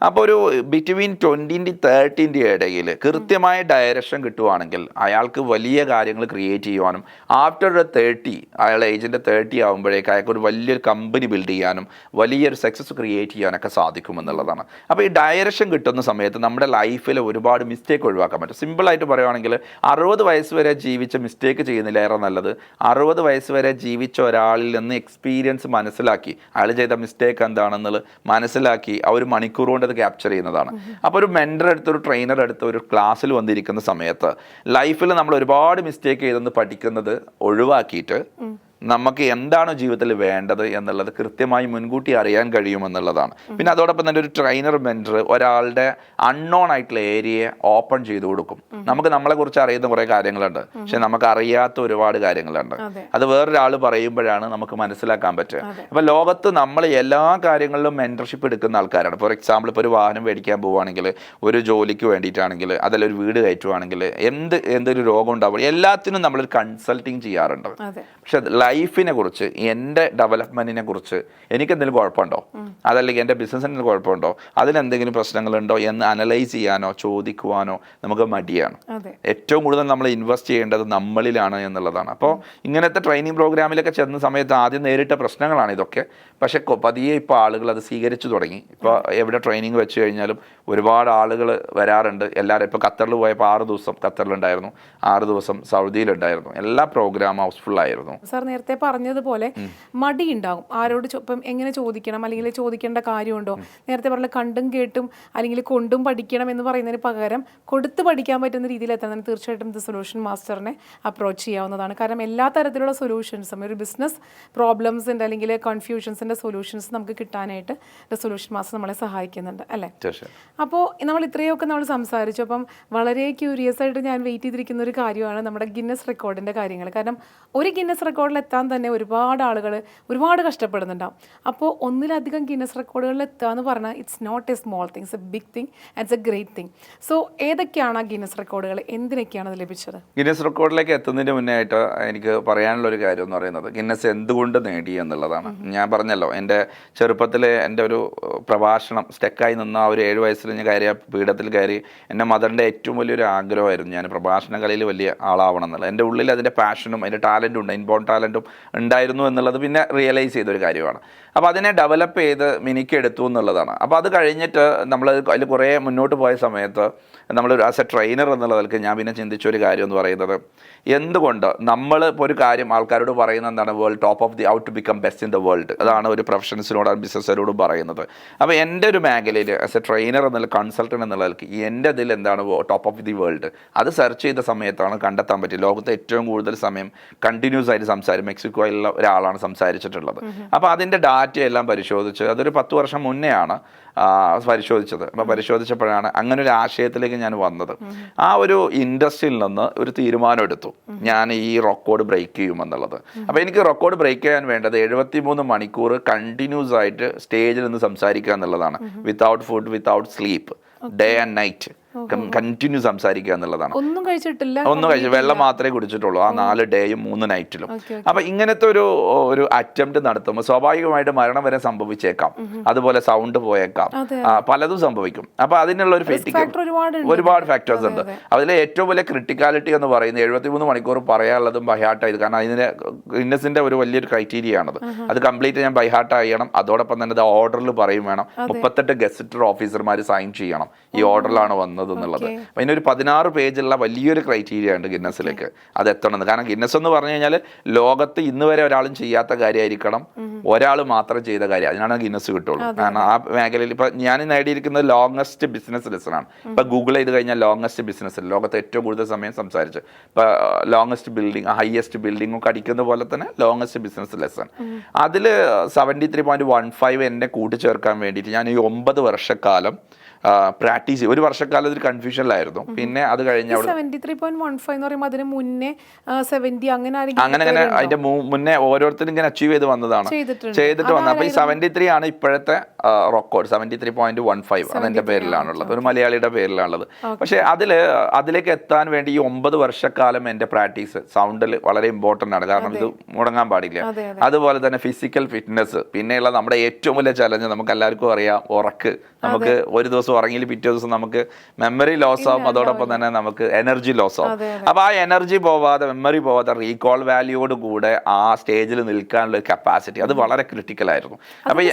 അപ്പോൾ ഒരു ബിറ്റ്വീൻ 20-30 ഇടയിൽ കൃത്യമായ ഡയറക്ഷൻ കിട്ടുവാണെങ്കിൽ അയാൾക്ക് വലിയ കാര്യങ്ങൾ ക്രിയേറ്റ് ചെയ്യുവാനും ആഫ്റ്റർ 30 അയാളുടെ ഏജിൻ്റെ 30 ആകുമ്പോഴേക്ക് അയാൾക്ക് ഒരു വലിയൊരു കമ്പനി ബിൽഡ് ചെയ്യാനും വലിയൊരു സക്സസ് ക്രിയേറ്റ് ചെയ്യാനൊക്കെ സാധിക്കുമെന്നുള്ളതാണ്. അപ്പോൾ ഈ ഡയറക്ഷൻ കിട്ടുന്ന സമയത്ത് നമ്മുടെ ലൈഫിൽ ഒരുപാട് മിസ്റ്റേക്ക് ഒഴിവാക്കാൻ പറ്റും. സിമ്പിളായിട്ട് പറയുവാണെങ്കിൽ 60 വയസ്സ് വരെ ജീവിച്ച മിസ്റ്റേക്ക് ചെയ്യുന്നില്ലേറെ നല്ലത് 60 വയസ്സ് വരെ ജീവിച്ച ഒരാളിൽ നിന്ന് എക്സ്പീരിയൻസ് മനസ്സിലാക്കി അയാൾ ചെയ്ത മിസ്റ്റേക്ക് എന്താണെന്നുള്ളത് മനസ്സിലാക്കി ആ ഒരു മണിക്കൂർ കൊണ്ട് അത് ക്യാപ്ചർ ചെയ്യുന്നതാണ്. അപ്പോൾ ഒരു മെൻറ്റർ എടുത്ത് ഒരു ട്രെയിനർ എടുത്ത് ഒരു ക്ലാസ്സിൽ വന്നിരിക്കുന്ന സമയത്ത് ലൈഫിൽ നമ്മൾ ഒരുപാട് മിസ്റ്റേക്ക് ചെയ്തെന്ന് പഠിക്കുന്നത് ഒഴിവാക്കിയിട്ട് നമുക്ക് എന്താണോ ജീവിതത്തിൽ വേണ്ടത് എന്നുള്ളത് കൃത്യമായി മുൻകൂട്ടി അറിയാൻ കഴിയുമെന്നുള്ളതാണ്. പിന്നെ അതോടൊപ്പം തന്നെ ഒരു ട്രെയിനർ മെൻറ്റർ ഒരാളുടെ അൺനോൺ ആയിട്ടുള്ള ഏരിയയെ ഓപ്പൺ ചെയ്തു കൊടുക്കും. നമുക്ക് നമ്മളെ കുറിച്ച് അറിയുന്ന കുറേ കാര്യങ്ങളുണ്ട്, പക്ഷെ നമുക്ക് അറിയാത്ത ഒരുപാട് കാര്യങ്ങളുണ്ട്. അത് വേറൊരാൾ പറയുമ്പോഴാണ് നമുക്ക് മനസ്സിലാക്കാൻ പറ്റുക. അപ്പം ലോകത്ത് നമ്മൾ എല്ലാ കാര്യങ്ങളിലും മെൻറ്റർഷിപ്പ് എടുക്കുന്ന ആൾക്കാരാണ്. ഫോർ എക്സാമ്പിൾ, ഇപ്പോൾ ഒരു വാഹനം മേടിക്കാൻ പോവുകയാണെങ്കിൽ, ഒരു ജോലിക്ക് വേണ്ടിയിട്ടാണെങ്കിൽ, അതിലൊരു വീട് കയറ്റുവാണെങ്കിൽ, എന്തൊരു രോഗം ഉണ്ടാവുക, എല്ലാത്തിനും നമ്മളൊരു കൺസൾട്ടിങ് ചെയ്യാറുണ്ട്. പക്ഷെ ലൈഫിനെ കുറിച്ച്, എൻ്റെ ഡെവലപ്മെൻറ്റിനെ കുറിച്ച് എനിക്ക് എന്തെങ്കിലും കുഴപ്പമുണ്ടോ, അതല്ലെങ്കിൽ എൻ്റെ ബിസിനസ്സിന് എന്തെങ്കിലും കുഴപ്പമുണ്ടോ, അതിനെന്തെങ്കിലും പ്രശ്നങ്ങളുണ്ടോ എന്ന് അനലൈസ് ചെയ്യാനോ ചോദിക്കുവാനോ നമുക്ക് മടിയാണ്. ഏറ്റവും കൂടുതൽ നമ്മൾ ഇൻവെസ്റ്റ് ചെയ്യേണ്ടത് നമ്മളിലാണ് എന്നുള്ളതാണ്. അപ്പോൾ ഇങ്ങനത്തെ ട്രെയിനിങ് പ്രോഗ്രാമിലൊക്കെ ചെന്ന സമയത്ത് ആദ്യം നേരിട്ട പ്രശ്നങ്ങളാണ് ഇതൊക്കെ. പക്ഷെ പതിയെ ഇപ്പോൾ ആളുകൾ അത് സ്വീകരിച്ചു തുടങ്ങി. ഇപ്പോൾ എവിടെ ട്രെയിനിങ് വെച്ച് കഴിഞ്ഞാലും ഒരുപാട് ആളുകൾ വരാറുണ്ട്. എല്ലാവരും ഇപ്പോൾ ഖത്തറിൽ പോയപ്പോൾ 6 ദിവസം ഖത്തറിലുണ്ടായിരുന്നു, 6 ദിവസം സൗദിയിലുണ്ടായിരുന്നു. എല്ലാ പ്രോഗ്രാം ഹൗസ്ഫുൾ ആയിരുന്നു. സാർ നേരത്തെ പറഞ്ഞതുപോലെ മടി ഉണ്ടാകും. ആരോട് ഇപ്പം എങ്ങനെ ചോദിക്കണം, അല്ലെങ്കിൽ ചോദിക്കേണ്ട കാര്യമുണ്ടോ, നേരത്തെ പറഞ്ഞ കണ്ടും കേട്ടും അല്ലെങ്കിൽ കൊണ്ടും പഠിക്കണം എന്ന് പറയുന്നതിന് പകരം കൊടുത്ത് പഠിക്കാൻ പറ്റുന്ന രീതിയിൽ എത്താൻ തീർച്ചയായിട്ടും ദ സൊല്യൂഷൻ മാസ്റ്ററിനെ അപ്രോച്ച് ചെയ്യാവുന്നതാണ്. കാരണം എല്ലാ തരത്തിലുള്ള സൊല്യൂഷൻസും, ഒരു ബിസിനസ് പ്രോബ്ലംസിൻ്റെ അല്ലെങ്കിൽ കൺഫ്യൂഷൻസിൻ്റെ സൊല്യൂഷൻസ് നമുക്ക് കിട്ടാനായിട്ട് ദ സൊല്യൂഷൻ മാസ്റ്റർ നമ്മളെ സഹായിക്കുന്നുണ്ട് അല്ലേ. അപ്പോൾ നമ്മൾ ഇത്രയൊക്കെ നമ്മൾ സംസാരിച്ചു. അപ്പം വളരെ ക്യൂരിയസ് ആയിട്ട് ഞാൻ വെയിറ്റ് ചെയ്തിരിക്കുന്ന ഒരു കാര്യമാണ് നമ്മുടെ ഗിന്നസ് റെക്കോർഡിൻ്റെ കാര്യങ്ങൾ. കാരണം ഒരു ഗിന്നസ് റെക്കോർഡിൽ എത്താൻ തന്നെ ഒരുപാട് ആളുകൾ ഒരുപാട് കഷ്ടപ്പെടുന്നുണ്ടാവും. അപ്പോൾ ഒന്നിലധികം ഗിന്നസ് റെക്കോർഡുകളിൽ എത്തുക എന്ന് പറഞ്ഞാൽ it's not a small thing, it's a big thing, it's a great thing. So ഏതൊക്കെയാണ് ആ ഗിന്നസ് റെക്കോർഡുകൾ, എന്തിനൊക്കെയാണ് അത് ലഭിച്ചത്? ഗിന്നസ് റെക്കോർഡിലേക്ക് എത്തുന്നതിന് മുന്നേ ആയിട്ട് എനിക്ക് പറയാനുള്ള ഒരു കാര്യം എന്ന് പറയുന്നത് ഗിന്നസ് എന്തുകൊണ്ട് നേടി എന്നുള്ളതാണ്. ഞാൻ പറഞ്ഞല്ലോ, എൻ്റെ ചെറുപ്പത്തിലെ എൻ്റെ ഒരു പ്രഭാഷണം സ്റ്റക്കായി നിന്ന ആ ഒരു 7 വയസ്സിൽ ഞാൻ കയറിയ പീഠത്തിൽ കയറി എൻ്റെ മദറിൻ്റെ ഏറ്റവും വലിയൊരു ആഗ്രഹമായിരുന്നു ഞാൻ പ്രഭാഷണ കലയിൽ വലിയ ആളാവണം എന്നുള്ളത്. എൻ്റെ ഉള്ളിൽ അതിൻ്റെ പാഷനും അതിൻ്റെ ടാലൻറ്റും ഉണ്ട്, ഇൻബോൺ ടാലൻറ്റും ഉണ്ടായിരുന്നു എന്നുള്ളത് പിന്നെ റിയലൈസ് ചെയ്തൊരു കാര്യമാണ്. അപ്പോൾ അതിനെ ഡെവലപ്പ് ചെയ്ത് മിനിക്കെടുത്തു എന്നുള്ളതാണ്. അപ്പോൾ അത് കഴിഞ്ഞിട്ട് നമ്മൾ അതിൽ കുറേ മുന്നോട്ട് പോയ സമയത്ത് നമ്മൾ ആസ് എ ട്രെയിനർ എന്നുള്ള നിലയ്ക്ക് ഞാൻ പിന്നെ ചിന്തിച്ചൊരു കാര്യം എന്ന് പറയുന്നത്, എന്തുകൊണ്ട് നമ്മൾ ഇപ്പോൾ ഒരു കാര്യം ആൾക്കാരോട് പറയുന്നത് എന്താണ്, world top of the out to become best in the world. അതാണ് ഒരു പ്രൊഫഷണൽസിനോടും ബിസിനസ്സുകാരോടും പറയുന്നത്. അപ്പോൾ എൻ്റെ ഒരു മേഖലയിൽ ആസ് എ ട്രെയിനർ എന്നുള്ള കൺസൾട്ടൻ്റ് എന്നുള്ള നിലയ്ക്ക് എൻ്റെ ഇതിൽ എന്താണ് ടോപ്പ് ഓഫ് ദി വേൾഡ്, അത് സെർച്ച് ചെയ്ത സമയത്താണ് കണ്ടെത്താൻ പറ്റിയത്. ലോകത്തെ ഏറ്റവും കൂടുതൽ സമയം കണ്ടിന്യൂസ് ആയിട്ട് മെക്സിക്കോയിലുള്ള ഒരാളാണ് സംസാരിച്ചിട്ടുള്ളത്. അപ്പോൾ അതിൻ്റെ ഡാറ്റയെല്ലാം പരിശോധിച്ച്, അതൊരു 10 വർഷം മുന്നെയാണ് പരിശോധിച്ചത്. അപ്പോൾ പരിശോധിച്ചപ്പോഴാണ് അങ്ങനെ ഒരു ആശയത്തിലേക്ക് ഞാൻ വന്നത്. ആ ഒരു ഇൻഡസ്ട്രിയിൽ നിന്ന് ഒരു തീരുമാനം എടുത്തു, ഞാൻ ഈ റെക്കോർഡ് ബ്രേക്ക് ചെയ്യുമെന്നുള്ളത്. അപ്പോൾ എനിക്ക് റെക്കോർഡ് ബ്രേക്ക് ചെയ്യാൻ വേണ്ടത് 73 മണിക്കൂർ കണ്ടിന്യൂസ് ആയിട്ട് സ്റ്റേജിൽ നിന്ന് സംസാരിക്കുക എന്നുള്ളതാണ്. Without food, without sleep, day and night continue സംസാരിക്കുക എന്നുള്ളതാണ്. ഒന്നും കഴിച്ചിട്ടില്ല, വെള്ളം മാത്രമേ കുടിച്ചിട്ടുള്ളൂ ആ 4 ഡേയും 3 നൈറ്റിലും. അപ്പൊ ഇങ്ങനത്തെ ഒരു അറ്റംപ്റ്റ് നടത്തുമ്പോൾ സ്വാഭാവികമായിട്ട് മരണം വരെ സംഭവിച്ചേക്കാം, അതുപോലെ സൗണ്ട് പോയേക്കാം, പലതും സംഭവിക്കും. അപ്പൊ അതിനുള്ള ഒരു ഒരുപാട് ഫാക്ടേഴ്സ് ഉണ്ട്. അതിലെ ഏറ്റവും വലിയ ക്രിട്ടിക്കാലിറ്റി എന്ന് പറയുന്നത് 73 മണിക്കൂർ പറയാനുള്ളതും ബൈഹാർട്ടായത്. കാരണം അതിന് ഗിന്നസിന്റെ ഒരു വലിയൊരു ക്രൈറ്റീരിയ ആണത്. അത് കംപ്ലീറ്റ് ഞാൻ ബൈഹാർട്ട് ചെയ്യണം. അതോടൊപ്പം തന്നെ അത് ഓർഡറിൽ പറയും വേണം. 38 ഗസറ്റഡ് ഓഫീസർമാർ സൈൻ ചെയ്യണം ഈ ഓർഡറിലാണ് വന്നത് എന്നുള്ളത്. അപ്പം അതിനൊരു 16 പേജുള്ള വലിയൊരു ക്രൈറ്റീരിയ ഉണ്ട് ഗിന്നസിലേക്ക് അത് എത്തണമെന്ന്. കാരണം ഗിന്നസ് എന്ന് പറഞ്ഞു കഴിഞ്ഞാൽ ലോകത്ത് ഇന്ന് വരെ ഒരാളും ചെയ്യാത്ത കാര്യമായിരിക്കണം, ഒരാൾ മാത്രം ചെയ്ത കാര്യം, അതിനാണ് ഗിന്നസ് കിട്ടുള്ളൂ. കാരണം ആ മേഖലയിൽ ഇപ്പം ഞാൻ നേടിയിരിക്കുന്നത് ലോങ്ങസ്റ്റ് ബിസിനസ് ലെസൺ ആണ്. ഇപ്പം ഗൂഗിൾ ചെയ്ത് കഴിഞ്ഞാൽ ലോങ്ങസ്റ്റ് ബിസിനസ്, ലോകത്ത് ഏറ്റവും കൂടുതൽ സമയം സംസാരിച്ച്, ഇപ്പം ലോങ്ങസ്റ്റ് ബിൽഡിംഗ്, ഹയസ്റ്റ് ബിൽഡിംഗ് ഒക്കെ അടിക്കുന്ന പോലെ തന്നെ ലോങ്ങസ്റ്റ് ബിസിനസ് ലെസൺ, അതിൽ 73.15 എന്നെ കൂട്ടിച്ചേർക്കാൻ വേണ്ടിയിട്ട് ഞാൻ ഈ 9 വർഷക്കാലം പ്രാക്ടീസ്. ഒരു വർഷക്കാലം ഒരു കൺഫ്യൂഷനിലായിരുന്നു. പിന്നെ അത് കഴിഞ്ഞ 73.15 എന്ന് പറയുമ്പോൾ അതിന് മുന്നേ 70 അങ്ങനെ അതിന്റെ മുന്നേ ഓരോരുത്തരും ഇങ്ങനെ അച്ചീവ് ചെയ്ത് വന്നതാണ്, ചെയ്തിട്ട് വന്നത്. അപ്പൊ ഈ 73 ആണ് ഇപ്പോഴത്തെ റെക്കോർഡ്. 73.15 അതെന്റെ പേരിലാണുള്ളത്, ഒരു മലയാളിയുടെ പേരിലാണുള്ളത്. പക്ഷെ അതിലേക്ക് എത്താൻ വേണ്ടി ഈ 9 വർഷക്കാലം എന്റെ പ്രാക്ടീസ് സൗണ്ടിൽ വളരെ ഇമ്പോർട്ടന്റ് ആണ്. കാരണം ഇത് മുടങ്ങാൻ പാടില്ല. അതുപോലെ തന്നെ ഫിസിക്കൽ ഫിറ്റ്നസ്, പിന്നെയുള്ള നമ്മുടെ ഏറ്റവും വലിയ ചലഞ്ച് നമുക്ക് എല്ലാവർക്കും അറിയാം, ഉറക്ക്. നമുക്ക് ഒരു ദിവസം ദിവസം ഉറങ്ങിയിൽ പിറ്റേ ദിവസം നമുക്ക് മെമ്മറി ലോസ് ആവും, അതോടൊപ്പം തന്നെ നമുക്ക് എനർജി ലോസ് ആവും. അപ്പോൾ ആ എനർജി പോവാതെ, മെമ്മറി പോവാതെ, റീകോൾ വാല്യൂയോട് കൂടെ ആ സ്റ്റേജിൽ നിൽക്കാനുള്ള കപ്പാസിറ്റി അത് വളരെ ക്രിട്ടിക്കൽ ആയിരുന്നു. അപ്പോൾ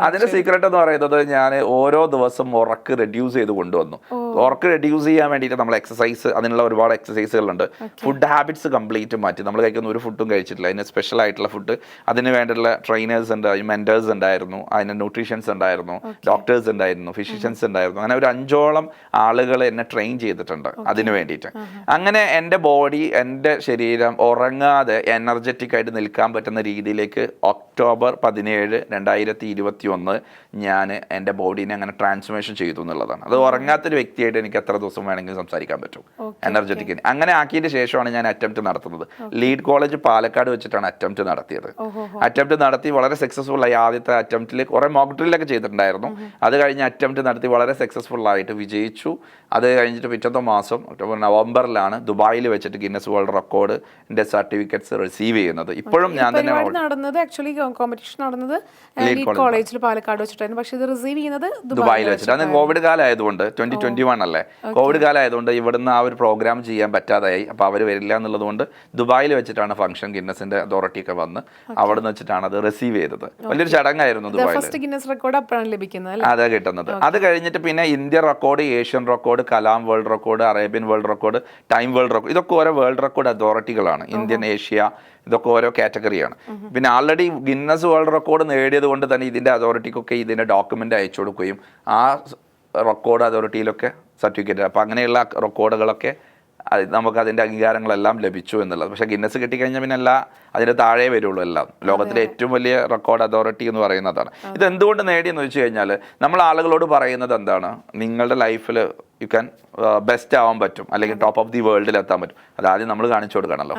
അതിന്റെ സീക്രട്ട് എന്ന് പറയുന്നത് ഞാൻ ഓരോ ദിവസം ഉറക്ക് റെഡ്യൂസ് ചെയ്ത് കൊണ്ടുവന്നു. ഉറക്ക് റെഡ്യൂസ് ചെയ്യാൻ വേണ്ടിയിട്ട് നമ്മൾ എക്സസൈസ്, അതിനുള്ള ഒരുപാട് എക്സസൈസുകളുണ്ട്. ഫുഡ് ഹാബിറ്റ്സ് കംപ്ലീറ്റ് മാറ്റി. നമ്മൾ കഴിക്കുന്ന ഒരു ഫുഡും കഴിച്ചിട്ടില്ല, അതിന് സ്പെഷ്യൽ ആയിട്ടുള്ള ഫുഡ്, അതിന് വേണ്ടിയുള്ള ട്രെയിനേഴ്സ് ഉണ്ട്, മെന്റേഴ്സ് ഉണ്ടായിരുന്നു, അതിന് ന്യൂട്രീഷ്യൻസ് ഉണ്ടായിരുന്നു, ഡോക്ടേഴ്സ് ഉണ്ടായിരുന്നു, ഫിസിഷ്യൻസ് ഉണ്ടായിരുന്നു. അങ്ങനെ ഒരു 5ഓളം ആളുകൾ എന്നെ ട്രെയിൻ ചെയ്തിട്ടുണ്ട് അതിന് വേണ്ടിയിട്ട്. അങ്ങനെ എൻ്റെ ബോഡി, എൻ്റെ ശരീരം ഉറങ്ങാതെ എനർജറ്റിക് ആയിട്ട് നിൽക്കാൻ പറ്റുന്ന രീതിയിലേക്ക് ഒക്ടോബർ 17, 2021 ഞാൻ എൻ്റെ ബോഡീനെ അങ്ങനെ ട്രാൻസ്ഫോർമേഷൻ ചെയ്തു എന്നുള്ളതാണ്. അത് ഉറങ്ങാത്തൊരു വ്യക്തിയായിട്ട് എനിക്ക് എത്ര ദിവസം വേണമെങ്കിലും സംസാരിക്കാൻ പറ്റും എനർജറ്റിക്. അങ്ങനെ ആക്കിയതിന് ശേഷമാണ് ഞാൻ അറ്റംപ്റ്റ് നടത്തുന്നത്. ലീഡ് കോളേജ് പാലക്കാട് വെച്ചിട്ടാണ് അറ്റംപ്റ്റ് നടത്തിയത്. അറ്റംപ്റ്റ് നടത്തി വളരെ സക്സസ്ഫുൾ ആയി. ആദ്യത്തെ അറ്റംപ്റ്റിൽ കുറെ മോക്ക് ഡ്രില്ലൊക്കെ ചെയ്തിട്ടുണ്ടായിരുന്നു. അത് കഴിഞ്ഞ് അറ്റംപ്റ്റ് നടത്തി വളരെ സക്സസ്ഫുൾ ആയിട്ട് വിജയിച്ചു. അത് കഴിഞ്ഞിട്ട് പിറ്റത്തെ മാസം നവംബറിലാണ് ദുബായിൽ വെച്ചിട്ട് ഗിന്നസ് വേൾഡ് റെക്കോർഡിന്റെ സർട്ടിഫിക്കറ്റ്സ് റിസീവ് ചെയ്യുന്നത്. ഇപ്പോഴും ഞാൻ തന്നെ നടന്നത് ആക്ച്വലി കോമ്പറ്റീഷൻ നടന്നത് ലീഡ് കോളേജിൽ പാലക്കാട് വെച്ചിട്ടായിരുന്നു. പക്ഷേ ഇത് റിസീവ് ചെയ്യുന്നത് ദുബായിൽ വെച്ചിട്ട്. അന്ന് കോവിഡ് കാലമായതുകൊണ്ട് 2021 അല്ലേ, കോവിഡ് കാലമായതുകൊണ്ട് ഇവിടുന്ന് ആ ഒരു പ്രോഗ്രാം ചെയ്യാൻ പറ്റാതായി. അപ്പോൾ അവർ വരില്ല എന്നുള്ളത് കൊണ്ട് ദുബായിൽ വെച്ചിട്ടാണ് ഫംഗ്ഷൻ. ഗിന്നസിന്റെ അതോറിറ്റി ഒക്കെ വന്ന് അവിടെ നിന്ന് വെച്ചിട്ടാണ് അത് റിസീവ് ചെയ്തത്. വലിയൊരു ചടങ്ങായിരുന്നു ദുബായിൽ. അതാ കിട്ടുന്നത്. അത് കഴിഞ്ഞിട്ട് പിന്നെ Indian record, Asian record, Kalam world record, Arabian world record, time world record, ഇതൊക്കെ ഓരോ വേൾഡ് റെക്കോർഡ് അതോറിറ്റികളാണ്. ഇന്ത്യൻ, ഏഷ്യ, ഇതൊക്കെ ഓരോ കാറ്റഗറിയാണ്. പിന്നെ ആൾറെഡി ഗിന്നസ് വേൾഡ് റെക്കോർഡ് നേടിയത് കൊണ്ട് തന്നെ ഇതിൻ്റെ അതോറിറ്റിക്കൊക്കെ ഇതിൻ്റെ ഡോക്യുമെൻ്റ് അയച്ചു കൊടുക്കുകയും ആ റെക്കോർഡ് അതോറിറ്റിയിലൊക്കെ സർട്ടിഫിക്കറ്റ്, അപ്പോൾ അങ്ങനെയുള്ള റെക്കോർഡുകളൊക്കെ നമുക്ക് അതിൻ്റെ അംഗീകാരങ്ങളെല്ലാം ലഭിച്ചു എന്നുള്ളത്. പക്ഷേ ഗിന്നസ് കിട്ടിക്കഴിഞ്ഞാൽ പിന്നെ എല്ലാം അതിൻ്റെ താഴെ വരുള്ളൂ. എല്ലാം ലോകത്തിലെ ഏറ്റവും വലിയ റെക്കോർഡ് അതോറിറ്റി എന്ന് പറയുന്നതാണ്. ഇത് എന്തുകൊണ്ട് നേടിയെന്ന് വെച്ച് കഴിഞ്ഞാൽ നമ്മൾ ആളുകളോട് പറയുന്നത് എന്താണ്, നിങ്ങളുടെ ലൈഫിൽ യു ക്യാൻ ബെസ്റ്റ് ആവാൻ പറ്റും, അല്ലെങ്കിൽ ടോപ്പ് ഓഫ് ദി വേൾഡിൽ എത്താൻ പറ്റും. അതാദ്യം നമ്മൾ കാണിച്ചു കൊടുക്കണമല്ലോ.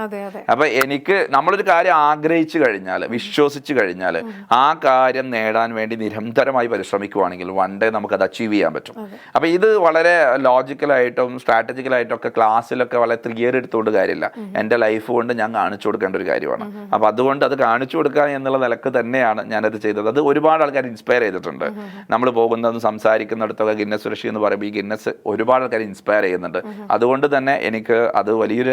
അപ്പം എനിക്ക് നമ്മളൊരു കാര്യം ആഗ്രഹിച്ചു കഴിഞ്ഞാൽ, വിശ്വസിച്ച് കഴിഞ്ഞാൽ ആ കാര്യം നേടാൻ വേണ്ടി നിരന്തരമായി പരിശ്രമിക്കുവാണെങ്കിൽ വൺ ഡേ നമുക്കത് അച്ചീവ് ചെയ്യാൻ പറ്റും. അപ്പം ഇത് വളരെ ലോജിക്കലായിട്ടും സ്ട്രാറ്റജിക്കലായിട്ടും ഒക്കെ ക്ലാസ്സിലൊക്കെ വളരെ ക്ലിയർ എടുത്തുകൊണ്ട് കാര്യമില്ല. എൻ്റെ ലൈഫ് കൊണ്ട് ഞാൻ കാണിച്ചു കൊടുക്കേണ്ട ഒരു കാര്യമാണ്. അപ്പം അതുകൊണ്ട് അത് കാണിച്ചു കൊടുക്കുക എന്നുള്ള നിലക്ക് തന്നെയാണ് ഞാനത് ചെയ്തത്. അത് ഒരുപാട് ആൾക്കാർ ഇൻസ്പയർ ചെയ്തിട്ടുണ്ട്. നമ്മൾ പോകുന്നതും സംസാരിക്കുന്നിടത്തൊക്കെ ഗിന്നസ് സുരക്ഷ എന്ന് പറയുമ്പോൾ ഈ ഗിന്നസ് ഒരുപാട് ആൾക്കാർ ഇൻസ്പയർ ചെയ്യുന്നുണ്ട്. അതുകൊണ്ട് തന്നെ എനിക്ക് അത് വലിയൊരു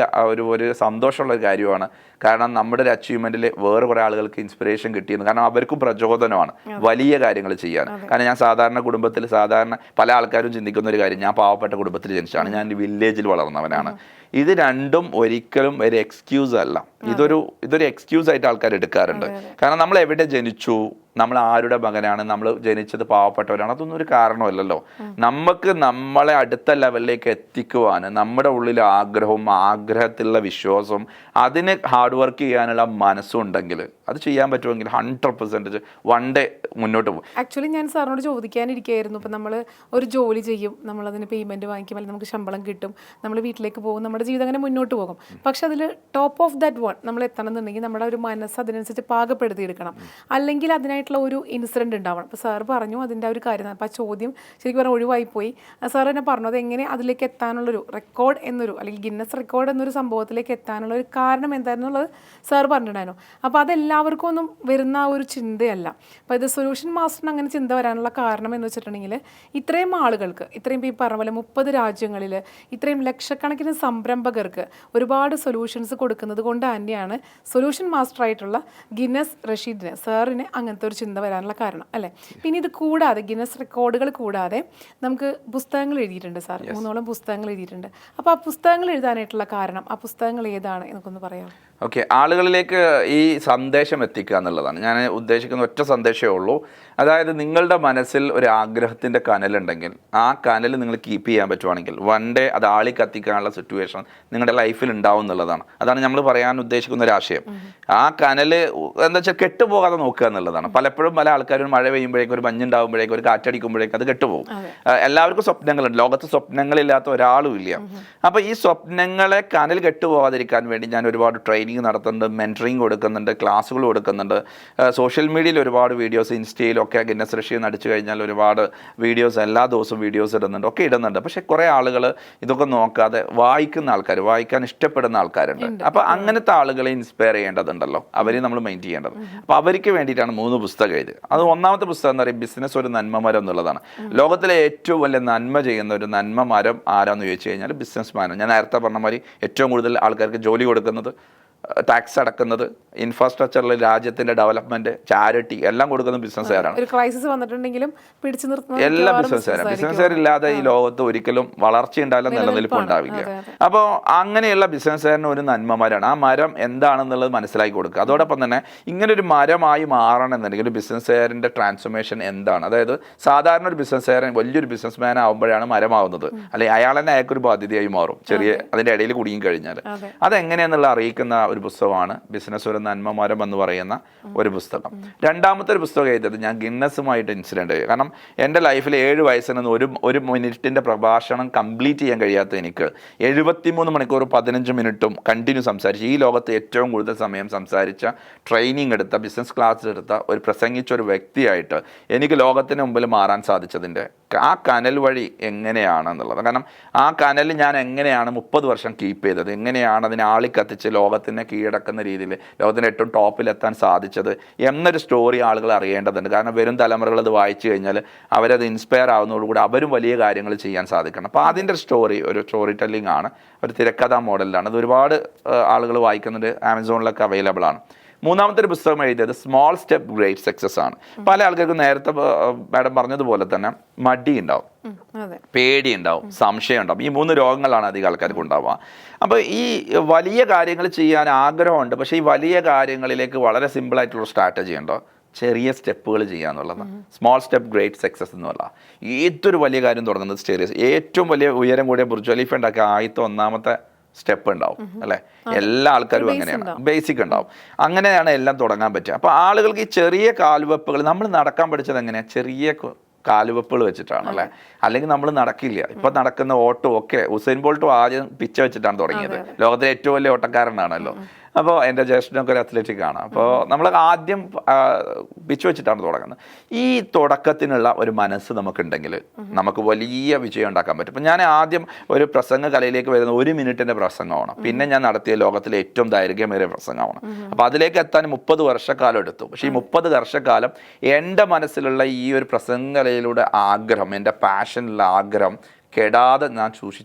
ഒരു സന്തോഷമുള്ള ഒരു കാര്യമാണ്. കാരണം നമ്മുടെ ഒരു അച്ചീവ്മെന്റിൽ വേറെ കുറേ ആളുകൾക്ക് ഇൻസ്പിറേഷൻ കിട്ടിയെന്ന്. കാരണം അവർക്കും പ്രചോദനമാണ് വലിയ കാര്യങ്ങൾ ചെയ്യാൻ. കാരണം ഞാൻ സാധാരണ കുടുംബത്തിൽ, സാധാരണ പല ആൾക്കാരും ചിന്തിക്കുന്ന ഒരു കാര്യം, ഞാൻ പാവപ്പെട്ട കുടുംബത്തിൽ ജനിച്ചാണ്, ഞാൻ വില്ലേജിൽ വളർന്നവനാണ്. ഇത് രണ്ടും ഒരിക്കലും ഒരു എക്സ്ക്യൂസ് അല്ല. ഇതൊരു എക്സ്ക്യൂസ് ആയിട്ട് ആൾക്കാർ എടുക്കാറുണ്ട്. കാരണം നമ്മൾ എവിടെ ജനിച്ചു, നമ്മൾ ആരുടെ മകനാണ്, നമ്മൾ ജനിച്ചത് പാവപ്പെട്ടവരാണ്, അതൊന്നും ഒരു കാരണമല്ലല്ലോ. നമുക്ക് നമ്മളെ അടുത്ത ലെവലിലേക്ക് എത്തിക്കുവാൻ നമ്മുടെ ഉള്ളിൽ ആഗ്രഹവും ആഗ്രഹത്തിലുള്ള വിശ്വാസവും അതിന് ഹാർഡ് വർക്ക് ചെയ്യാനുള്ള മനസ്സും ഉണ്ടെങ്കിൽ, അത് ചെയ്യാൻ പറ്റുമെങ്കിൽ 100% വൺ ഡേ മുന്നോട്ട് പോകും. ആക്ച്വലി ഞാൻ സാറിനോട് ചോദിക്കാനിരിക്കുകയായിരുന്നു. ഇപ്പം നമ്മൾ ഒരു ജോലി ചെയ്യും, നമ്മളതിന് പേയ്മെൻറ്റ് വാങ്ങിക്കും, അല്ലെങ്കിൽ നമുക്ക് ശമ്പളം കിട്ടും, നമ്മൾ വീട്ടിലേക്ക് പോകും, നമ്മുടെ ജീവിതം അങ്ങനെ മുന്നോട്ട് പോകും. പക്ഷെ അതിൽ ടോപ്പ് ഓഫ് ദാറ്റ് വൺ നമ്മൾ എത്തണം എന്നുണ്ടെങ്കിൽ നമ്മുടെ ഒരു മനസ്സ് അതിനനുസരിച്ച് പാകപ്പെടുത്തിയെടുക്കണം. അല്ലെങ്കിൽ അതിനായിട്ടുള്ള ഒരു ഇൻസിഡൻറ്റ് ഉണ്ടാവണം. അപ്പോൾ സാർ പറഞ്ഞു അതിൻ്റെ ഒരു കാര്യം. അപ്പോൾ ആ ചോദ്യം ശരിക്കും പറഞ്ഞാൽ ഒഴിവായിപ്പോയി. സാർ എന്നെ പറഞ്ഞു അതെങ്ങനെ അതിലേക്ക് എത്താനുള്ളൊരു റെക്കോർഡ് എന്നൊരു, അല്ലെങ്കിൽ ഗിന്നസ് റെക്കോർഡ് എന്നൊരു സംഭവത്തിലേക്ക് എത്താനുള്ള ഒരു കാരണം എന്തായിരുന്നുള്ളത് സാർ പറഞ്ഞിട്ടുണ്ടായിരുന്നു. അപ്പോൾ അതെല്ലാവർക്കും ഒന്നും വരുന്ന ആ ഒരു ചിന്തയല്ല. അപ്പോൾ ഇത് സൊല്യൂഷൻ മാസ്റ്ററിന് അങ്ങനെ ചിന്ത വരാനുള്ള കാരണം എന്ന് വെച്ചിട്ടുണ്ടെങ്കിൽ ഇത്രയും ആളുകൾക്ക്, ഇത്രയും ഈ പറഞ്ഞ പോലെ 30 രാജ്യങ്ങളിൽ ഇത്രയും ലക്ഷക്കണക്കിന് സംരംഭകർക്ക് ഒരുപാട് സൊല്യൂഷൻസ് കൊടുക്കുന്നത് കൊണ്ട് തന്നെയാണ് സൊല്യൂഷൻ മാസ്റ്റർ ആയിട്ടുള്ള ഗിന്നസ് റഷീദിന്, സാറിന് അങ്ങനത്തെ ഒരു ചിന്ത വരാനുള്ള കാരണം അല്ലേ. പിന്നെ ഇത് കൂടാതെ ഗിന്നസ് റെക്കോർഡുകൾ കൂടാതെ നമുക്ക് പുസ്തകങ്ങൾ എഴുതിയിട്ടുണ്ട് സാർ, 3ഓളം പുസ്തകങ്ങൾ എഴുതിയിട്ടുണ്ട്. അപ്പോൾ ആ പുസ്തകങ്ങൾ എഴുതാനായിട്ടുള്ള കാരണം, ആ പുസ്തകങ്ങൾ ഏതാണ് എന്നൊക്കെ പറയാം. ഓക്കെ, ആളുകളിലേക്ക് ഈ സന്ദേശം എത്തിക്കുക എന്നുള്ളതാണ് ഞാൻ ഉദ്ദേശിക്കുന്ന. ഒറ്റ സന്ദേശമേ ഉള്ളൂ. അതായത് നിങ്ങളുടെ മനസ്സിൽ ഒരു ആഗ്രഹത്തിൻ്റെ കനലുണ്ടെങ്കിൽ ആ കനൽ നിങ്ങൾ കീപ്പ് ചെയ്യാൻ പറ്റുവാണെങ്കിൽ വൺ ഡേ അത് ആളി കത്തിക്കാനുള്ള സിറ്റുവേഷൻ നിങ്ങളുടെ ലൈഫിൽ ഉണ്ടാവും എന്നുള്ളതാണ്. അതാണ് നമ്മൾ പറയാൻ ഉദ്ദേശിക്കുന്ന ഒരു ആശയം. ആ കനൽ എന്താ വെച്ചാൽ കെട്ടുപോകാതെ നോക്കുക എന്നുള്ളതാണ്. പലപ്പോഴും പല ആൾക്കാരും മഴ പെയ്യുമ്പോഴേക്കും, ഒരു മഞ്ഞുണ്ടാകുമ്പോഴേക്കും, ഒരു കാറ്റടിക്കുമ്പോഴേക്കും അത് കെട്ടുപോകും. എല്ലാവർക്കും സ്വപ്നങ്ങളുണ്ട്, ലോകത്ത് സ്വപ്നങ്ങളില്ലാത്ത ഒരാളും ഇല്ല. അപ്പോൾ ഈ സ്വപ്നങ്ങളെ കനൽ കെട്ടുപോകാതിരിക്കാൻ വേണ്ടി ഞാൻ ഒരുപാട് ട്രെയിനിങ് ട്രെയിനിങ് നടത്തുന്നുണ്ട്, മെൻറ്ററിങ് കൊടുക്കുന്നുണ്ട്, ക്ലാസ്സുകൾ കൊടുക്കുന്നുണ്ട്. സോഷ്യൽ മീഡിയയിൽ ഒരുപാട് വീഡിയോസ്, ഇൻസ്റ്റയിലൊക്കെ ഗിന്നസ് റെക്കോർഡ് അടിച്ചു കഴിഞ്ഞാൽ ഒരുപാട് വീഡിയോസ് എല്ലാ ദിവസവും വീഡിയോസ് ഇടുന്നുണ്ട്, ഒക്കെ ഇടുന്നുണ്ട്. പക്ഷേ കുറേ ആളുകൾ ഇതൊക്കെ നോക്കാതെ വായിക്കുന്ന ആൾക്കാർ, വായിക്കാൻ ഇഷ്ടപ്പെടുന്ന ആൾക്കാരുണ്ട്. അപ്പോൾ അങ്ങനത്തെ ആളുകളെ ഇൻസ്പയർ ചെയ്യേണ്ടതുണ്ടല്ലോ, അവരെ നമ്മൾ മെയിൻ ചെയ്യേണ്ടത്. അപ്പോൾ അവർക്ക് വേണ്ടിയിട്ടാണ് 3 പുസ്തകം എഴുതിയത്. അത് ഒന്നാമത്തെ പുസ്തകം എന്ന് പറയുന്നത് ബിസിനസ് ഒരു നന്മമരം എന്നുള്ളതാണ്. ലോകത്തിലെ ഏറ്റവും വലിയ നന്മ ചെയ്യുന്ന ഒരു നന്മ മരം ആരാന്ന് ചോദിച്ചു കഴിഞ്ഞാൽ ബിസിനസ്മാനാണ്. ഞാൻ നേരത്തെ പറഞ്ഞ മാതിരി ഏറ്റവും കൂടുതൽ ആൾക്കാർക്ക് ജോലി കൊടുക്കുന്നത്, ടാക്സ് അടക്കുന്നത്, ഇൻഫ്രാസ്ട്രക്ചറിൽ രാജ്യത്തിന്റെ ഡെവലപ്മെന്റ്, ചാരിറ്റി എല്ലാം കൊടുക്കുന്ന ബിസിനസ്സുകാരാണ്. ഒരു ക്രൈസിസ് വന്നിട്ടുണ്ടെങ്കിലും പിടിച്ചു നിർത്തുന്ന എല്ലാ ബിസിനസ്സുകാരും. ബിസിനസ്സുകാരില്ലാതെ ഈ ലോകത്ത് ഒരിക്കലും വളർച്ച ഉണ്ടാവില്ല, നിലനിൽപ്പ് ഉണ്ടാവില്ല. അപ്പോൾ അങ്ങനെയുള്ള ബിസിനസ്സുകാരന് ഒരു നന്മമരമാണ്. ആ മരം എന്താണെന്നുള്ളത് മനസ്സിലാക്കി കൊടുക്കുക. അതോടൊപ്പം തന്നെ ഇങ്ങനെ ഒരു മരമായി മാറണമെന്നുണ്ടെങ്കിൽ ഒരു ബിസിനസ്സുകാരൻ്റെ ട്രാൻസ്ഫോർമേഷൻ എന്താണ്, അതായത് സാധാരണ ഒരു ബിസിനസ്സുകാരൻ വലിയൊരു ബിസിനസ്മാൻ ആകുമ്പോഴാണ് മരമാവുന്നത്, അല്ലെങ്കിൽ അയാൾ തന്നെ അയാൾക്കൊരു ബാധ്യതയായി മാറും, ചെറിയ അതിൻ്റെ ഇടയിൽ കുടുങ്ങി കഴിഞ്ഞാൽ. അതെങ്ങനെയാന്നുള്ള അറിയിക്കുന്ന ഒരു പുസ്തകമാണ് ബിസിനസ് ഒരു നന്മമരം എന്ന് പറയുന്ന ഒരു പുസ്തകം. രണ്ടാമത്തെ ഒരു പുസ്തകം എഴുതിയത് ഞാൻ ഗിന്നസുമായിട്ട് ഇൻസിഡൻറ്റ് ചെയ്തു. കാരണം എൻ്റെ ലൈഫിൽ 7 വയസ്സിന് ഒരു മിനിറ്റിൻ്റെ പ്രഭാഷണം കംപ്ലീറ്റ് ചെയ്യാൻ കഴിയാത്ത എനിക്ക് 73 മണിക്കൂർ 15 മിനിറ്റും കണ്ടിന്യൂ സംസാരിച്ച്, ഈ ലോകത്ത് ഏറ്റവും കൂടുതൽ സമയം സംസാരിച്ച, ട്രെയിനിങ് എടുത്ത, ബിസിനസ് ക്ലാസ് എടുത്ത പ്രസംഗിച്ച ഒരു വ്യക്തിയായിട്ട് എനിക്ക് ലോകത്തിന് മുമ്പിൽ മാറാൻ സാധിച്ചതിൻ്റെ ആ കനൽ വഴി എങ്ങനെയാണെന്നുള്ളത്. കാരണം ആ കനൽ ഞാൻ എങ്ങനെയാണ് 30 വർഷം കീപ്പ് ചെയ്തത്, എങ്ങനെയാണ് അതിനെ ആളിക്കത്തിച്ച് ലോകത്തിനെ കീഴടക്കുന്ന രീതിയിൽ ലോകത്തിൻ്റെ ഏറ്റവും ടോപ്പിലെത്താൻ സാധിച്ചത് എന്നൊരു സ്റ്റോറി ആളുകൾ അറിയേണ്ടതുണ്ട്. കാരണം വരും തലമുറകൾ അത് വായിച്ചു കഴിഞ്ഞാൽ അവരത് ഇൻസ്പയർ ആവുന്നതോടുകൂടി അവരും വലിയ കാര്യങ്ങൾ ചെയ്യാൻ സാധിക്കണം. അപ്പോൾ അതിൻ്റെ ഒരു സ്റ്റോറി ടെല്ലിംഗ് ആണ്, ഒരു തിരക്കഥാ മോഡലിലാണ്. അത് ഒരുപാട് ആളുകൾ വായിക്കുന്നുണ്ട്, ആമസോണിലൊക്കെ അവൈലബിൾ ആണ്. മൂന്നാമത്തെ ഒരു പുസ്തകം എഴുതിയത് സ്മോൾ സ്റ്റെപ്പ് ഗ്രേറ്റ് സക്സസ് ആണ്. പല ആൾക്കാർക്കും നേരത്തെ മാഡം പറഞ്ഞതുപോലെ തന്നെ മടി ഉണ്ടാവും, പേടി ഉണ്ടാവും, സംശയം ഉണ്ടാവും. ഈ 3 രോഗങ്ങളാണ് അധികം ആൾക്കാർക്ക് ഉണ്ടാവുക. അപ്പോൾ ഈ വലിയ കാര്യങ്ങൾ ചെയ്യാൻ ആഗ്രഹമുണ്ട്, പക്ഷേ ഈ വലിയ കാര്യങ്ങളിലേക്ക് വളരെ സിമ്പിളായിട്ടുള്ള സ്ട്രാറ്റജി ഉണ്ടോ, ചെറിയ സ്റ്റെപ്പുകൾ ചെയ്യുക എന്നുള്ളതാണ്. സ്മോൾ സ്റ്റെപ്പ് ഗ്രേറ്റ് സക്സസ് എന്നുള്ള ഏതൊരു വലിയ കാര്യം തുടങ്ങുന്നത് ഏറ്റവും വലിയ ഉയരം കൂടിയ ബുർജ് ഖലീഫ ഉണ്ടാക്കിയ ആദ്യത്തെ ഒന്നാമത്തെ സ്റ്റെപ്പ് ഉണ്ടാവും അല്ലേ. എല്ലാ ആൾക്കാരും അങ്ങനെയാണ്, ബേസിക് ഉണ്ടാവും. അങ്ങനെയാണ് എല്ലാം തുടങ്ങാൻ പറ്റുക. അപ്പോൾ ആളുകൾക്ക് ഈ ചെറിയ കാൽവെപ്പുകൾ, നമ്മൾ നടക്കാൻ പഠിച്ചത് എങ്ങനെയാണ്, ചെറിയ കാലുവെപ്പുകൾ വെച്ചിട്ടാണ് അല്ലേ. അല്ലെങ്കിൽ നമ്മൾ നടക്കില്ല. ഇപ്പം നടക്കുന്ന ഓട്ടം ഒക്കെ ഉസൈൻ ബോൾട്ടും ആദ്യം പിച്ച വെച്ചിട്ടാണ് തുടങ്ങിയത്. ലോകത്തിലെ ഏറ്റവും വലിയ ഓട്ടക്കാരനാണല്ലോ. അപ്പോൾ എൻ്റെ ജ്യേഷ്ഠനൊക്കെ ഒരു അത്ലറ്റിക് ആണ്. അപ്പോൾ നമ്മൾ ആദ്യം പിച്ച് വെച്ചിട്ടാണ് തുടങ്ങുന്നത്. ഈ തുടക്കത്തിനുള്ള ഒരു മനസ്സ് നമുക്കുണ്ടെങ്കിൽ നമുക്ക് വലിയ വിജയം ഉണ്ടാക്കാൻ പറ്റും. അപ്പം ഞാൻ ആദ്യം ഒരു പ്രസംഗ കലയിലേക്ക് വരുന്ന 1 മിനിറ്റിൻ്റെ പ്രസംഗമാണ്. പിന്നെ ഞാൻ നടത്തിയ ലോകത്തിലെ ഏറ്റവും ദൈർഘ്യമേറിയ പ്രസംഗമാണ്. അപ്പോൾ അതിലേക്ക് എത്താൻ 30 വർഷക്കാലം എടുത്തു. പക്ഷേ ഈ 30 വർഷക്കാലം എൻ്റെ മനസ്സിലുള്ള ഈ ഒരു പ്രസംഗ കലയിലൂടെ ആഗ്രഹം, എൻ്റെ പാഷനുള്ള ആഗ്രഹം കെടാതെ ഞാൻ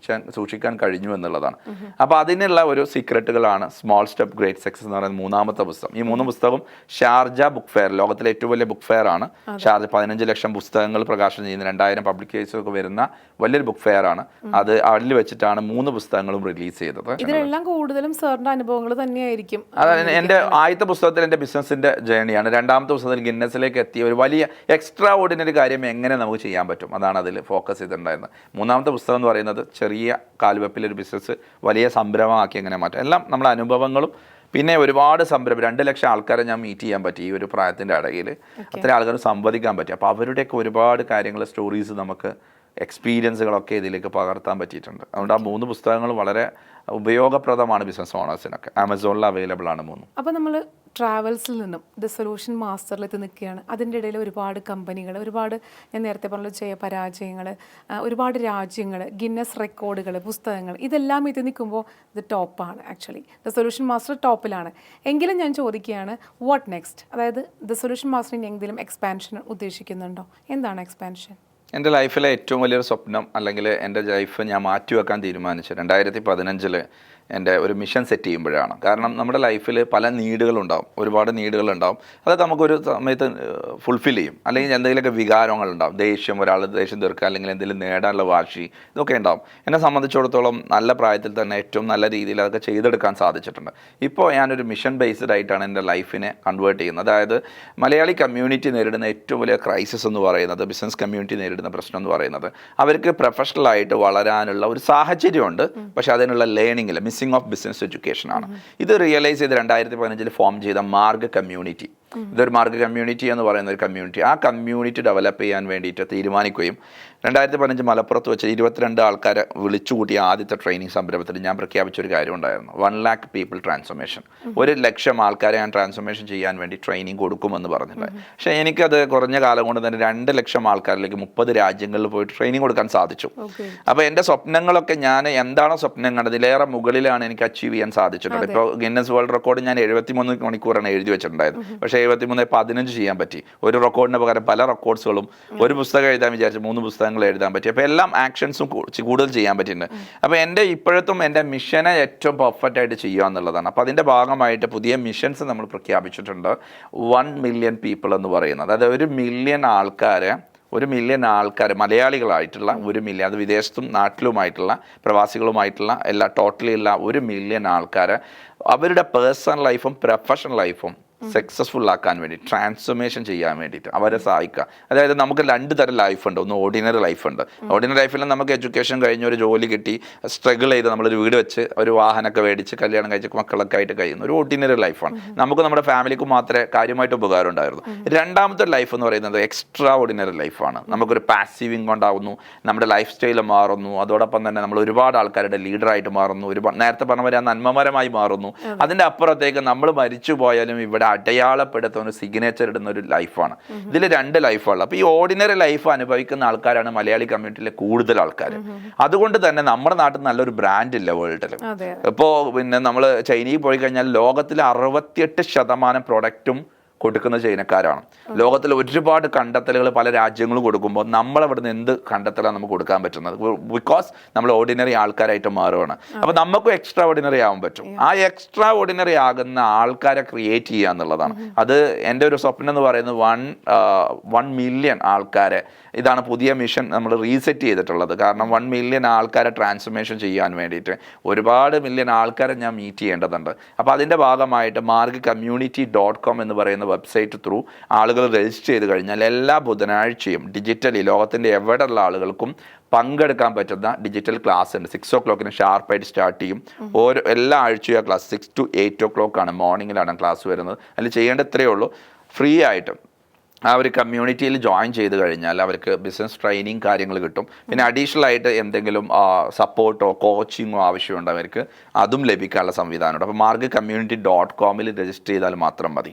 സൂക്ഷിക്കാൻ കഴിഞ്ഞു എന്നുള്ളതാണ്. അപ്പോൾ അതിനുള്ള ഒരു സീക്രട്ടുകളാണ് സ്മോൾ സ്റ്റെപ്പ് ഗ്രേറ്റ് സക്സസ് എന്ന് പറയുന്ന 3ാമത്തെ പുസ്തകം. ഈ 3 പുസ്തകവും ഷാർജ ബുക്ക് ഫെയർ, ലോകത്തിലെ ഏറ്റവും വലിയ ബുക്ക് ഫെയർ ആണ്. ഷാർജ 15 ലക്ഷം പുസ്തകങ്ങൾ പ്രകാശനം ചെയ്യുന്ന 2000 പബ്ലിക്കേഷൻസ് ഒക്കെ വരുന്ന വലിയൊരു ബുക്ക് ഫെയർ ആണ്. അത് അതിൽ വെച്ചിട്ടാണ് 3 പുസ്തകങ്ങളും റിലീസ് ചെയ്തത്. ഇതിലെല്ലാം കൂടുതലും സാറിന്റെ അനുഭവങ്ങൾ തന്നെയായിരിക്കും. അതായത് എൻ്റെ ആദ്യത്തെ പുസ്തകത്തിൽ എൻ്റെ ബിസിനസിൻ്റെ ജേണിയാണ്. 2ാമത്തെ പുസ്തകത്തിൽ ഗിന്നസിലേക്ക് എത്തിയ ഒരു വലിയ എക്സ്ട്രാ ഓർഡിനറി കാര്യം എങ്ങനെ നമുക്ക് ചെയ്യാൻ പറ്റും, അതാണ് അതിൽ ഫോക്കസ് ചെയ്തിട്ടുണ്ടായിരുന്നത്. 3ാമത്തെ പുസ്തകം എന്ന് പറയുന്നത് ചെറിയ കാൽവെപ്പിലൊരു ബിസിനസ് വലിയ സംരംഭമാക്കി എങ്ങനെ മാറ്റാം. എല്ലാം നമ്മളെ അനുഭവങ്ങളും പിന്നെ ഒരുപാട് സംരംഭം 2 ലക്ഷം ആൾക്കാരെ ഞാൻ മീറ്റ് ചെയ്യാൻ പറ്റി ഈ ഒരു പ്രായത്തിൻ്റെ ഇടയിൽ. അത്ര ആൾക്കാർ സംവദിക്കാൻ പറ്റി. അപ്പോൾ അവരുടെയൊക്കെ ഒരുപാട് കാര്യങ്ങൾ, സ്റ്റോറീസ്, നമുക്ക് എക്സ്പീരിയൻസുകളൊക്കെ ഇതിലേക്ക് പകർത്താൻ പറ്റിയിട്ടുണ്ട്. അതുകൊണ്ട് ആ 3 പുസ്തകങ്ങൾ വളരെ ഉപയോഗപ്രദമാണ് ബിസിനസ് ഓണേഴ്സിനൊക്കെ. ആമസോണിൽ അവൈലബിൾ ആണ് 3. അപ്പോൾ നമ്മൾ ട്രാവൽസിൽ നിന്നും ദ സൊല്യൂഷൻ മാസ്റ്ററിലെത്തി നിൽക്കുകയാണ്. അതിൻ്റെ ഇടയിൽ ഒരുപാട് കമ്പനികൾ, ഒരുപാട് ഞാൻ നേരത്തെ പറഞ്ഞ പരാജയങ്ങൾ, ഒരുപാട് രാജ്യങ്ങൾ, ഗിന്നസ് റെക്കോർഡുകൾ, പുസ്തകങ്ങൾ, ഇതെല്ലാം എത്തി നിൽക്കുമ്പോൾ ഇത് ടോപ്പാണ്. ആക്ച്വലി ദ സൊല്യൂഷൻ മാസ്റ്റർ ടോപ്പിലാണ്. എങ്കിലും ഞാൻ ചോദിക്കുകയാണ്, വാട്ട് നെക്സ്റ്റ്? അതായത് ദ സൊല്യൂഷൻ മാസ്റ്ററിന് എന്തെങ്കിലും എക്സ്പാൻഷൻ ഉദ്ദേശിക്കുന്നുണ്ടോ? എന്താണ് എക്സ്പാൻഷൻ? എൻ്റെ ലൈഫിലെ ഏറ്റവും വലിയൊരു സ്വപ്നം, അല്ലെങ്കിൽ എൻ്റെ ലൈഫ് ഞാൻ മാറ്റിവെക്കാൻ തീരുമാനിച്ചത് 2015 എൻ്റെ ഒരു മിഷൻ സെറ്റ് ചെയ്യുമ്പോഴാണ്. കാരണം നമ്മുടെ ലൈഫിൽ പല നീഡുകളുണ്ടാവും, ഒരുപാട് നീഡുകളുണ്ടാവും. അതൊക്കെ നമുക്കൊരു സമയത്ത് ഫുൾഫിൽ ചെയ്യും. അല്ലെങ്കിൽ എന്തെങ്കിലുമൊക്കെ വികാരങ്ങളുണ്ടാവും, ദേഷ്യം, ഒരാൾ ദേഷ്യം തീർക്കുക, അല്ലെങ്കിൽ എന്തെങ്കിലും നേടാനുള്ള വാശി, ഇതൊക്കെ ഉണ്ടാവും. എന്നെ സംബന്ധിച്ചിടത്തോളം നല്ല പ്രായത്തിൽ തന്നെ ഏറ്റവും നല്ല രീതിയിൽ അതൊക്കെ ചെയ്തെടുക്കാൻ സാധിച്ചിട്ടുണ്ട്. ഇപ്പോൾ ഞാനൊരു മിഷൻ ബേസ്ഡ് ആയിട്ടാണ് എൻ്റെ ലൈഫിനെ കൺവേർട്ട് ചെയ്യുന്നത്. അതായത് മലയാളി കമ്മ്യൂണിറ്റി നേരിടുന്ന ഏറ്റവും വലിയ ക്രൈസിസ് എന്ന് പറയുന്നത്, ബിസിനസ് കമ്മ്യൂണിറ്റി നേരിടുന്ന പ്രശ്നം എന്ന് പറയുന്നത്, അവർക്ക് പ്രൊഫഷണലായിട്ട് വളരാനുള്ള ഒരു സാഹചര്യമുണ്ട്, പക്ഷേ അതിനുള്ള ലേണിംഗിൽ മിസ്സിംഗ് ഓഫ് ബിസിനസ് എഡ്യൂക്കേഷൻ ആണ്. ഇത് റിയലൈസ് ചെയ്ത് 2015 ഫോം ചെയ്ത മാർഗ് കമ്മ്യൂണിറ്റി ഇതൊരു മാർഗ്ഗ കമ്മ്യൂണിറ്റി എന്ന് പറയുന്ന ഒരു കമ്മ്യൂണിറ്റി, ആ കമ്മ്യൂണിറ്റി ഡെവലപ്പ് ചെയ്യാൻ വേണ്ടിയിട്ട് തീരുമാനിക്കുകയും 2015 മലപ്പുറത്ത് വെച്ച് 22 ആൾക്കാരെ വിളിച്ചുകൂട്ടിയ ആദ്യത്തെ ട്രെയിനിങ് സംരംഭത്തിൽ ഞാൻ പ്രഖ്യാപിച്ചൊരു കാര്യം ഉണ്ടായിരുന്നു. 1 lakh പീപ്പിൾ ട്രാൻസ്ഫോർമേഷൻ. 1,00,000 ആൾക്കാരെ ഞാൻ ട്രാൻസ്ഫോർമേഷൻ ചെയ്യാൻ വേണ്ടി ട്രെയിനിങ് കൊടുക്കുമെന്ന് പറഞ്ഞിട്ടുണ്ട്. പക്ഷേ എനിക്കത് കുറഞ്ഞ കാലം കൊണ്ട് തന്നെ 2 ലക്ഷം ആൾക്കാരിലേക്ക് 30 രാജ്യങ്ങളിൽ പോയിട്ട് ട്രെയിനിങ് കൊടുക്കാൻ സാധിച്ചു. അപ്പോൾ എൻ്റെ സ്വപ്നങ്ങളൊക്കെ ഞാൻ എന്താണോ സ്വപ്നം കണ്ടത് ഇതിലേറെ മുകളിലാണ് എനിക്ക് അച്ചീവ് ചെയ്യാൻ സാധിച്ചിട്ടുണ്ട്. ഇപ്പോൾ ഗിന്നസ് വേൾഡ് റെക്കോർഡ് ഞാൻ 73 മണിക്കൂറാണ് എഴുതി വെച്ചിട്ടുണ്ടായത്. പക്ഷേ 73:15 ചെയ്യാൻ പറ്റി. ഒരു റെക്കോർഡിന് പകരം പല റെക്കോർഡ്സുകളും, ഒരു പുസ്തകം എഴുതാൻ വിചാരിച്ച് 3 പുസ്തകങ്ങൾ എഴുതാൻ പറ്റി. അപ്പോൾ എല്ലാം ആക്ഷൻസും കൂടുതൽ ചെയ്യാൻ പറ്റിയിട്ടുണ്ട്. അപ്പോൾ എൻ്റെ ഇപ്പോഴത്തും എൻ്റെ മിഷനെ ഏറ്റവും പെർഫെക്റ്റ് ആയിട്ട് ചെയ്യുക എന്നുള്ളതാണ്. അപ്പോൾ അതിൻ്റെ ഭാഗമായിട്ട് പുതിയ മിഷൻസ് നമ്മൾ പ്രഖ്യാപിച്ചിട്ടുണ്ട്. 1 മില്യൺ പീപ്പിൾ എന്ന് പറയുന്നത്, അതായത് 1 മില്യൺ ആൾക്കാർ മലയാളികളായിട്ടുള്ള 1 മില്യൺ, അത് വിദേശത്തും നാട്ടിലുമായിട്ടുള്ള പ്രവാസികളുമായിട്ടുള്ള എല്ലാ ടോട്ടലി ഉള്ള 1 മില്യൺ ആൾക്കാരെ അവരുടെ പേഴ്സണൽ ലൈഫും പ്രൊഫഷണൽ ലൈഫും സക്സസ്ഫുൾ ആക്കാൻ വേണ്ടി, ട്രാൻസ്ഫോർമേഷൻ ചെയ്യാൻ വേണ്ടിയിട്ട് അവരെ സഹായിക്കുക. അതായത് നമുക്ക് 2 തരം ലൈഫുണ്ട്. ഒന്ന് ഓർഡിനറി ലൈഫുണ്ട്. ഓർഡിനറി ലൈഫിൽ നമുക്ക് എഡ്യൂക്കേഷൻ കഴിഞ്ഞ് ഒരു ജോലി കിട്ടി സ്ട്രഗിൾ ചെയ്ത് നമ്മളൊരു വീട് വെച്ച് ഒരു വാഹനമൊക്കെ മേടിച്ച് കല്യാണം കഴിച്ച് മക്കളൊക്കെ ആയിട്ട് കഴിയുന്ന ഒരു ഓർഡിനറി ലൈഫാണ്. നമുക്ക് നമ്മുടെ ഫാമിലിക്കും മാത്രമേ കാര്യമായിട്ട് ഉപകാരം ഉണ്ടായിരുന്നു. രണ്ടാമത്തെ ലൈഫ് എന്ന് പറയുന്നത് എക്സ്ട്രാ ഓർഡിനറി ലൈഫാണ്. നമുക്കൊരു പാസീവ് ഇൻകം ഉണ്ടാകുന്നു, നമ്മുടെ ലൈഫ് സ്റ്റൈൽ മാറുന്നു, അതോടൊപ്പം തന്നെ നമ്മൾ ഒരുപാട് ആൾക്കാരുടെ ലീഡറായിട്ട് മാറുന്നു, ഒരുപാട് നേരത്തെ പറഞ്ഞ പോലെ നന്മമരമായി മാറുന്നു. അതിൻ്റെ അപ്പുറത്തേക്ക് നമ്മൾ മരിച്ചു പോയാലും ഇവിടെ അടയാളപ്പെടുത്തുന്ന ഒരു സിഗ്നേച്ചർ ഇടുന്ന ഒരു ലൈഫാണ്. ഇതിൽ 2 ലൈഫാണ്. അപ്പോൾ ഈ ഓർഡിനറി ലൈഫ് അനുഭവിക്കുന്ന ആൾക്കാരാണ് മലയാളി കമ്മ്യൂണിറ്റിയിലെ കൂടുതൽ ആൾക്കാർ. അതുകൊണ്ട് തന്നെ നമ്മുടെ നാട്ടിൽ നല്ലൊരു ബ്രാൻഡ് ഇല്ല വേൾഡിൽ. ഇപ്പോൾ പിന്നെ നമ്മൾ ചൈനയിൽ പോയി കഴിഞ്ഞാൽ ലോകത്തിലെ 68% പ്രൊഡക്റ്റും കൊടുക്കുന്ന ചൈനക്കാരാണ്. ലോകത്തിൽ ഒരുപാട് കണ്ടെത്തലുകൾ പല രാജ്യങ്ങളും കൊടുക്കുമ്പോൾ നമ്മളവിടുന്ന് എന്ത് കണ്ടെത്തലാണ് നമുക്ക് കൊടുക്കാൻ പറ്റുന്നത്? ബിക്കോസ് നമ്മൾ ഓർഡിനറി ആൾക്കാരായിട്ട് മാറുകയാണ്. അപ്പോൾ നമുക്കും എക്സ്ട്രാ ഓർഡിനറി ആവാൻ പറ്റും. ആ എക്സ്ട്രാ ഓർഡിനറി ആകുന്ന ആൾക്കാരെ ക്രിയേറ്റ് ചെയ്യുക എന്നുള്ളതാണ്. അത് എൻ്റെ ഒരു സ്വപ്നം എന്ന് പറയുന്നത് 1 മില്യൺ ആൾക്കാരെ, ഇതാണ് പുതിയ മിഷൻ നമ്മൾ റീസെറ്റ് ചെയ്തിട്ടുള്ളത്. കാരണം 1 മില്യൺ ആൾക്കാരെ ട്രാൻസ്ഫോർമേഷൻ ചെയ്യാൻ വേണ്ടിയിട്ട് ഒരുപാട് മില്യൺ ആൾക്കാരെ ഞാൻ മീറ്റ് ചെയ്യേണ്ടതുണ്ട്. അപ്പോൾ അതിൻ്റെ ഭാഗമായിട്ട് margcommunity.com എന്ന് പറയുന്ന വെബ്സൈറ്റ് ത്രൂ ആളുകൾ രജിസ്റ്റർ ചെയ്ത് കഴിഞ്ഞാൽ എല്ലാ ബുധനാഴ്ചയും ഡിജിറ്റലി ലോകത്തിൻ്റെ എവിടെയുള്ള ആളുകൾക്കും പങ്കെടുക്കാൻ പറ്റുന്ന ഡിജിറ്റൽ ക്ലാസ് ഉണ്ട്. 6 o'clock ഷാർപ്പായിട്ട് സ്റ്റാർട്ട് ചെയ്യും. എല്ലാ ആഴ്ചയും ആ ക്ലാസ് 6 to 8 o'clock മോർണിംഗിലാണ് ക്ലാസ് വരുന്നത്. അതിൽ ചെയ്യേണ്ട ഇത്രയേ ഉള്ളൂ, ഫ്രീ ആയിട്ട് ആ ഒരു കമ്മ്യൂണിറ്റിയിൽ ജോയിൻ ചെയ്ത് കഴിഞ്ഞാൽ അവർക്ക് ബിസിനസ് ട്രെയിനിങ് കാര്യങ്ങൾ കിട്ടും. പിന്നെ അഡീഷണൽ ആയിട്ട് എന്തെങ്കിലും സപ്പോർട്ടോ കോച്ചിങ്ങോ ആവശ്യമുണ്ട് അവർക്ക്, അതും ലഭിക്കാനുള്ള സംവിധാനമുണ്ട്. അപ്പോൾ margcommunity.com രജിസ്റ്റർ ചെയ്താൽ മാത്രം മതി.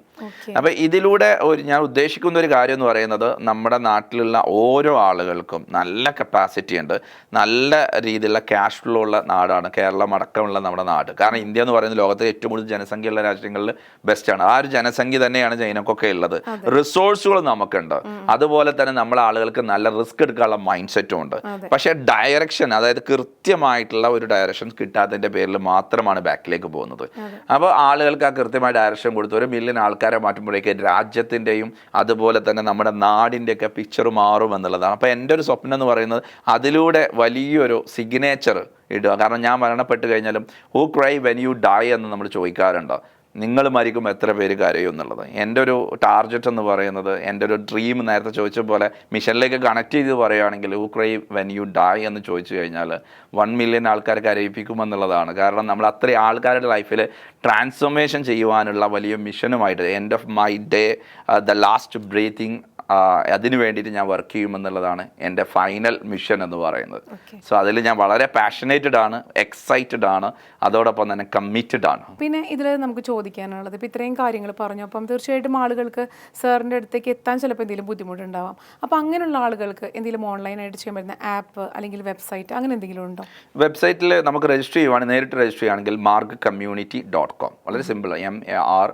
അപ്പോൾ ഇതിലൂടെ ഞാൻ ഉദ്ദേശിക്കുന്ന ഒരു കാര്യം എന്ന് പറയുന്നത് നമ്മുടെ നാട്ടിലുള്ള ഓരോ ആളുകൾക്കും നല്ല കപ്പാസിറ്റി ഉണ്ട്, നല്ല രീതിയിലുള്ള ക്യാഷ് ഫ്ലോ ഉള്ള നാടാണ് കേരളം അടക്കമുള്ള നമ്മുടെ നാട്. കാരണം ഇന്ത്യ എന്ന് പറയുന്നത് ലോകത്തിലെ ഏറ്റവും കൂടുതൽ ജനസംഖ്യയുള്ള രാജ്യങ്ങളിൽ ബെസ്റ്റാണ്. ആ ഒരു ജനസംഖ്യ തന്നെയാണ് ചൈനക്കൊക്കെ ഉള്ളത്. റിസോഴ്സുകൾ നമുക്കുണ്ട്. അതുപോലെ തന്നെ നമ്മളെ ആളുകൾക്ക് നല്ല റിസ്ക് എടുക്കാനുള്ള മൈൻഡ് സെറ്റും ഉണ്ട്. പക്ഷെ ഡയറക്ഷൻ, അതായത് കൃത്യമായിട്ടുള്ള ഒരു ഡയറക്ഷൻ കിട്ടാത്തതിന്റെ പേരിൽ മാത്രമാണ് ബാക്കിലേക്ക് പോകുന്നത്. അപ്പോൾ ആളുകൾക്ക് ആ കൃത്യമായ ഡയറക്ഷൻ കൊടുത്ത് 1 മില്യൺ ആൾക്കാരെ മാറ്റുമ്പോഴേക്ക് രാജ്യത്തിൻ്റെയും അതുപോലെ തന്നെ നമ്മുടെ നാടിൻ്റെയൊക്കെ പിക്ചർ മാറും എന്നുള്ളതാണ്. അപ്പോൾ എൻ്റെ ഒരു സ്വപ്നം എന്ന് പറയുന്നത് അതിലൂടെ വലിയൊരു സിഗ്നേച്ചർ ഇടുക. കാരണം ഞാൻ മരണപ്പെട്ട് കഴിഞ്ഞാലും who cry when you dye എന്ന് നമ്മൾ ചോദിക്കാറുണ്ട്. നിങ്ങൾ മരിക്കും എത്ര പേര് കരയും എന്നുള്ളത്. എൻ്റെ ഒരു ടാർഗറ്റ് എന്ന് പറയുന്നത്, എൻ്റെ ഒരു ഡ്രീം, നേരത്തെ ചോദിച്ച പോലെ മിഷനിലേക്ക് കണക്ട് ചെയ്ത് പറയുകയാണെങ്കിൽ who cry when you dye എന്ന് ചോദിച്ചു കഴിഞ്ഞാൽ 1 മില്യൺ ആൾക്കാരെ കരയിപ്പിക്കുമെന്നുള്ളതാണ്. കാരണം നമ്മൾ അത്രയും ആൾക്കാരുടെ ലൈഫിൽ ട്രാൻസ്ഫോർമേഷൻ ചെയ്യുവാനുള്ള വലിയ മിഷനുമായിട്ട് end of my day the last breathing അതിന് വേണ്ടിയിട്ട് ഞാൻ വർക്ക് ചെയ്യുമെന്നുള്ളതാണ് എൻ്റെ ഫൈനൽ മിഷൻ എന്ന് പറയുന്നത്. സോ അതിൽ ഞാൻ വളരെ പാഷനേറ്റഡ് ആണ്, എക്സൈറ്റഡ് ആണ്, അതോടൊപ്പം തന്നെ കമ്മിറ്റഡ് ആണ്. പിന്നെ ഇതിൽ നമുക്ക് ചോദിക്കാനുള്ളത്, ഇപ്പോൾ ഇത്രയും കാര്യങ്ങൾ പറഞ്ഞു, അപ്പം തീർച്ചയായിട്ടും ആളുകൾക്ക് സാറിൻ്റെ അടുത്തേക്ക് എത്താൻ ചിലപ്പോൾ എന്തെങ്കിലും ബുദ്ധിമുട്ടുണ്ടാവാം. അപ്പോൾ അങ്ങനെയുള്ള ആളുകൾക്ക് എന്തെങ്കിലും ഓൺലൈനായിട്ട് ചെയ്യാൻ പറ്റുന്ന ആപ്പ് അല്ലെങ്കിൽ വെബ്സൈറ്റ് അങ്ങനെ എന്തെങ്കിലും ഉണ്ടോ? വെബ്സൈറ്റിൽ നമുക്ക് രജിസ്റ്റർ ചെയ്യുവാണെങ്കിൽ, നേരിട്ട് രജിസ്റ്റർ ചെയ്യുകയാണെങ്കിൽ margcommunity.com, വളരെ simple, MARAG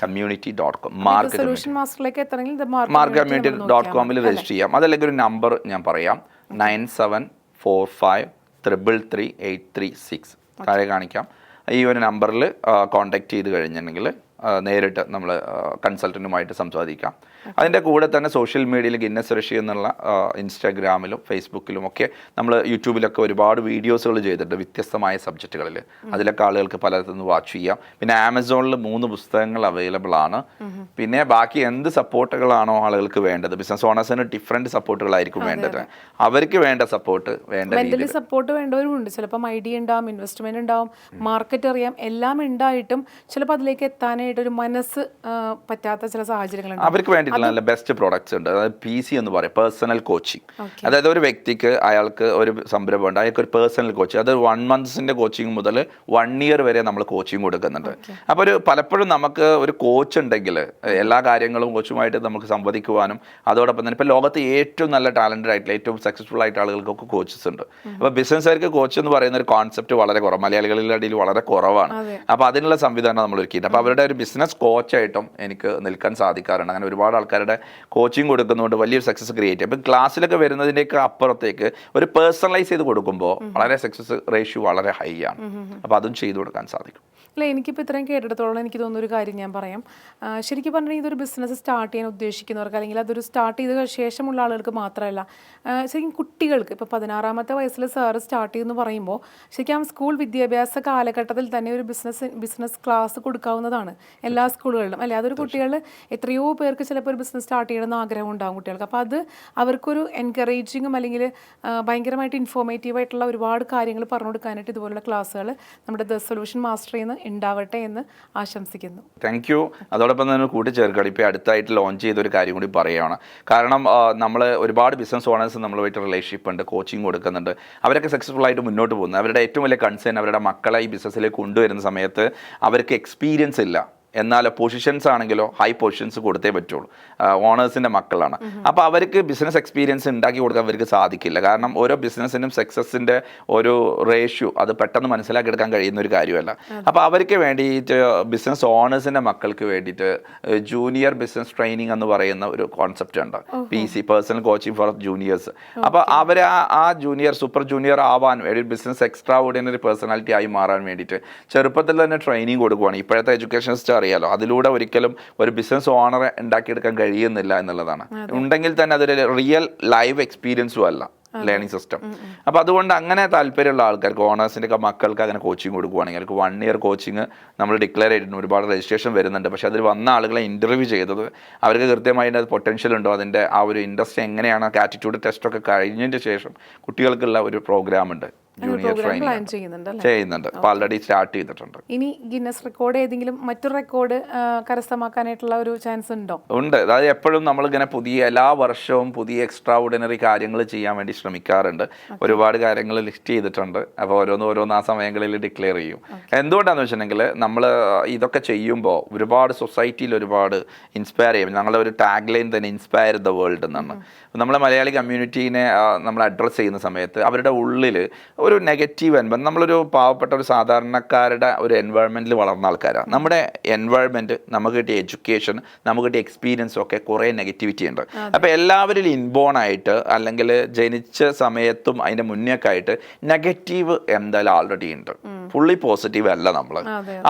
community.com, margcommunity.com register ചെയ്യാം. അതല്ലെങ്കിൽ ഒരു നമ്പർ ഞാൻ പറയാം, 9745333836 താഴെ കാണിക്കാം. ഈ ഒരു നമ്പറിൽ കോൺടാക്ട് ചെയ്ത് കഴിഞ്ഞിട്ടുണ്ടെങ്കിൽ നേരിട്ട് നമ്മൾ കൺസൾട്ടൻറ്റുമായിട്ട് സംസാരിക്കാം. അതിൻ്റെ കൂടെ തന്നെ സോഷ്യൽ മീഡിയയിൽ ഗിന്നസ് റഷി എന്നുള്ള ഇൻസ്റ്റാഗ്രാമിലും ഫേസ്ബുക്കിലും ഒക്കെ നമ്മൾ യൂട്യൂബിലൊക്കെ ഒരുപാട് വീഡിയോസുകൾ ചെയ്തിട്ടുണ്ട് വ്യത്യസ്തമായ സബ്ജക്റ്റുകളിൽ. അതിലൊക്കെ ആളുകൾക്ക് പലതിൽ വാച്ച് ചെയ്യാം. പിന്നെ ആമസോണിൽ 3 പുസ്തകങ്ങൾ അവൈലബിൾ ആണ്. പിന്നെ ബാക്കി എന്ത് സപ്പോർട്ടുകളാണോ ആളുകൾക്ക് വേണ്ടത്, ബിസിനസ് ഓണേഴ്സിന് ഡിഫറെൻറ്റ് സപ്പോർട്ടുകളായിരിക്കും വേണ്ടത്. അവർക്ക് വേണ്ട സപ്പോർട്ട് വേണ്ട മെന്റലി സപ്പോർട്ട് വേണ്ടവരുണ്ട്. ചിലപ്പം ഐഡിയ ഉണ്ടാവും, ഇൻവെസ്റ്റ്മെന്റ് ഉണ്ടാവും, മാർക്കറ്റ് അറിയാം, എല്ലാം ഉണ്ടായിട്ടും ചിലപ്പോൾ അതിലേക്ക് എത്താനായിട്ട് ചെയ്യാനായിട്ട് ഒരു മനസ്സ് പറ്റാത്ത ചില സാഹചര്യങ്ങളുണ്ട്. അവർക്ക് വേണ്ടിയിട്ടുള്ള നല്ല ബെസ്റ്റ് പ്രോഡക്ട്സ് ഉണ്ട്. അതായത് PC എന്ന് പറയും, പേഴ്സണൽ കോച്ചിങ്. അതായത് ഒരു വ്യക്തിക്ക് അയാൾക്ക് ഒരു സംരംഭമുണ്ട്, അയാൾക്ക് ഒരു പേഴ്സണൽ കോച്ചിങ്, അത് 1 months കോച്ചിങ് മുതൽ 1 year വരെ നമ്മൾ കോച്ചിങ് കൊടുക്കുന്നുണ്ട്. അപ്പോൾ പലപ്പോഴും നമുക്ക് ഒരു കോച്ച് ഉണ്ടെങ്കിൽ എല്ലാ കാര്യങ്ങളും കോച്ചുമായിട്ട് നമുക്ക് സംവദിക്കുവാനും അതോടൊപ്പം തന്നെ ഇപ്പോൾ ലോകത്ത് ഏറ്റവും നല്ല ടാലന്റഡ് ആയിട്ടുള്ള ഏറ്റവും സക്സസ്ഫുൾ ആയിട്ട് ആളുകൾക്കൊക്കെ കോച്ചസ് ഉണ്ട്. അപ്പോൾ ബിസിനസ്സുകാർക്ക് കോച്ച് എന്ന് പറയുന്ന ഒരു കോൺസെപ്റ്റ് വളരെ കുറവ്, മലയാളികളുടെ ഇടയിൽ വളരെ കുറവാണ്. അപ്പോൾ അതിനുള്ള സംവിധാനം നമ്മൾ ഒരുക്കിയിട്ട് അപ്പോൾ അവരുടെ ഒരു ബിസിനസ് കോച്ചായിട്ടും എനിക്ക് നിൽക്കാൻ സാധിക്കാറുണ്ട്. അങ്ങനെ ഒരുപാട് ആൾക്കാരുടെ കോച്ചിങ് കൊടുക്കുന്നതുകൊണ്ട് വലിയൊരു സക്സസ് ക്രിയേറ്റ് ചെയ്യും. ഇപ്പം ക്ലാസ്സിലൊക്കെ വരുന്നതിൻ്റെയൊക്കെ അപ്പുറത്തേക്ക് ഒരു പേഴ്സണലൈസ് ചെയ്ത് കൊടുക്കുമ്പോൾ വളരെ സക്സസ് റേഷ്യോ വളരെ ഹൈ ആണ്. അപ്പോൾ അതും ചെയ്തു കൊടുക്കാൻ സാധിക്കും. അല്ല, എനിക്കിപ്പോൾ ഇത്രയും കേട്ടിടത്തോളം എനിക്ക് തോന്നുന്ന ഒരു കാര്യം ഞാൻ പറയാം. ശരിക്കും പറഞ്ഞാൽ ഇതൊരു ബിസിനസ് സ്റ്റാർട്ട് ചെയ്യാൻ ഉദ്ദേശിക്കുന്നവർക്ക് അല്ലെങ്കിൽ അതൊരു സ്റ്റാർട്ട് ചെയ്ത ശേഷമുള്ള ആളുകൾക്ക് മാത്രമല്ല, ശരിക്കും കുട്ടികൾക്ക് ഇപ്പോൾ 16ാമത്തെ വയസ്സിൽ സാറ് സ്റ്റാർട്ട് ചെയ്യുമെന്ന് പറയുമ്പോൾ ശരിക്കും സ്കൂൾ വിദ്യാഭ്യാസ കാലഘട്ടത്തിൽ തന്നെ ഒരു ബിസിനസ് ക്ലാസ് കൊടുക്കാവുന്നതാണ് എല്ലാ സ്കൂളുകളിലും, അല്ലേ? അതൊരു കുട്ടികൾ എത്രയോ പേർക്ക് ചിലപ്പോൾ ഒരു ബിസിനസ് സ്റ്റാർട്ട് ചെയ്യണമെന്ന് ആഗ്രഹം ഉണ്ടാകും കുട്ടികൾക്ക്. അപ്പോൾ അത് അവർക്കൊരു എൻകറേജിങ്ങും അല്ലെങ്കിൽ ഭയങ്കരമായിട്ട് ഇൻഫോർമേറ്റീവ് ആയിട്ടുള്ള ഒരുപാട് കാര്യങ്ങൾ പറഞ്ഞു കൊടുക്കാനായിട്ട് ഇതുപോലുള്ള ക്ലാസ്സുകൾ നമ്മുടെ ദ സൊല്യൂഷൻ മാസ്റ്ററിൽ നിന്ന് ഉണ്ടാവട്ടെ എന്ന് ആശംസിക്കുന്നു. Thank you. അതോടൊപ്പം തന്നെ കൂട്ടിച്ചേർക്കണം, ഇപ്പോൾ അടുത്തായിട്ട് ലോഞ്ച് ചെയ്തൊരു കാര്യം കൂടി പറയുകയാണ്. കാരണം നമ്മൾ ഒരുപാട് ബിസിനസ് ഓണേഴ്സ് നമ്മളുമായിട്ട് റിലേഷൻഷിപ്പ് ഉണ്ട്, കോച്ചിങ് കൊടുക്കുന്നുണ്ട്. അവരൊക്കെ സക്സസ്ഫുൾ ആയിട്ട് മുന്നോട്ട് പോകുന്നു. അവരുടെ ഏറ്റവും വലിയ കൺസേൺ അവരുടെ മക്കളെ ഈ ബിസിനസ്സിലേക്ക് കൊണ്ടുവരുന്ന സമയത്ത് അവർക്ക് എക്സ്പീരിയൻസ് ഇല്ല, എന്നാൽ പൊസിഷൻസ് ആണെങ്കിലോ ഹൈ പൊസിഷൻസ് കൊടുത്തേ പറ്റുള്ളൂ. ഓണേഴ്സിൻ്റെ മക്കളാണ്. അപ്പോൾ അവർക്ക് ബിസിനസ് എക്സ്പീരിയൻസ് ഉണ്ടാക്കി കൊടുക്കാൻ അവർക്ക് സാധിക്കില്ല. കാരണം ഓരോ ബിസിനസ്സിനും സക്സസിൻ്റെ ഒരു റേഷ്യോ അത് പെട്ടെന്ന് മനസ്സിലാക്കിയെടുക്കാൻ കഴിയുന്ന ഒരു കാര്യമല്ല. അപ്പോൾ അവർക്ക് വേണ്ടിയിട്ട് ബിസിനസ് ഓണേഴ്സിൻ്റെ മക്കൾക്ക് വേണ്ടിയിട്ട് ജൂനിയർ ബിസിനസ് ട്രെയിനിങ് എന്ന് പറയുന്ന ഒരു കോൺസെപ്റ്റ് ഉണ്ട്, PC, personal coaching for juniors. അപ്പോൾ അവർ ആ ജൂനിയർ സൂപ്പർ ജൂനിയർ ആവാൻ വേണ്ടി ബിസിനസ് എക്സ്ട്രാ ഓർഡിനറി പേഴ്സണാലിറ്റി ആയി മാറാൻ വേണ്ടിയിട്ട് ചെറുപ്പത്തിൽ തന്നെ ട്രെയിനിങ് കൊടുക്കുകയാണ്. ഇപ്പോഴത്തെ എഡ്യൂക്കേഷൻ സിസ്റ്റം അറിയാലോ, അതിലൂടെ ഒരിക്കലും ഒരു ബിസിനസ് ഓണറെ ഉണ്ടാക്കിയെടുക്കാൻ കഴിയുന്നില്ല എന്നുള്ളതാണ്. ഉണ്ടെങ്കിൽ തന്നെ അതൊരു റിയൽ ലൈവ് എക്സ്പീരിയൻസും അല്ല ലേണിംഗ് സിസ്റ്റം. അപ്പോൾ അതുകൊണ്ട് അങ്ങനെ താല്പര്യമുള്ള ആൾക്കാർക്ക് ഓണേഴ്സിൻ്റെ ഒക്കെ മക്കൾക്ക് അങ്ങനെ കോച്ചിങ് കൊടുക്കുകയാണെങ്കിൽ അവർക്ക് 1 year കോച്ചിങ് നമ്മൾ ഡിക്ലെയർ ചെയ്തിട്ടുണ്ട്. ഒരുപാട് രജിസ്ട്രേഷൻ വരുന്നുണ്ട്. പക്ഷേ അതിൽ വന്ന ആളുകളെ ഇൻ്റർവ്യൂ ചെയ്തത് അവർക്ക് കൃത്യമായിട്ട് അത് പൊട്ടൻഷ്യൽ ഉണ്ടോ, അതിൻ്റെ ആ ഒരു ഇൻട്രസ്റ്റ് എങ്ങനെയാണ്, ആറ്റിറ്റ്യൂഡ് ടെസ്റ്റൊക്കെ കഴിഞ്ഞതിന് ശേഷം കുട്ടികൾക്കുള്ള ഒരു പ്രോഗ്രാം ഉണ്ട്, ജൂനിയർ ട്രെയിനിങ് ചെയ്യുന്നുണ്ട്. അപ്പോൾ ആൾറെഡി സ്റ്റാർട്ട് ചെയ്തിട്ടുണ്ട്. ഇനി ഗിന്നസ് റെക്കോർഡ് ഏതെങ്കിലും മറ്റൊരു റെക്കോർഡ് കരസ്ഥമാക്കാനായിട്ടുള്ള ഒരു ചാൻസ് ഉണ്ടോ? ഉണ്ട്. അതായത് എപ്പോഴും നമ്മളിങ്ങനെ എല്ലാ വർഷവും പുതിയ എക്സ്ട്രാ ഓർഡിനറി കാര്യങ്ങൾ ചെയ്യാൻ വേണ്ടി ശ്രമിക്കാറുണ്ട്. ഒരുപാട് കാര്യങ്ങൾ ലിസ്റ്റ് ചെയ്തിട്ടുണ്ട്. അപ്പോൾ ഓരോന്ന് ആ സമയങ്ങളിൽ ഡിക്ലെയർ ചെയ്യും. എന്തുകൊണ്ടാണെന്ന് വെച്ചിട്ടുണ്ടെങ്കിൽ നമ്മൾ ഇതൊക്കെ ചെയ്യുമ്പോൾ ഒരുപാട് സൊസൈറ്റിയിൽ ഒരുപാട് ഇൻസ്പയർ ചെയ്യും. ഞങ്ങളുടെ ഒരു ടാഗ് ലൈൻ തന്നെ ഇൻസ്പയർ ദ വേൾഡ് എന്നാണ്. നമ്മളെ മലയാളി കമ്മ്യൂണിറ്റീനെ നമ്മൾ അഡ്രസ്സ് ചെയ്യുന്ന സമയത്ത് അവരുടെ ഉള്ളിൽ ഒരു നെഗറ്റീവ് എൻവയൺമെൻറ്റ്, നമ്മളൊരു പാവപ്പെട്ട ഒരു സാധാരണക്കാരുടെ ഒരു എൻവയൺമെൻറ്റിൽ വളർന്ന ആൾക്കാരാണ്. നമ്മുടെ എൻവയൺമെൻറ്റ്, നമുക്ക് കിട്ടിയ എഡ്യൂക്കേഷൻ, നമുക്ക് കിട്ടിയ എക്സ്പീരിയൻസും ഒക്കെ കുറേ നെഗറ്റിവിറ്റി ഉണ്ട്. അപ്പോൾ എല്ലാവരിലും ഇൻബോൺ ആയിട്ട് അല്ലെങ്കിൽ ജനിച്ച സമയത്തും അതിൻ്റെ മുന്നേയൊക്കെ ആയിട്ട് നെഗറ്റീവ് എന്തായാലും ആൾറെഡി ഉണ്ട്. ഫുള്ളി പോസിറ്റീവ് അല്ല നമ്മൾ.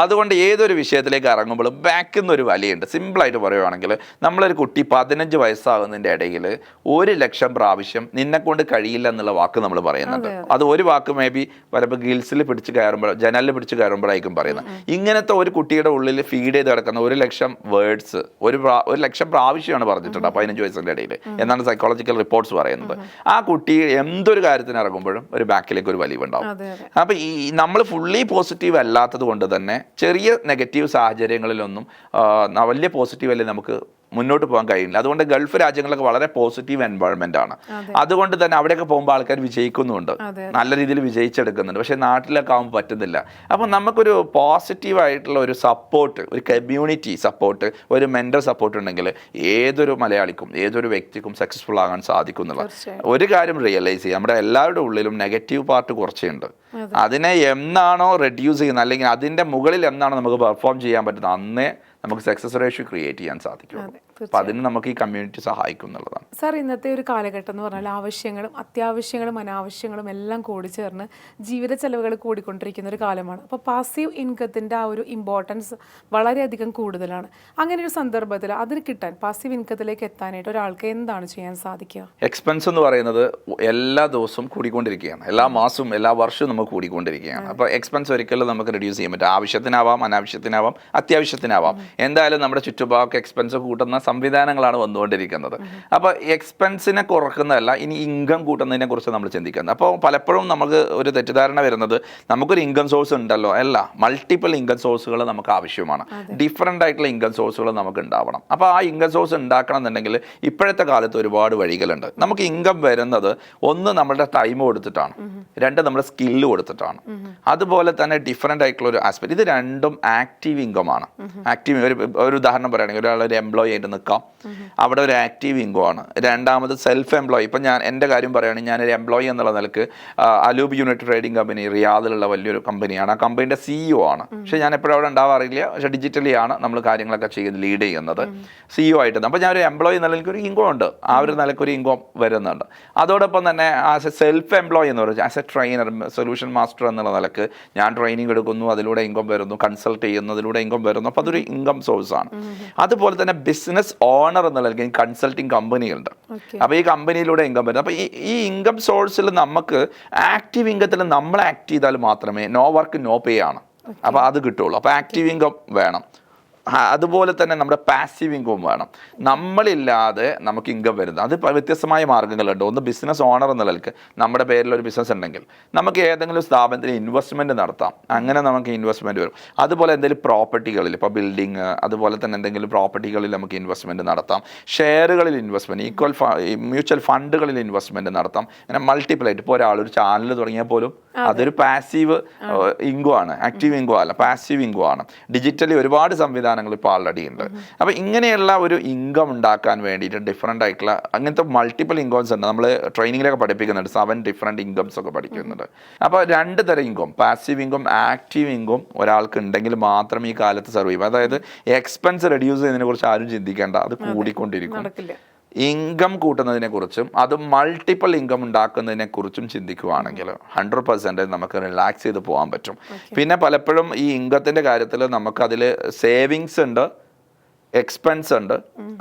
അതുകൊണ്ട് ഏതൊരു വിഷയത്തിലേക്ക് ഇറങ്ങുമ്പോഴും ബാക്കിൽ നിന്നൊരു വലിയുണ്ട്. സിമ്പിളായിട്ട് പറയുവാണെങ്കിൽ നമ്മളൊരു കുട്ടി 15 വയസ്സാകുന്നതിൻ്റെ ഇടയിൽ 1,00,000 പ്രാവശ്യം നിന്നെ കൊണ്ട് കഴിയില്ല എന്നുള്ള വാക്ക് നമ്മൾ പറയുന്നുണ്ട്. അത് ഒരു വാക്ക് മേ ബി പലപ്പോൾ ഗിൽസിൽ പിടിച്ച് കയറുമ്പോൾ, ജനലിൽ പിടിച്ച് കയറുമ്പോഴായിരിക്കും പറയുന്നത്. ഇങ്ങനത്തെ ഒരു കുട്ടിയുടെ ഉള്ളിൽ ഫീഡ് ചെയ്ത് കിടക്കുന്ന 1,00,000 വേർഡ്സ് 1,00,000 പ്രാവശ്യമാണ് പറഞ്ഞിട്ടുണ്ട് 15 വയസ്സിൻ്റെ ഇടയിൽ എന്നാണ് സൈക്കോളജിക്കൽ റിപ്പോർട്ട്സ് പറയുന്നത്. ആ കുട്ടി എന്തൊരു കാര്യത്തിന് ഇറങ്ങുമ്പോഴും ഒരു ബാക്കിലേക്ക് ഒരു വലിവുണ്ടാവും. അപ്പോൾ ഈ നമ്മൾ ഫുള്ളി പോസിറ്റീവ് അല്ലാത്തത് കൊണ്ട് തന്നെ ചെറിയ നെഗറ്റീവ് സാഹചര്യങ്ങളിലൊന്നും വലിയ പോസിറ്റീവ് അല്ലേ നമുക്ക് മുന്നോട്ട് പോകാൻ കഴിയില്ല. അതുകൊണ്ട് ഗൾഫ് രാജ്യങ്ങളൊക്കെ വളരെ പോസിറ്റീവ് എൻവയൺമെന്റ് ആണ്. അതുകൊണ്ട് തന്നെ അവിടെയൊക്കെ പോകുമ്പോൾ ആൾക്കാർ വിജയിക്കുന്നുണ്ട്, നല്ല രീതിയിൽ വിജയിച്ചെടുക്കുന്നുണ്ട്. പക്ഷേ നാട്ടിലൊക്കെ ആകുമ്പോൾ പറ്റുന്നില്ല. അപ്പോൾ നമുക്കൊരു പോസിറ്റീവ് ആയിട്ടുള്ള ഒരു സപ്പോർട്ട്, ഒരു കമ്മ്യൂണിറ്റി സപ്പോർട്ട്, ഒരു മെന്റൽ സപ്പോർട്ട് ഉണ്ടെങ്കിൽ ഏതൊരു മലയാളിക്കും ഏതൊരു വ്യക്തിക്കും സക്സസ്ഫുൾ ആകാൻ സാധിക്കും എന്നുള്ള ഒരു കാര്യം റിയലൈസ് ചെയ്യുക. നമ്മുടെ എല്ലാവരുടെ ഉള്ളിലും നെഗറ്റീവ് പാർട്ട് കുറച്ചുണ്ട്. അതിനെ എന്നാണോ റെഡ്യൂസ് ചെയ്യുന്നത് അല്ലെങ്കിൽ അതിൻ്റെ മുകളിൽ എന്നാണോ നമുക്ക് പെർഫോം ചെയ്യാൻ പറ്റുന്നത് അന്നേ നമുക്ക് സക്സസ് റേഷ്യോ ക്രിയേറ്റ് ചെയ്യാൻ സാധിക്കും. അപ്പോൾ അതിന് നമുക്ക് ഈ കമ്മ്യൂണിറ്റി സഹായിക്കും എന്നുള്ളതാണ്. സാർ, ഇന്നത്തെ ഒരു കാലഘട്ടം എന്ന് പറഞ്ഞാൽ ആവശ്യങ്ങളും അത്യാവശ്യങ്ങളും അനാവശ്യങ്ങളും എല്ലാം കൂടി ചേർന്ന് ജീവിത ചെലവുകൾ കൂടിക്കൊണ്ടിരിക്കുന്ന ഒരു കാലമാണ്. അപ്പോൾ പാസീവ് ഇൻകത്തിൻ്റെ ആ ഒരു ഇമ്പോർട്ടൻസ് വളരെയധികം കൂടുതലാണ്. അങ്ങനെ ഒരു സന്ദർഭത്തിൽ അതിന് കിട്ടാൻ, പാസീവ് ഇൻകത്തിലേക്ക് എത്താനായിട്ട് ഒരാൾക്ക് എന്താണ് ചെയ്യാൻ സാധിക്കുക? എക്സ്പെൻസ് എന്ന് പറയുന്നത് എല്ലാ ദിവസവും കൂടിക്കൊണ്ടിരിക്കുകയാണ്, എല്ലാ മാസവും എല്ലാ വർഷവും നമുക്ക് കൂടിക്കൊണ്ടിരിക്കുകയാണ്. അപ്പോൾ എക്സ്പെൻസ് ഒരിക്കലും നമുക്ക് റെഡ്യൂസ് ചെയ്യാൻ പറ്റും. ആവശ്യത്തിനാവാം, അനാവശ്യത്തിനാവാം, അത്യാവശ്യത്തിനാവാം. എന്തായാലും നമ്മുടെ ചുറ്റുപാടൊക്കെ എക്സ്പെൻസ് കൂട്ടുന്ന സംവിധാനങ്ങളാണ് വന്നുകൊണ്ടിരിക്കുന്നത്. അപ്പോൾ എക്സ്പെൻസിനെ കുറക്കുന്നതല്ല, ഇനി ഇൻകം കൂട്ടുന്നതിനെ കുറിച്ച് നമ്മൾ ചിന്തിക്കുന്നത്. അപ്പോൾ പലപ്പോഴും നമുക്ക് ഒരു തെറ്റിദ്ധാരണ വരുന്നത് നമുക്കൊരു ഇൻകം സോഴ്സ് ഉണ്ടല്ലോ, അല്ല, മൾട്ടിപ്പിൾ ഇൻകം സോഴ്സുകൾ നമുക്ക് ആവശ്യമാണ്. ഡിഫറെൻ്റ് ആയിട്ടുള്ള ഇൻകം സോഴ്സുകൾ നമുക്ക് ഉണ്ടാവണം. അപ്പോൾ ആ ഇൻകം സോഴ്സ് ഉണ്ടാക്കണം എന്നുണ്ടെങ്കിൽ ഇപ്പോഴത്തെ കാലത്ത് ഒരുപാട് വഴികളുണ്ട്. നമുക്ക് ഇൻകം വരുന്നത് ഒന്ന് നമ്മുടെ ടൈം കൊടുത്തിട്ടാണ്, രണ്ട് നമ്മുടെ സ്കില്ല് കൊടുത്തിട്ടാണ്. അതുപോലെ തന്നെ ഡിഫറെൻ്റ് ആയിട്ടുള്ള ഒരു ആസ്പെക്ട്. ഇത് രണ്ടും ആക്റ്റീവ് ഇൻകം ആണ്. ആക്റ്റീവ് ഒരു ഉദാഹരണം പറയുകയാണെങ്കിൽ ഒരാളൊരു എംപ്ലോയി ആയിട്ട് നിൽക്കാം, അവിടെ ഒരു ആക്റ്റീവ് ഇൻകം ആണ്. രണ്ടാമത് സെൽഫ് എംപ്ലോയി. ഇപ്പം ഞാൻ എൻ്റെ കാര്യം പറയുകയാണെങ്കിൽ ഞാനൊരു എംപ്ലോയി എന്നുള്ള നിലക്ക് അലൂബ് യൂണിറ്റ് ട്രേഡിംഗ് കമ്പനി റിയാദിലുള്ള വലിയൊരു കമ്പനിയാണ്. ആ കമ്പനിയുടെ CEO ആണ്. പക്ഷേ ഞാൻ എപ്പോഴും അവിടെ ഉണ്ടാവാറില്ല. പക്ഷേ ഡിജിറ്റലി ആണ് നമ്മൾ കാര്യങ്ങളൊക്കെ ചെയ്ത് ലീഡ് ചെയ്യുന്നത്, CEO ആയിട്ട്. അപ്പോൾ ഞാനൊരു എംപ്ലോയി എന്നുള്ള എനിക്കൊരു ഇൻകം ഉണ്ട്, ആ ഒരു നിലക്കൊരു ഇൻകം വരുന്നുണ്ട്. അതോടൊപ്പം തന്നെ ആസ് എ സെൽഫ് എംപ്ലോയി എന്ന് പറയുന്നത് as a trainer, solution master എന്നുള്ള നിലക്ക് ഞാൻ ട്രെയിനിങ് എടുക്കുന്നു, അതിലൂടെ ഇൻകം വരുന്നു, കൺസൾട്ട് ചെയ്യുന്നു, അതിലൂടെ ഇൻകം വരുന്നു. അപ്പോൾ അതൊരു ഇൻകം സോഴ്സ് ആണ്. അതുപോലെ തന്നെ ബിസിനസ് ഓണർ എന്നുള്ള കൺസൾട്ടിങ് കമ്പനികളുണ്ട്. അപ്പോൾ ഈ കമ്പനിയിലൂടെ ഇൻകം വരുന്നത്. അപ്പോൾ ഈ ഇൻകം സോഴ്സിൽ നമുക്ക് ആക്റ്റീവ് ഇൻകത്തിൽ നമ്മൾ ആക്ട് ചെയ്താൽ മാത്രമേ നോ വർക്ക് നോ പേ ആണ്. അപ്പോൾ അത് കിട്ടുള്ളൂ. അപ്പോൾ ആക്റ്റീവ് ഇൻകം വേണം. അതുപോലെ തന്നെ നമ്മുടെ പാസീവ് ഇൻകം വേണം. നമ്മളില്ലാതെ നമുക്ക് ഇൻകം വരുന്നത് അത് വ്യത്യസ്തമായ മാർഗ്ഗങ്ങളുണ്ട്. ഒന്ന് ബിസിനസ് ഓണർ എന്ന നിലയ്ക്ക് നമ്മുടെ പേരിൽ ഒരു ബിസിനസ് ഉണ്ടെങ്കിൽ നമുക്ക് ഏതെങ്കിലും സ്ഥാപനത്തിൽ ഇൻവെസ്റ്റ്മെൻറ്റ് നടത്താം, അങ്ങനെ നമുക്ക് ഇൻവെസ്റ്റ്മെൻറ്റ് വരും. അതുപോലെ എന്തെങ്കിലും പ്രോപ്പർട്ടികളിൽ, ഇപ്പോൾ ബിൽഡിങ്, അതുപോലെ തന്നെ എന്തെങ്കിലും പ്രോപ്പർട്ടികളിൽ നമുക്ക് ഇൻവെസ്റ്റ്മെൻറ്റ് നടത്താം. ഷെയറുകളിൽ ഇൻവെസ്റ്റ്മെൻറ്റ്, മ്യൂച്വൽ ഫണ്ടുകളിൽ ഇൻവെസ്റ്റ്മെൻറ്റ് നടത്താം. അങ്ങനെ മൾട്ടിപ്പിൾ ആയിട്ട്. ഇപ്പോൾ ഒരാളൊരു ചാനൽ തുടങ്ങിയാൽ പോലും അതൊരു പാസീവ് ഇൻകം ആണ്, ആക്റ്റീവ് ഇൻകം അല്ല, പാസീവ് ഇൻകം ആണ്. ഡിജിറ്റലി ഒരുപാട് സംവിധാനങ്ങൾ ഇപ്പോൾ ആൾറെഡി ഉണ്ട്. അപ്പോൾ ഇങ്ങനെയുള്ള ഒരു ഇൻകം ഉണ്ടാക്കാൻ വേണ്ടിയിട്ട് ഡിഫറെൻ്റ് ആയിട്ടുള്ള അങ്ങനത്തെ മൾട്ടിപ്പിൾ ഇൻകംസ് ഉണ്ട്. നമ്മൾ ട്രെയിനിങ്ങിലൊക്കെ പഠിപ്പിക്കുന്നുണ്ട്, 7 ഡിഫറെൻറ്റ് ഇൻകംസ് ഒക്കെ പഠിക്കുന്നുണ്ട്. അപ്പോൾ 2 തരം income, passive income, active income ഒരാൾക്ക് ഉണ്ടെങ്കിൽ മാത്രമേ ഈ കാലത്ത് സർവൈവ് ചെയ്യും. അതായത് എക്സ്പെൻസ് റെഡ്യൂസ് ചെയ്യുന്നതിനെ കുറിച്ച് ആരും ചിന്തിക്കേണ്ട, അത് കൂടിക്കൊണ്ടിരിക്കും. ഇൻകം കൂട്ടുന്നതിനെക്കുറിച്ചും അത് മൾട്ടിപ്പിൾ ഇൻകം ഉണ്ടാക്കുന്നതിനെക്കുറിച്ചും ചിന്തിക്കുകയാണെങ്കിൽ 100% നമുക്ക് റിലാക്സ് ചെയ്ത് പോകാൻ പറ്റും. പിന്നെ പലപ്പോഴും ഈ ഇൻകത്തിൻ്റെ കാര്യത്തിൽ നമുക്കതിൽ സേവിങ്സ് ഉണ്ട്, എക്സ്പെൻസ് ഉണ്ട്,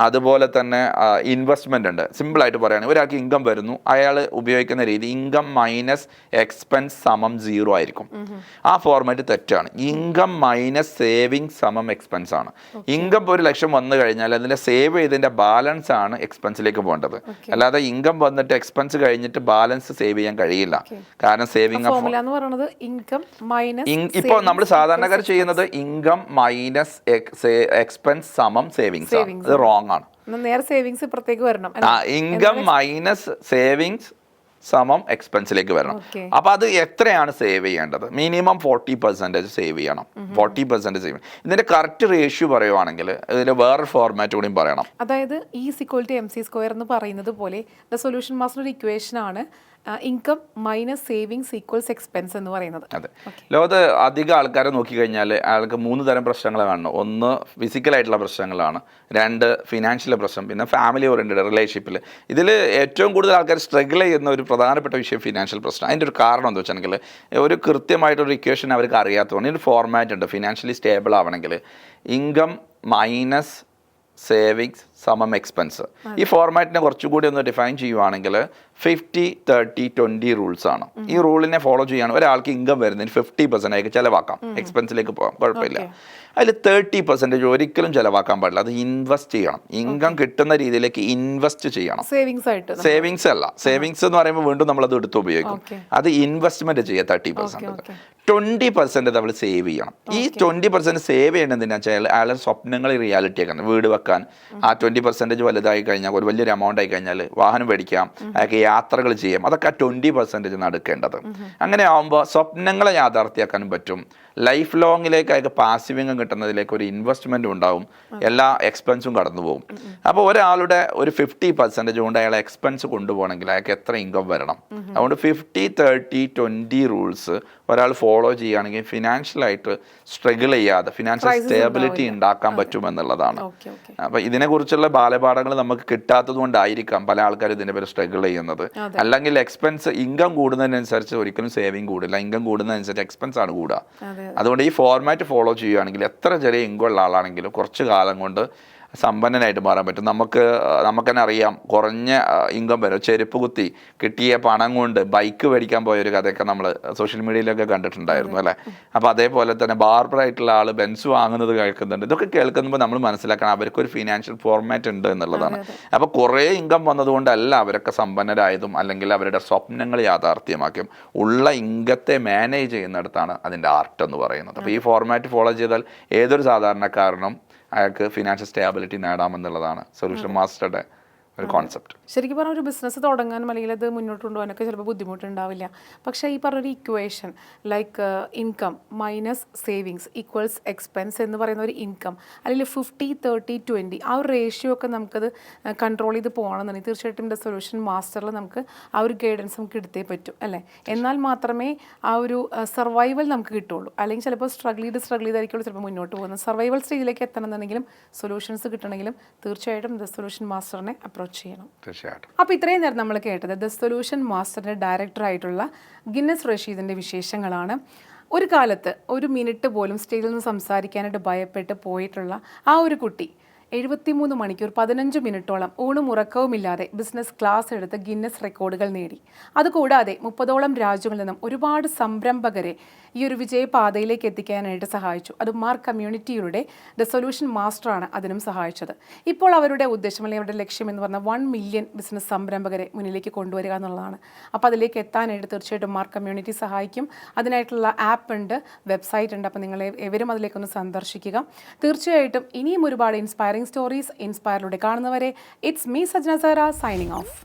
അതുപോലെ തന്നെ ഇൻവെസ്റ്റ്മെൻ്റ് ഉണ്ട്. സിമ്പിളായിട്ട് പറയുകയാണെങ്കിൽ ഒരാൾക്ക് ഇൻകം വരുന്നു, അയാൾ ഉപയോഗിക്കുന്ന രീതി ഇൻകം മൈനസ് എക്സ്പെൻസ് സമം 0 ആയിരിക്കും. ആ ഫോർമാറ്റ് തെറ്റാണ്. ഇൻകം മൈനസ് സേവിങ് സമം എക്സ്പെൻസ് ആണ്. ഇൻകം 1 ലക്ഷം വന്നു കഴിഞ്ഞാൽ അതിൻ്റെ സേവ് ചെയ്തതിൻ്റെ ബാലൻസ് ആണ് എക്സ്പെൻസിലേക്ക് പോകേണ്ടത്. അല്ലാതെ ഇൻകം വന്നിട്ട് എക്സ്പെൻസ് കഴിഞ്ഞിട്ട് ബാലൻസ് സേവ് ചെയ്യാൻ കഴിയില്ല. കാരണം സേവിങ് ഇപ്പോൾ നമ്മൾ സാധാരണക്കാർ ചെയ്യുന്നത് ഇൻകം മൈനസ് എക്സ്പെൻസ് സമം സേവിങ്സ് ആണ്. ഇത് റോങ് ആണ്. നേരെ സേവിങ്സ് ഇപ്പുറത്തേക്ക് വരണം. ഇൻകം മൈനസ് സേവിങ്സ് സമം എക്സ്പെൻസിലേക്ക് വരണം. അപ്പൊ അത് എത്രയാണ് സേവ് ചെയ്യേണ്ടത്? മിനിമം 40% സേവ് ചെയ്യണം. 40% സേവ്. ഇതിന്റെ കറക്റ്റ് റേഷ്യോ പറയുവാണെങ്കിൽ ഇതിന്റെ വേറൊരു ഫോർമാറ്റ് കൂടി പറയണം. അതായത് E=MC² എന്ന് പറയുന്നത് പോലെ ദ സൊല്യൂഷൻ മാസ്റ്റർ ഒരു ഇക്വേഷൻ ആണ് income minus savings equals expense എന്ന് പറയുന്നത്. അതെ. ലോകത്ത് അധികം ആൾക്കാരെ നോക്കിക്കഴിഞ്ഞാൽ അയാൾക്ക് 3 തരം പ്രശ്നങ്ങൾ കാണുന്നു. ഒന്ന് ഫിസിക്കലായിട്ടുള്ള പ്രശ്നങ്ങളാണ്, 2 ഫിനാൻഷ്യൽ പ്രശ്നം, പിന്നെ ഫാമിലി ഓറിയൻറ്റഡ് റിലേഷൻഷിപ്പിൽ. ഇതിൽ ഏറ്റവും കൂടുതൽ ആൾക്കാർ സ്ട്രഗിൾ ചെയ്യുന്ന ഒരു പ്രധാനപ്പെട്ട വിഷയം ഫിനാൻഷ്യൽ പ്രശ്നം. അതിൻ്റെ ഒരു കാരണം എന്താ വെച്ചിട്ടുണ്ടെങ്കിൽ ഒരു കൃത്യമായിട്ടൊരു ഇക്വേഷൻ അവർക്ക് അറിയാത്തതുകൊണ്ട് ഒരു ഫോർമാറ്റ് ഉണ്ട്. ഫിനാൻഷ്യലി സ്റ്റേബിൾ ആവണമെങ്കിൽ ഇൻകം മൈനസ് സേവിങ്സ് സമം എക്സ്പെൻസ്. ഈ ഫോർമാറ്റിനെ കുറച്ചുകൂടി ഒന്ന് ഡിഫൈൻ ചെയ്യുവാണെങ്കിൽ 50-30-20 റൂൾസ് ആണ്. ഈ റൂളിനെ ഫോളോ ചെയ്യാണ് ഒരാൾക്ക് ഇൻകം വരുന്നതിന് 50% ആയിട്ട് ചിലവാക്കാം, എക്സ്പെൻസിലേക്ക് പോകാം, കുഴപ്പമില്ല. അതിൽ 30% ഒരിക്കലും ചിലവാക്കാൻ പാടില്ല, അത് ഇൻവെസ്റ്റ് ചെയ്യണം. ഇൻകം കിട്ടുന്ന രീതിയിലേക്ക് ഇൻവെസ്റ്റ് ചെയ്യണം. സേവിങ്സ് അല്ല. സേവിങ്സ് എന്ന് പറയുമ്പോൾ വീണ്ടും നമ്മളത് എടുത്ത് ഉപയോഗിക്കും. അത് ഇൻവെസ്റ്റ്മെന്റ് ചെയ്യുക 30%. 20% നമ്മൾ സേവ് ചെയ്യണം. ഈ 20% സേവ് ചെയ്യണമെന്ന് വെച്ചാൽ അയാളുടെ സ്വപ്നങ്ങൾ റിയാലിറ്റി ആക്കണം. വീട് വെക്കാൻ ആ 20% വലുതായി കഴിഞ്ഞാൽ, ഒരു വലിയൊരു എമൗണ്ട് ആയി കഴിഞ്ഞാൽ വാഹനം മേടിക്കാം, അയാൾക്ക് യാത്രകൾ ചെയ്യാം. അതൊക്കെ 20% നടക്കേണ്ടത്. അങ്ങനെ ആകുമ്പോൾ സ്വപ്നങ്ങളെ യാഥാർത്ഥ്യമാക്കാനും പറ്റും. ലൈഫ് ലോങ്ങിലേക്ക് അയാൾക്ക് പാസീവ് ഇൻകം കിട്ടുന്നതിലേക്ക് ഒരു ഇൻവെസ്റ്റ്മെൻറ്റും ഉണ്ടാവും, എല്ലാ എക്സ്പെൻസും കടന്നു പോകും. അപ്പോൾ ഒരാളുടെ ഒരു 50% കൊണ്ട് അയാളെ എക്സ്പെൻസ് കൊണ്ടുപോകണമെങ്കിൽ അയാൾക്ക് എത്ര ഇൻകം വരണം? അതുകൊണ്ട് 50-30-20 റൂൾസ് ഒരാൾ ഫോളോ ചെയ്യുകയാണെങ്കിൽ ഫിനാൻഷ്യലായിട്ട് സ്ട്രഗിൾ ചെയ്യാതെ ഫിനാൻഷ്യൽ സ്റ്റേബിലിറ്റി ഉണ്ടാക്കാൻ പറ്റുമെന്നുള്ളതാണ്. അപ്പോൾ ഇതിനെക്കുറിച്ചുള്ള ബാലപാഠങ്ങൾ നമുക്ക് കിട്ടാത്തത് കൊണ്ടായിരിക്കാം പല ആൾക്കാരും ഇതിൻ്റെ പേര് സ്ട്രഗിൾ ചെയ്യുന്നത്. അല്ലെങ്കിൽ എക്സ്പെൻസ് ഇൻകം കൂടുന്നതിനനുസരിച്ച് ഒരിക്കലും സേവിങ് കൂടില്ല, ഇൻകം കൂടുന്നതനുസരിച്ച് എക്സ്പെൻസ് ആണ് കൂടുക. അതുകൊണ്ട് ഈ ഫോർമാറ്റ് ഫോളോ ചെയ്യുകയാണെങ്കിൽ എത്ര ചെറിയ ഇൻകം ഉള്ള ആളാണെങ്കിലും കുറച്ച് കാലം കൊണ്ട് സമ്പന്നനായിട്ട് മാറാൻ പറ്റും. നമുക്ക് തന്നെ അറിയാം, കുറഞ്ഞ ഇൻകം വരും, ചെരുപ്പ് കുത്തി കിട്ടിയ പണം കൊണ്ട് ബൈക്ക് മേടിക്കാൻ പോയ ഒരു കഥയൊക്കെ നമ്മൾ സോഷ്യൽ മീഡിയയിലൊക്കെ കണ്ടിട്ടുണ്ടായിരുന്നു അല്ലേ. അപ്പോൾ അതേപോലെ തന്നെ ബാർബറായിട്ടുള്ള ആൾ ബെൻസ് വാങ്ങുന്നത് കേൾക്കുന്നുണ്ട്. ഇതൊക്കെ കേൾക്കുമ്പോൾ നമ്മൾ മനസ്സിലാക്കണം അവർക്കൊരു ഫിനാൻഷ്യൽ ഫോർമാറ്റ് ഉണ്ട് എന്നുള്ളതാണ്. അപ്പോൾ കുറേ ഇൻകം വന്നതുകൊണ്ടല്ല അവരൊക്കെ സമ്പന്നരായതും അല്ലെങ്കിൽ അവരുടെ സ്വപ്നങ്ങൾ യാഥാർത്ഥ്യമാക്കിയും. ഉള്ള ഇൻകത്തെ മാനേജ് ചെയ്യുന്നിടത്താണ് അതിൻ്റെ ആർട്ട് എന്ന് പറയുന്നത്. അപ്പോൾ ഈ ഫോർമാറ്റ് ഫോളോ ചെയ്താൽ ഏതൊരു സാധാരണക്കാരനും അയാൾക്ക് ഫിനാൻഷ്യൽ സ്റ്റേബിലിറ്റി നേടാമെന്നുള്ളതാണ് സൊല്യൂഷൻ മാസ്റ്ററുടെ ഒരു കോൺസെപ്റ്റ്. ശരിക്കും പറഞ്ഞാൽ ഒരു ബിസിനസ് തുടങ്ങാനും അല്ലെങ്കിൽ അത് മുന്നോട്ട് കൊണ്ടുപോകാനൊക്കെ ചിലപ്പോൾ ബുദ്ധിമുട്ടുണ്ടാവില്ല. പക്ഷേ ഈ പറഞ്ഞൊരു equation like income minus savings equals expense എന്ന് പറയുന്ന ഒരു ഇൻകം അല്ലെങ്കിൽ 50-30-20 ആ ഒരു റേഷ്യോ ഒക്കെ നമുക്കത് കൺട്രോൾ ചെയ്ത് പോകണമെന്നുണ്ടെങ്കിൽ തീർച്ചയായിട്ടും ദ സൊല്യൂഷൻ മാസ്റ്ററിൽ നമുക്ക് ആ ഒരു ഗൈഡൻസ് നമുക്ക് എടുത്തേ പറ്റും അല്ലേ. എന്നാൽ മാത്രമേ ആ ഒരു സർവൈവൽ നമുക്ക് കിട്ടുള്ളൂ. അല്ലെങ്കിൽ ചിലപ്പോൾ സ്ട്രഗിൾ ചെയ്തായിരിക്കുള്ളൂ ചിലപ്പോൾ മുന്നോട്ട് പോകുന്നത്. സർവൈവൽ സ്റ്റേജിലേക്ക് എത്തണമെന്നുണ്ടെങ്കിലും സൊല്യൂഷൻസ് കിട്ടണമെങ്കിലും തീർച്ചയായിട്ടും ദ സൊല്യൂഷൻ മാസ്റ്ററിനെ അപ്രോച്ച് ചെയ്യണം. അപ്പോൾ ഇത്രയും നേരം നമ്മൾ കേട്ടത് ദ സൊല്യൂഷൻ മാസ്റ്ററിൻ്റെ ഡയറക്ടറായിട്ടുള്ള ഗിന്നസ് റഷീദിൻ്റെ വിശേഷങ്ങളാണ്. ഒരു കാലത്ത് ഒരു മിനിറ്റ് പോലും സ്റ്റേജിൽ നിന്ന് സംസാരിക്കാനായിട്ട് ഭയപ്പെട്ട് പോയിട്ടുള്ള ആ ഒരു കുട്ടി 73 മണിക്കൂർ 15 മിനിറ്റോളം ഊണും ഉറക്കവുമില്ലാതെ ബിസിനസ് ക്ലാസ് എടുത്ത് ഗിന്നസ് റെക്കോർഡുകൾ നേടി. അതുകൂടാതെ 30ഓളം രാജ്യങ്ങളിൽ നിന്നും ഒരുപാട് സംരംഭകരെ ഈ ഒരു വിജയപാതയിലേക്ക് എത്തിക്കാനായിട്ട് സഹായിച്ചു. അത് മാർക്ക് കമ്മ്യൂണിറ്റിയുടെ ദ സൊല്യൂഷൻ മാസ്റ്ററാണ് അതിനും സഹായിച്ചത്. ഇപ്പോൾ അവരുടെ ഉദ്ദേശം അല്ലെങ്കിൽ അവരുടെ ലക്ഷ്യം എന്ന് പറഞ്ഞാൽ 1 മില്യൺ ബിസിനസ് സംരംഭകരെ മുന്നിലേക്ക് കൊണ്ടുവരിക എന്നുള്ളതാണ്. അപ്പോൾ അതിലേക്ക് എത്താനായിട്ട് തീർച്ചയായിട്ടും മാർക്ക് കമ്മ്യൂണിറ്റി സഹായിക്കും. അതിനായിട്ടുള്ള ആപ്പ് ഉണ്ട്, വെബ്സൈറ്റ് ഉണ്ട്. അപ്പോൾ നിങ്ങൾ എവരും അതിലേക്കൊന്ന് സന്ദർശിക്കുക. തീർച്ചയായിട്ടും ഇനിയും ഒരുപാട് ഇൻസ്പയറിംഗ് സ്റ്റോറീസ് ഇൻസ്പയറിലൂടെ കാണുന്നവരെ it's me Sajna Sara signing of.